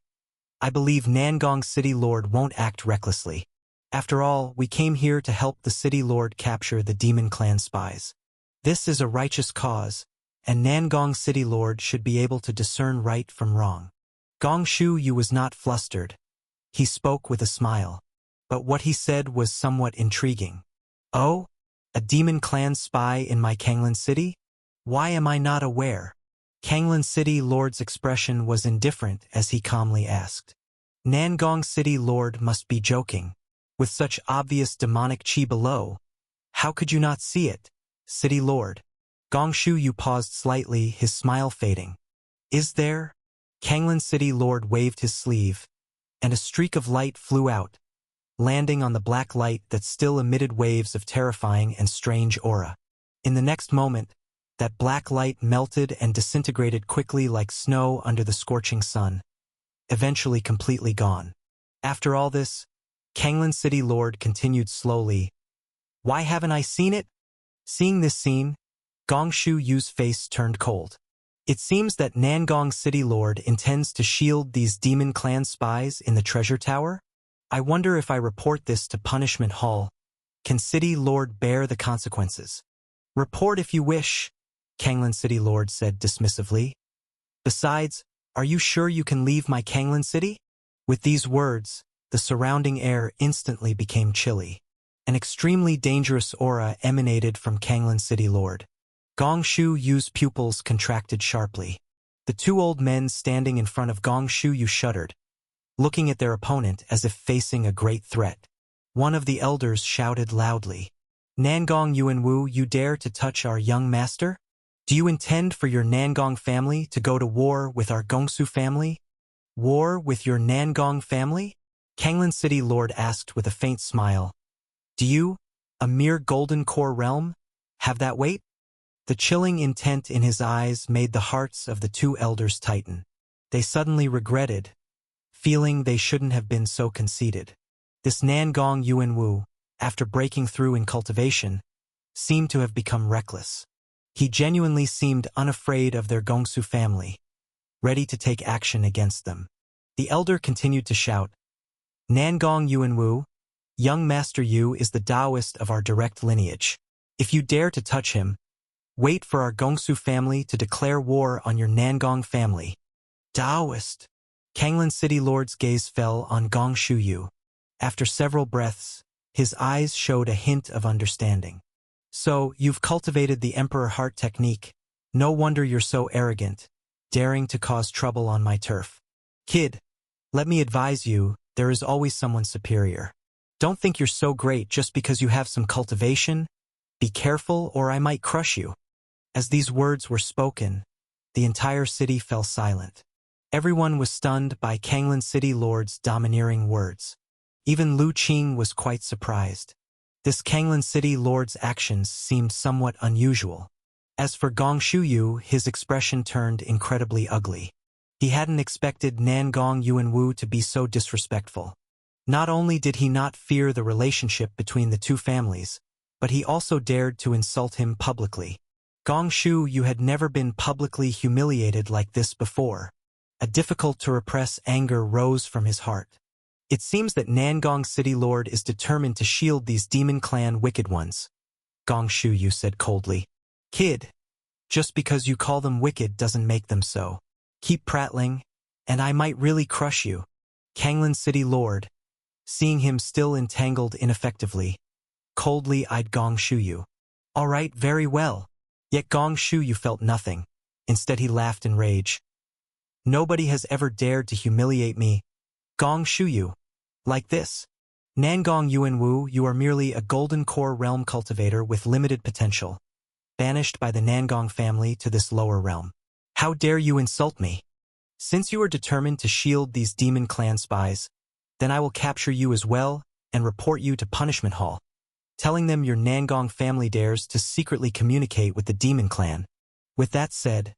I believe Nangong City Lord won't act recklessly. After all, we came here to help the City Lord capture the Demon Clan spies. This is a righteous cause, and Nangong City Lord should be able to discern right from wrong. Gong Shuyu was not flustered. He spoke with a smile, but what he said was somewhat intriguing. "Oh, a Demon Clan spy in my Kanglan City? Why am I not aware?" Kanglan City Lord's expression was indifferent as he calmly asked. Nangong City Lord must be joking. With such obvious demonic chi below, how could you not see it? City Lord. Gong Shuyu paused slightly, his smile fading. "Is there?" Kanglan City Lord waved his sleeve, and a streak of light flew out, landing on the black light that still emitted waves of terrifying and strange aura. In the next moment, that black light melted and disintegrated quickly like snow under the scorching sun, eventually completely gone. After all this, Kanglan City Lord continued slowly. "Why haven't I seen it?" Seeing this scene, Gong Shuyu's face turned cold. It seems that Nangong City Lord intends to shield these Demon Clan spies in the treasure tower? I wonder if I report this to Punishment Hall. Can City Lord bear the consequences? "Report if you wish," Kanglan City Lord said dismissively. "Besides, are you sure you can leave my Kanglan City?" With these words, the surrounding air instantly became chilly. An extremely dangerous aura emanated from Kanglan City Lord. Gong Shuyu's pupils contracted sharply. The two old men standing in front of Gong Shuyu shuddered, looking at their opponent as if facing a great threat. One of the elders shouted loudly, "Nangong Yuanwu, you dare to touch our young master? Do you intend for your Nangong family to go to war with our Gongsu family? War with your Nangong family?" Kanglan City Lord asked with a faint smile. "Do you, a mere golden core realm, have that weight?" The chilling intent in his eyes made the hearts of the two elders tighten. They suddenly regretted, feeling they shouldn't have been so conceited. This Nangong Yuanwu, after breaking through in cultivation, seemed to have become reckless. He genuinely seemed unafraid of their Gongsu family, ready to take action against them. The elder continued to shout, "Nangong Yuanwu, young Master Yu is the Taoist of our direct lineage. If you dare to touch him, wait for our Gongsu family to declare war on your Nangong family." Taoist. Kanglan City Lord's gaze fell on Gong Shuyu. After several breaths, his eyes showed a hint of understanding. "So, you've cultivated the Emperor Heart technique. No wonder you're so arrogant, daring to cause trouble on my turf. Kid, let me advise you, there is always someone superior. Don't think you're so great just because you have some cultivation. Be careful or I might crush you." As these words were spoken, the entire city fell silent. Everyone was stunned by Kanglan City Lord's domineering words. Even Lu Qing was quite surprised. This Kanglan City Lord's actions seemed somewhat unusual. As for Gong Shuyu, his expression turned incredibly ugly. He hadn't expected Nangong Yuanwu to be so disrespectful. Not only did he not fear the relationship between the two families, but he also dared to insult him publicly. "Gong Shu, you had never been publicly humiliated like this before." A difficult-to-repress anger rose from his heart. It seems that Nangong City Lord is determined to shield these Demon Clan wicked ones. Gong Shuyu said coldly. "Kid, just because you call them wicked doesn't make them so. Keep prattling, and I might really crush you." Kanglan City Lord, seeing him still entangled ineffectively, coldly eyed Gong Shuyu. "All right, very well." Yet Gong Shuyu felt nothing. Instead he laughed in rage. "Nobody has ever dared to humiliate me, Gong Shuyu, like this. Nangong Yuanwu, you are merely a golden core realm cultivator with limited potential, banished by the Nangong family to this lower realm. How dare you insult me? Since you are determined to shield these Demon Clan spies, then I will capture you as well and report you to Punishment Hall, telling them your Nangong family dares to secretly communicate with the Demon Clan." With that said,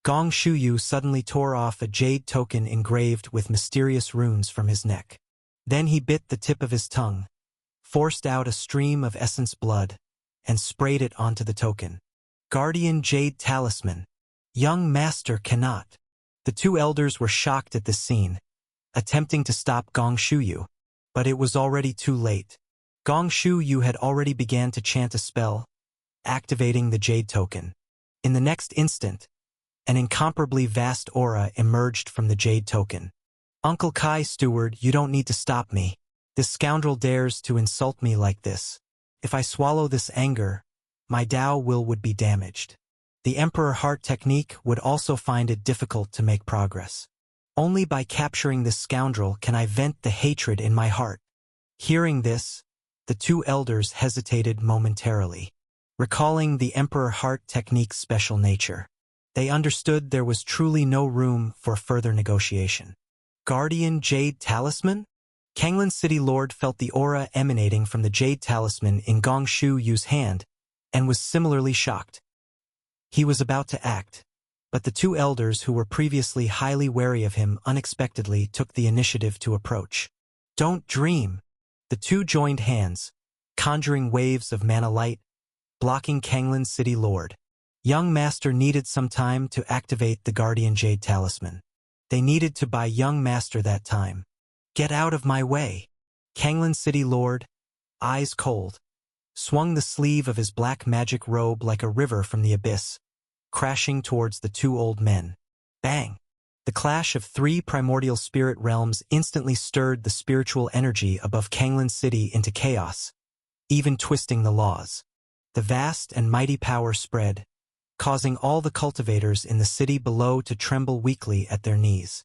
Gong Shuyu suddenly tore off a jade token engraved with mysterious runes from his neck. Then he bit the tip of his tongue, forced out a stream of essence blood, and sprayed it onto the token. "Guardian Jade Talisman. Young Master cannot." The two elders were shocked at this scene, attempting to stop Gong Shuyu, but it was already too late. Gong Shuyu had already began to chant a spell, activating the jade token. In the next instant, an incomparably vast aura emerged from the jade token. "Uncle Kai Steward, you don't need to stop me. This scoundrel dares to insult me like this. If I swallow this anger, my Tao will would be damaged. The Emperor Heart technique would also find it difficult to make progress. Only by capturing this scoundrel can I vent the hatred in my heart." Hearing this, the two elders hesitated momentarily, recalling the Emperor Heart technique's special nature. They understood there was truly no room for further negotiation. Guardian Jade Talisman? Kanglan City Lord felt the aura emanating from the Jade Talisman in Gong Shuyu's hand and was similarly shocked. He was about to act, but the two elders who were previously highly wary of him unexpectedly took the initiative to approach. "Don't dream." The two joined hands, conjuring waves of mana light, blocking Kanglan City Lord. Young Master needed some time to activate the Guardian Jade Talisman. They needed to buy Young Master that time. "Get out of my way." Kanglan City Lord, eyes cold, swung the sleeve of his black magic robe like a river from the abyss, crashing towards the two old men. Bang! The clash of three primordial spirit realms instantly stirred the spiritual energy above Kanglan City into chaos, even twisting the laws. The vast and mighty power spread, causing all the cultivators in the city below to tremble weakly at their knees,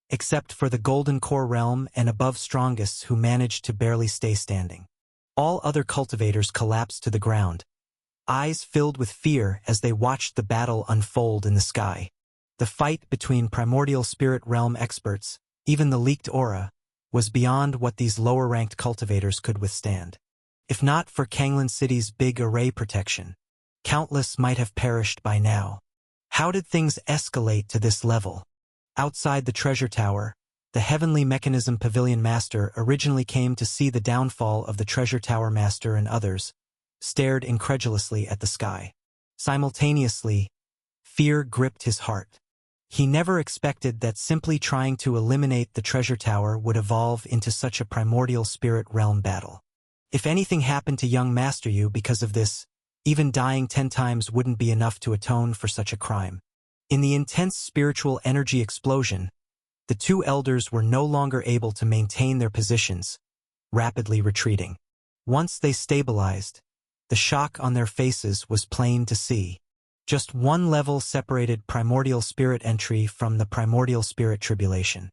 except for the Golden Core realm and above strongest who managed to barely stay standing. All other cultivators collapsed to the ground, eyes filled with fear as they watched the battle unfold in the sky. The fight between primordial spirit realm experts, even the leaked aura, was beyond what these lower-ranked cultivators could withstand. If not for Kanglan City's big array protection, countless might have perished by now. How did things escalate to this level? Outside the treasure tower, the Heavenly Mechanism Pavilion Master originally came to see the downfall of the Treasure Tower Master and others, stared incredulously at the sky. Simultaneously, fear gripped his heart. He never expected that simply trying to eliminate the treasure tower would evolve into such a primordial spirit realm battle. If anything happened to young Master Yu because of this, even dying 10 times wouldn't be enough to atone for such a crime. In the intense spiritual energy explosion, the two elders were no longer able to maintain their positions, rapidly retreating. Once they stabilized, the shock on their faces was plain to see. Just one level separated primordial spirit entry from the primordial spirit tribulation.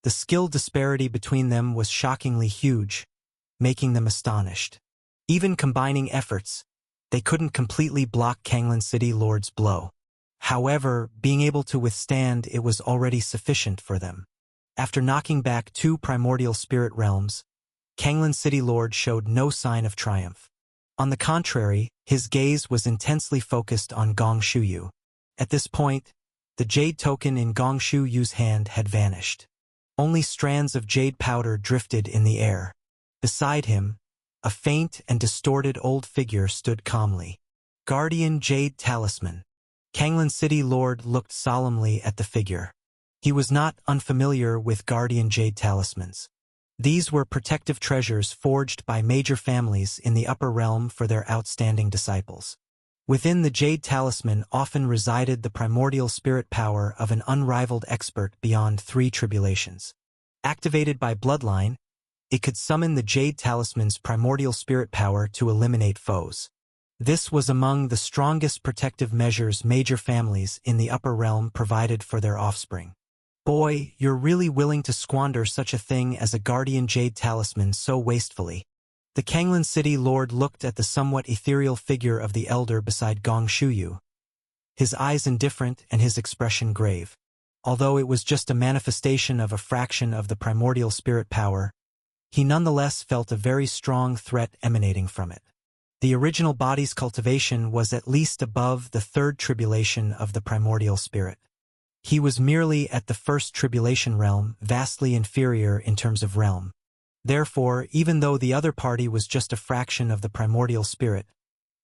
The skill disparity between them was shockingly huge, making them astonished. Even combining efforts, they couldn't completely block Kanglan City Lord's blow. However, being able to withstand it was already sufficient for them. After knocking back 2 primordial spirit realms, Kanglan City Lord showed no sign of triumph. On the contrary, his gaze was intensely focused on Gong Shuyu. At this point, the jade token in Gong Shuyu's hand had vanished. Only strands of jade powder drifted in the air. Beside him, a faint and distorted old figure stood calmly. Guardian Jade Talisman. Kanglan City Lord looked solemnly at the figure. He was not unfamiliar with Guardian Jade Talismans. These were protective treasures forged by major families in the upper realm for their outstanding disciples. Within the Jade Talisman often resided the primordial spirit power of an unrivaled expert beyond 3 tribulations. Activated by bloodline, it could summon the Jade Talisman's primordial spirit power to eliminate foes. This was among the strongest protective measures major families in the upper realm provided for their offspring. Boy, you're really willing to squander such a thing as a Guardian Jade Talisman so wastefully. The Kanglan City Lord looked at the somewhat ethereal figure of the elder beside Gong Shuyu. His eyes indifferent and his expression grave. Although it was just a manifestation of a fraction of the primordial spirit power, he nonetheless felt a very strong threat emanating from it. The original body's cultivation was at least above the 3rd tribulation of the primordial spirit. He was merely at the 1st tribulation realm, vastly inferior in terms of realm. Therefore, even though the other party was just a fraction of the primordial spirit,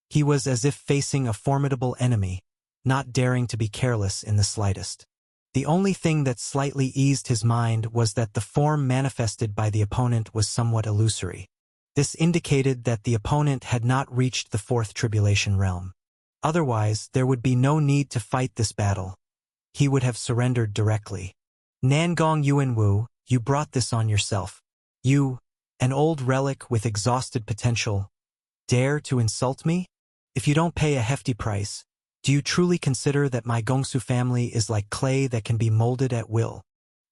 he was as if facing a formidable enemy, not daring to be careless in the slightest. The only thing that slightly eased his mind was that the form manifested by the opponent was somewhat illusory. This indicated that the opponent had not reached the 4th tribulation realm. Otherwise, there would be no need to fight this battle. He would have surrendered directly. Nangong Yuanwu, you brought this on yourself. You, an old relic with exhausted potential, dare to insult me? If you don't pay a hefty price, do you truly consider that my Gongsu family is like clay that can be molded at will?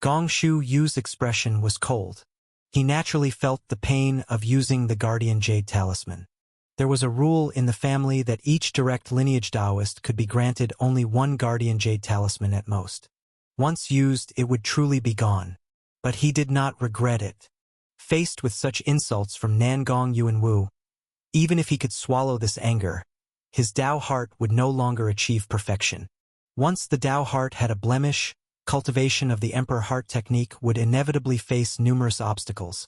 Gong Shuyu's expression was cold. He naturally felt the pain of using the Guardian Jade Talisman. There was a rule in the family that each direct lineage Taoist could be granted only 1 Guardian Jade Talisman at most. Once used, it would truly be gone. But he did not regret it. Faced with such insults from Nangong Yuanwu, even if he could swallow this anger, his Tao heart would no longer achieve perfection. Once the Tao heart had a blemish, cultivation of the Emperor Heart technique would inevitably face numerous obstacles,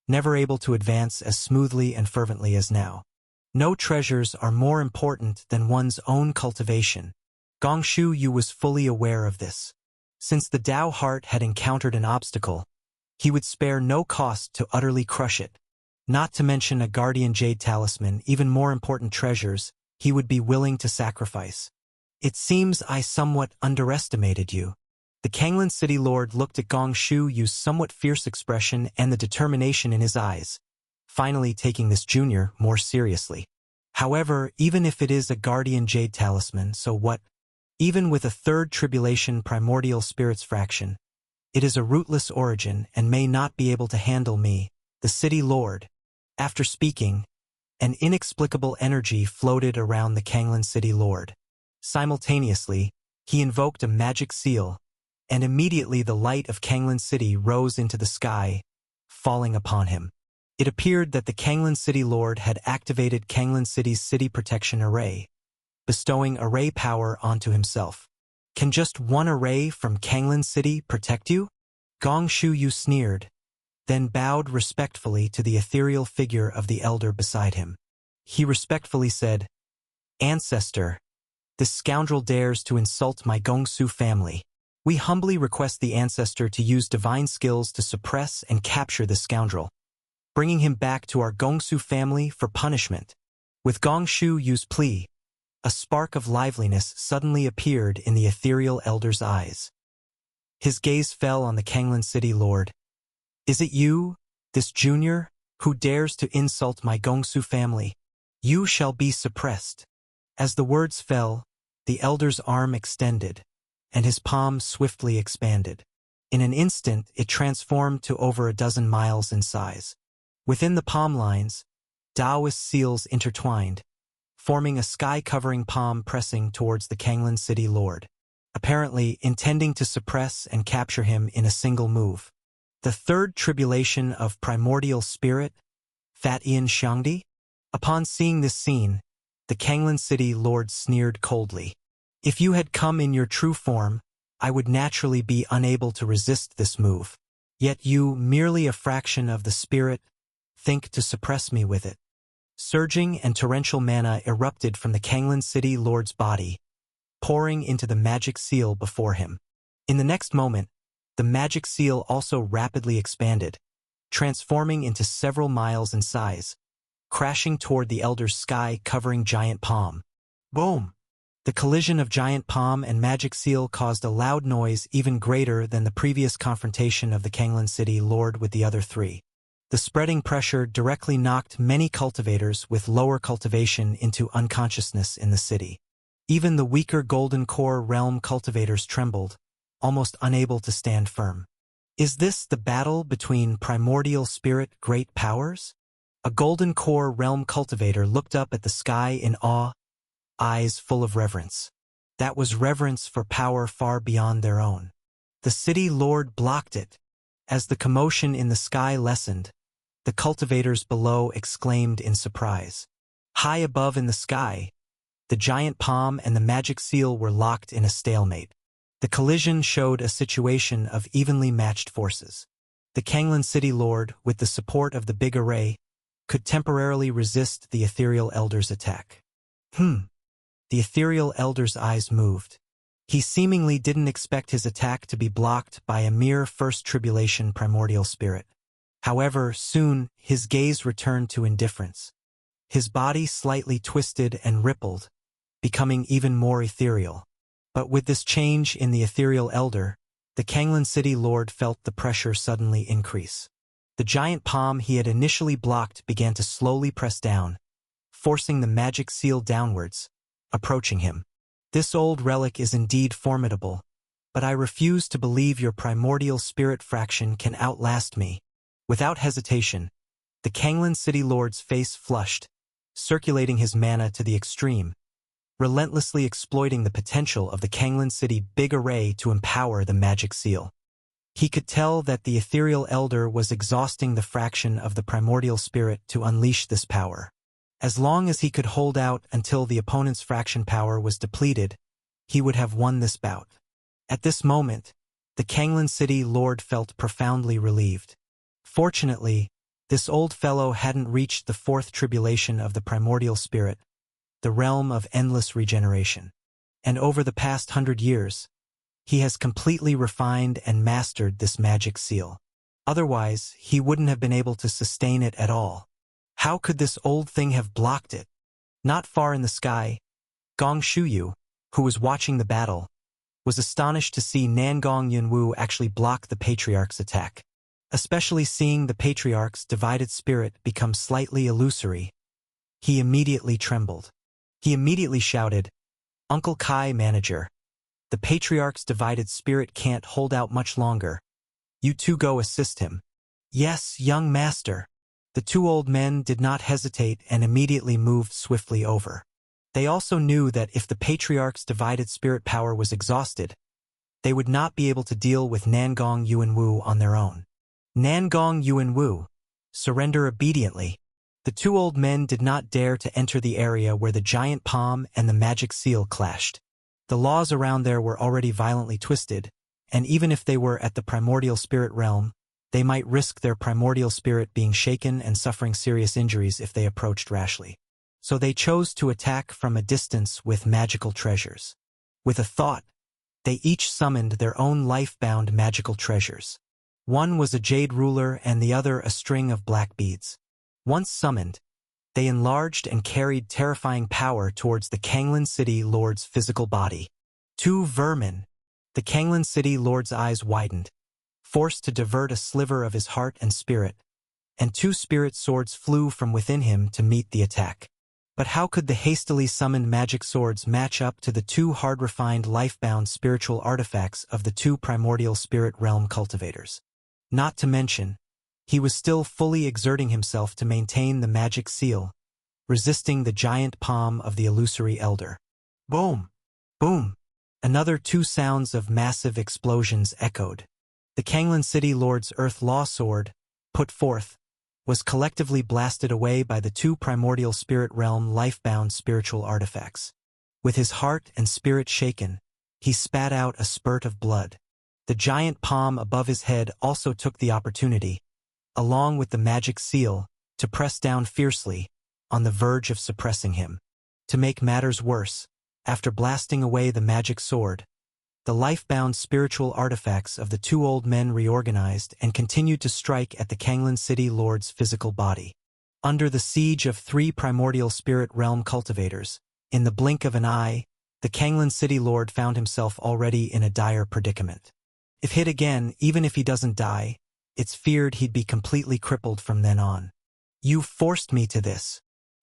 never able to advance as smoothly and fervently as now. No treasures are more important than one's own cultivation. Gong Shuyu was fully aware of this. Since the Tao heart had encountered an obstacle, he would spare no cost to utterly crush it. Not to mention a Guardian Jade Talisman, even more important treasures, he would be willing to sacrifice. It seems I somewhat underestimated you. The Kanglan City Lord looked at Gong Shuyu's somewhat fierce expression and the determination in his eyes, finally taking this junior more seriously. However, even if it is a Guardian Jade Talisman, so what? Even with a 3rd tribulation primordial spirits fraction, it is a rootless origin and may not be able to handle me, the City Lord. After speaking, an inexplicable energy floated around the Kanglan City Lord. Simultaneously, he invoked a magic seal, and immediately the light of Kanglan City rose into the sky, falling upon him. It appeared that the Kanglan City Lord had activated Kanglan City's City Protection Array, bestowing array power onto himself. Can just 1 array from Kanglan City protect you? Gong Shuyu sneered, then bowed respectfully to the ethereal figure of the elder beside him. He respectfully said, "Ancestor, this scoundrel dares to insult my Gongsu family. We humbly request the ancestor to use divine skills to suppress and capture this scoundrel, bringing him back to our Gongsu family for punishment." With Gong Shuyu's plea, a spark of liveliness suddenly appeared in the ethereal elder's eyes. His gaze fell on the Kanglan City Lord. "Is it you, this junior, who dares to insult my Gongsu family? You shall be suppressed." As the words fell, the elder's arm extended, and his palm swiftly expanded. In an instant, it transformed to over a dozen miles in size. Within the palm lines, Taoist seals intertwined, forming a sky-covering palm pressing towards the Kanglan City Lord, apparently intending to suppress and capture him in a single move. The third tribulation of primordial spirit, Fat Ian Xiangdi? Upon seeing this scene, the Kanglan City Lord sneered coldly. "If you had come in your true form, I would naturally be unable to resist this move. Yet you, merely a fraction of the spirit, think to suppress me with it." Surging and torrential mana erupted from the Kanglan City Lord's body, pouring into the magic seal before him. In the next moment, the magic seal also rapidly expanded, transforming into several miles in size, crashing toward the elder's sky-covering giant palm. Boom! The collision of giant palm and magic seal caused a loud noise even greater than the previous confrontation of the Kanglan City Lord with the other three. The spreading pressure directly knocked many cultivators with lower cultivation into unconsciousness in the city. Even the weaker Golden Core realm cultivators trembled, almost unable to stand firm. Is this the battle between primordial spirit great powers? A Golden Core realm cultivator looked up at the sky in awe, eyes full of reverence. That was reverence for power far beyond their own. The city lord blocked it. As the commotion in the sky lessened, the cultivators below exclaimed in surprise. High above in the sky, the giant palm and the magic seal were locked in a stalemate. The collision showed a situation of evenly matched forces. The Kanglan City Lord, with the support of the big array, could temporarily resist the ethereal elder's attack. The ethereal elder's eyes moved. He seemingly didn't expect his attack to be blocked by a mere first tribulation primordial spirit. However, soon his gaze returned to indifference. His body slightly twisted and rippled, becoming even more ethereal. But with this change in the ethereal elder, the Kanglan City Lord felt the pressure suddenly increase. The giant palm he had initially blocked began to slowly press down, forcing the magic seal downwards, approaching him. "This old relic is indeed formidable, but I refuse to believe your primordial spirit fraction can outlast me." Without hesitation, the Kanglan City Lord's face flushed, circulating his mana to the extreme, relentlessly exploiting the potential of the Kanglan City Big Array to empower the magic seal. He could tell that the ethereal elder was exhausting the fraction of the primordial spirit to unleash this power. As long as he could hold out until the opponent's fraction power was depleted, he would have won this bout. At this moment, the Kanglan City Lord felt profoundly relieved. Fortunately, this old fellow hadn't reached the fourth tribulation of the primordial spirit, the realm of endless regeneration. And over the past 100 years, he has completely refined and mastered this magic seal. Otherwise, he wouldn't have been able to sustain it at all. How could this old thing have blocked it? Not far in the sky, Gong Shuyu, who was watching the battle, was astonished to see Nangong Yunwu actually block the Patriarch's attack. Especially seeing the Patriarch's divided spirit become slightly illusory, he immediately trembled. He immediately shouted, "Uncle Kai, manager, the Patriarch's divided spirit can't hold out much longer. You two go assist him." "Yes, young master." The two old men did not hesitate and immediately moved swiftly over. They also knew that if the Patriarch's divided spirit power was exhausted, they would not be able to deal with Nangong Yuanwu on their own. "Nangong Yuanwu, surrender obediently." The two old men did not dare to enter the area where the giant palm and the magic seal clashed. The laws around there were already violently twisted, and even if they were at the primordial spirit realm, they might risk their primordial spirit being shaken and suffering serious injuries if they approached rashly. So they chose to attack from a distance with magical treasures. With a thought, they each summoned their own life-bound magical treasures. One was a jade ruler and the other a string of black beads. Once summoned, they enlarged and carried terrifying power towards the Kanglan City Lord's physical body. Two vermin. The Kanglan City Lord's eyes widened, forced to divert a sliver of his heart and spirit, and two spirit swords flew from within him to meet the attack. But how could the hastily summoned magic swords match up to the two hard-refined, life-bound spiritual artifacts of the two primordial spirit realm cultivators? Not to mention, he was still fully exerting himself to maintain the magic seal, resisting the giant palm of the illusory elder. Boom! Boom! Another two sounds of massive explosions echoed. The Kanglan City Lord's Earth Law Sword, put forth, was collectively blasted away by the two primordial spirit realm life-bound spiritual artifacts. With his heart and spirit shaken, he spat out a spurt of blood. The giant palm above his head also took the opportunity, along with the magic seal, to press down fiercely, on the verge of suppressing him. To make matters worse, after blasting away the magic sword, the life-bound spiritual artifacts of the two old men reorganized and continued to strike at the Kanglan City Lord's physical body. Under the siege of three primordial spirit realm cultivators, in the blink of an eye, the Kanglan City Lord found himself already in a dire predicament. If hit again, even if he doesn't die, it's feared he'd be completely crippled from then on. You forced me to this.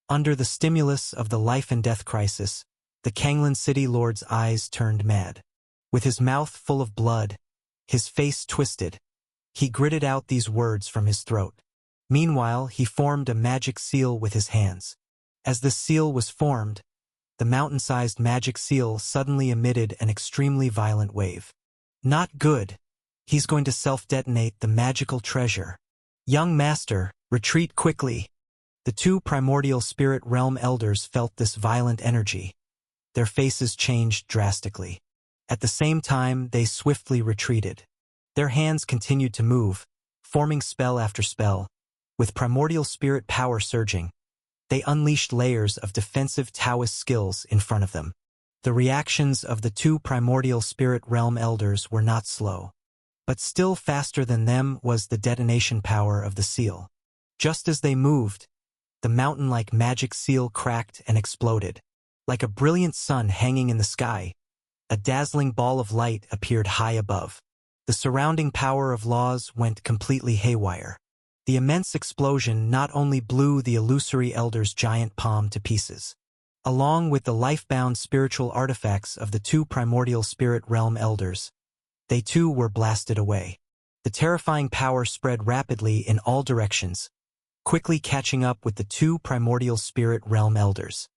Under the stimulus of the life and death crisis, the Kanglan City Lord's eyes turned mad. With his mouth full of blood, his face twisted, he gritted out these words from his throat. Meanwhile, he formed a magic seal with his hands. As the seal was formed, the mountain-sized magic seal suddenly emitted an extremely violent wave. Not good. He's going to self-detonate the magical treasure. Young master, retreat quickly. The two primordial spirit realm elders felt this violent energy. Their faces changed drastically. At the same time, they swiftly retreated. Their hands continued to move, forming spell after spell. With primordial spirit power surging, they unleashed layers of defensive Taoist skills in front of them. The reactions of the two primordial spirit realm elders were not slow. But still faster than them was the detonation power of the seal. Just as they moved, the mountain-like magic seal cracked and exploded. Like a brilliant sun hanging in the sky, a dazzling ball of light appeared high above. The surrounding power of laws went completely haywire. The immense explosion not only blew the illusory elder's giant palm to pieces. Along with the life-bound spiritual artifacts of the two primordial spirit realm elders, they too were blasted away. The terrifying power spread rapidly in all directions, quickly catching up with the two primordial spirit realm elders.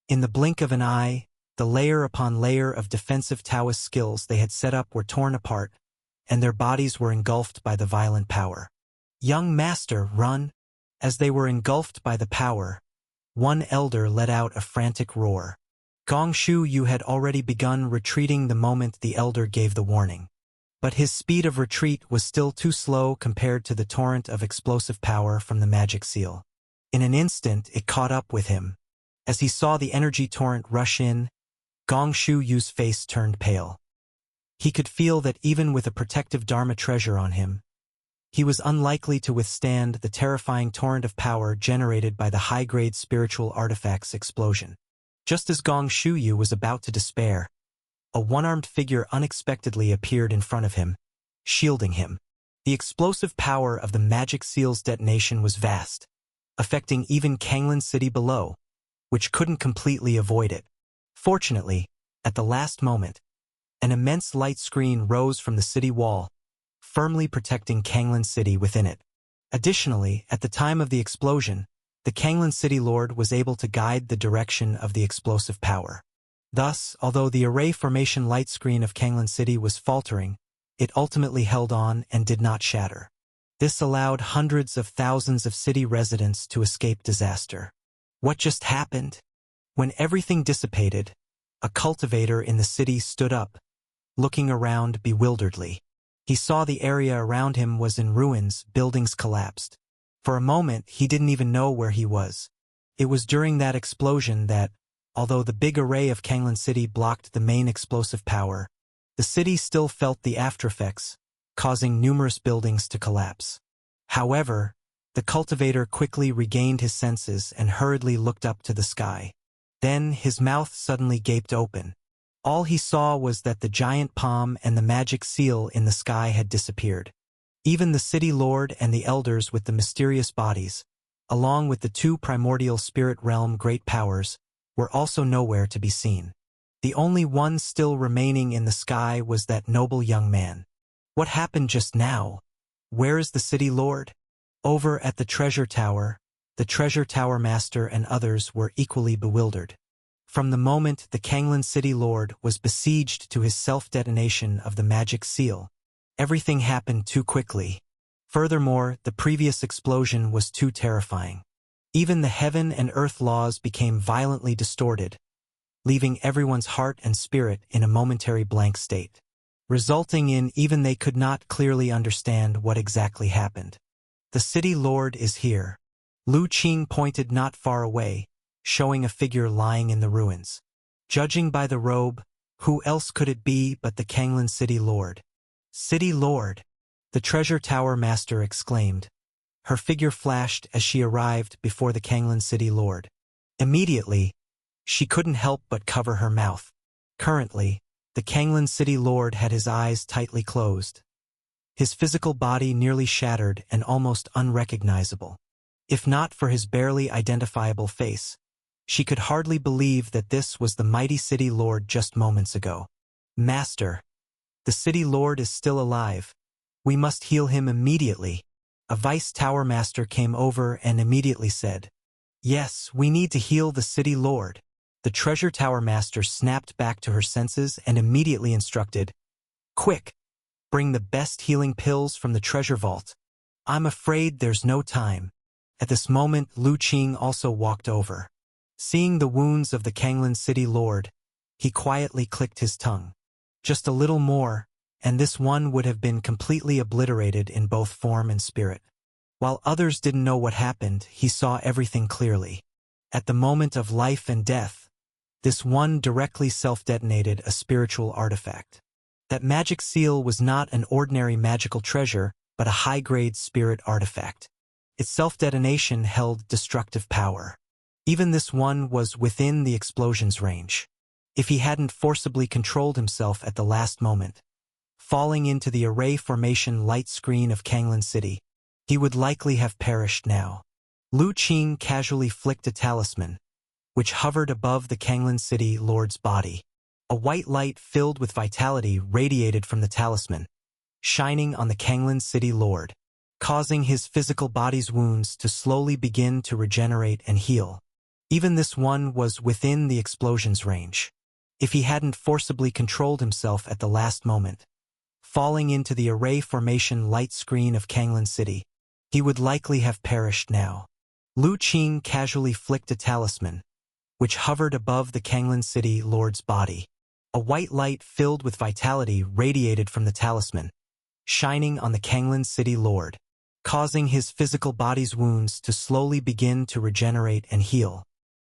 In the blink of an eye, the layer upon layer of defensive Taoist skills they had set up were torn apart, and their bodies were engulfed by the violent power. Young master, run! As they were engulfed by the power, one elder let out a frantic roar. Gong Shu Yu had already begun retreating the moment the elder gave the warning. But his speed of retreat was still too slow compared to the torrent of explosive power from the magic seal. In an instant, it caught up with him. As he saw the energy torrent rush in, Gong Shu Yu's face turned pale. He could feel that even with a protective Dharma treasure on him, he was unlikely to withstand the terrifying torrent of power generated by the high-grade spiritual artifact's explosion. Just as Gong Shu Yu was about to despair, a one-armed figure unexpectedly appeared in front of him, shielding him. The explosive power of the magic seal's detonation was vast, affecting even Kanglan City below, which couldn't completely avoid it. Fortunately, at the last moment, an immense light screen rose from the city wall, firmly protecting Kanglan City within it. Additionally, at the time of the explosion, the Kanglan City Lord was able to guide the direction of the explosive power. Thus, although the array formation light screen of Kanglan City was faltering, it ultimately held on and did not shatter. This allowed hundreds of thousands of city residents to escape disaster. What just happened? When everything dissipated, a cultivator in the city stood up, looking around bewilderedly. He saw the area around him was in ruins, buildings collapsed. For a moment, he didn't even know where he was. It was during that explosion that, although the big array of Kanglan City blocked the main explosive power, the city still felt the aftereffects, causing numerous buildings to collapse. However, the cultivator quickly regained his senses and hurriedly looked up to the sky. Then his mouth suddenly gaped open. All he saw was that the giant palm and the magic seal in the sky had disappeared. Even the city lord and the elders with the mysterious bodies, along with the two primordial spirit realm great powers, were also nowhere to be seen. The only one still remaining in the sky was that noble young man. What happened just now? Where is the city lord? Over at the treasure tower master and others were equally bewildered. From the moment the Kanglan City Lord was besieged to his self-detonation of the magic seal, everything happened too quickly. Furthermore, the previous explosion was too terrifying. Even the heaven and earth laws became violently distorted, leaving everyone's heart and spirit in a momentary blank state, resulting in even they could not clearly understand what exactly happened. The city lord is here. Lu Qing pointed not far away, showing a figure lying in the ruins. Judging by the robe, who else could it be but the Kanglan City Lord? City Lord! The treasure tower master exclaimed. Her figure flashed as she arrived before the Kanglan City Lord. Immediately, she couldn't help but cover her mouth. Currently, the Kanglan City Lord had his eyes tightly closed, his physical body nearly shattered and almost unrecognizable. If not for his barely identifiable face, she could hardly believe that this was the mighty city lord just moments ago. Master, the city lord is still alive. We must heal him immediately. A vice tower master came over and immediately said, Yes, we need to heal the city lord. The treasure tower master snapped back to her senses and immediately instructed, Quick, bring the best healing pills from the treasure vault. I'm afraid there's no time. At this moment, Lu Qing also walked over. Seeing the wounds of the Kanglan City Lord, he quietly clicked his tongue. Just a little more, and this one would have been completely obliterated in both form and spirit. While others didn't know what happened, he saw everything clearly. At the moment of life and death, this one directly self-detonated a spiritual artifact. That magic seal was not an ordinary magical treasure, but a high-grade spirit artifact. Its self-detonation held destructive power. Even this one was within the explosion's range. If he hadn't forcibly controlled himself at the last moment, falling into the array formation light screen of Kanglan City, he would likely have perished now. Lu Qing casually flicked a talisman, which hovered above the Kanglan City Lord's body. A white light filled with vitality radiated from the talisman, shining on the Kanglan City Lord, causing his physical body's wounds to slowly begin to regenerate and heal. Even this one was within the explosion's range. If he hadn't forcibly controlled himself at the last moment, falling into the array formation light screen of Kanglan City, he would likely have perished now. Lu Qing casually flicked a talisman, which hovered above the Kanglan City Lord's body. A white light filled with vitality radiated from the talisman, shining on the Kanglan City Lord, causing his physical body's wounds to slowly begin to regenerate and heal.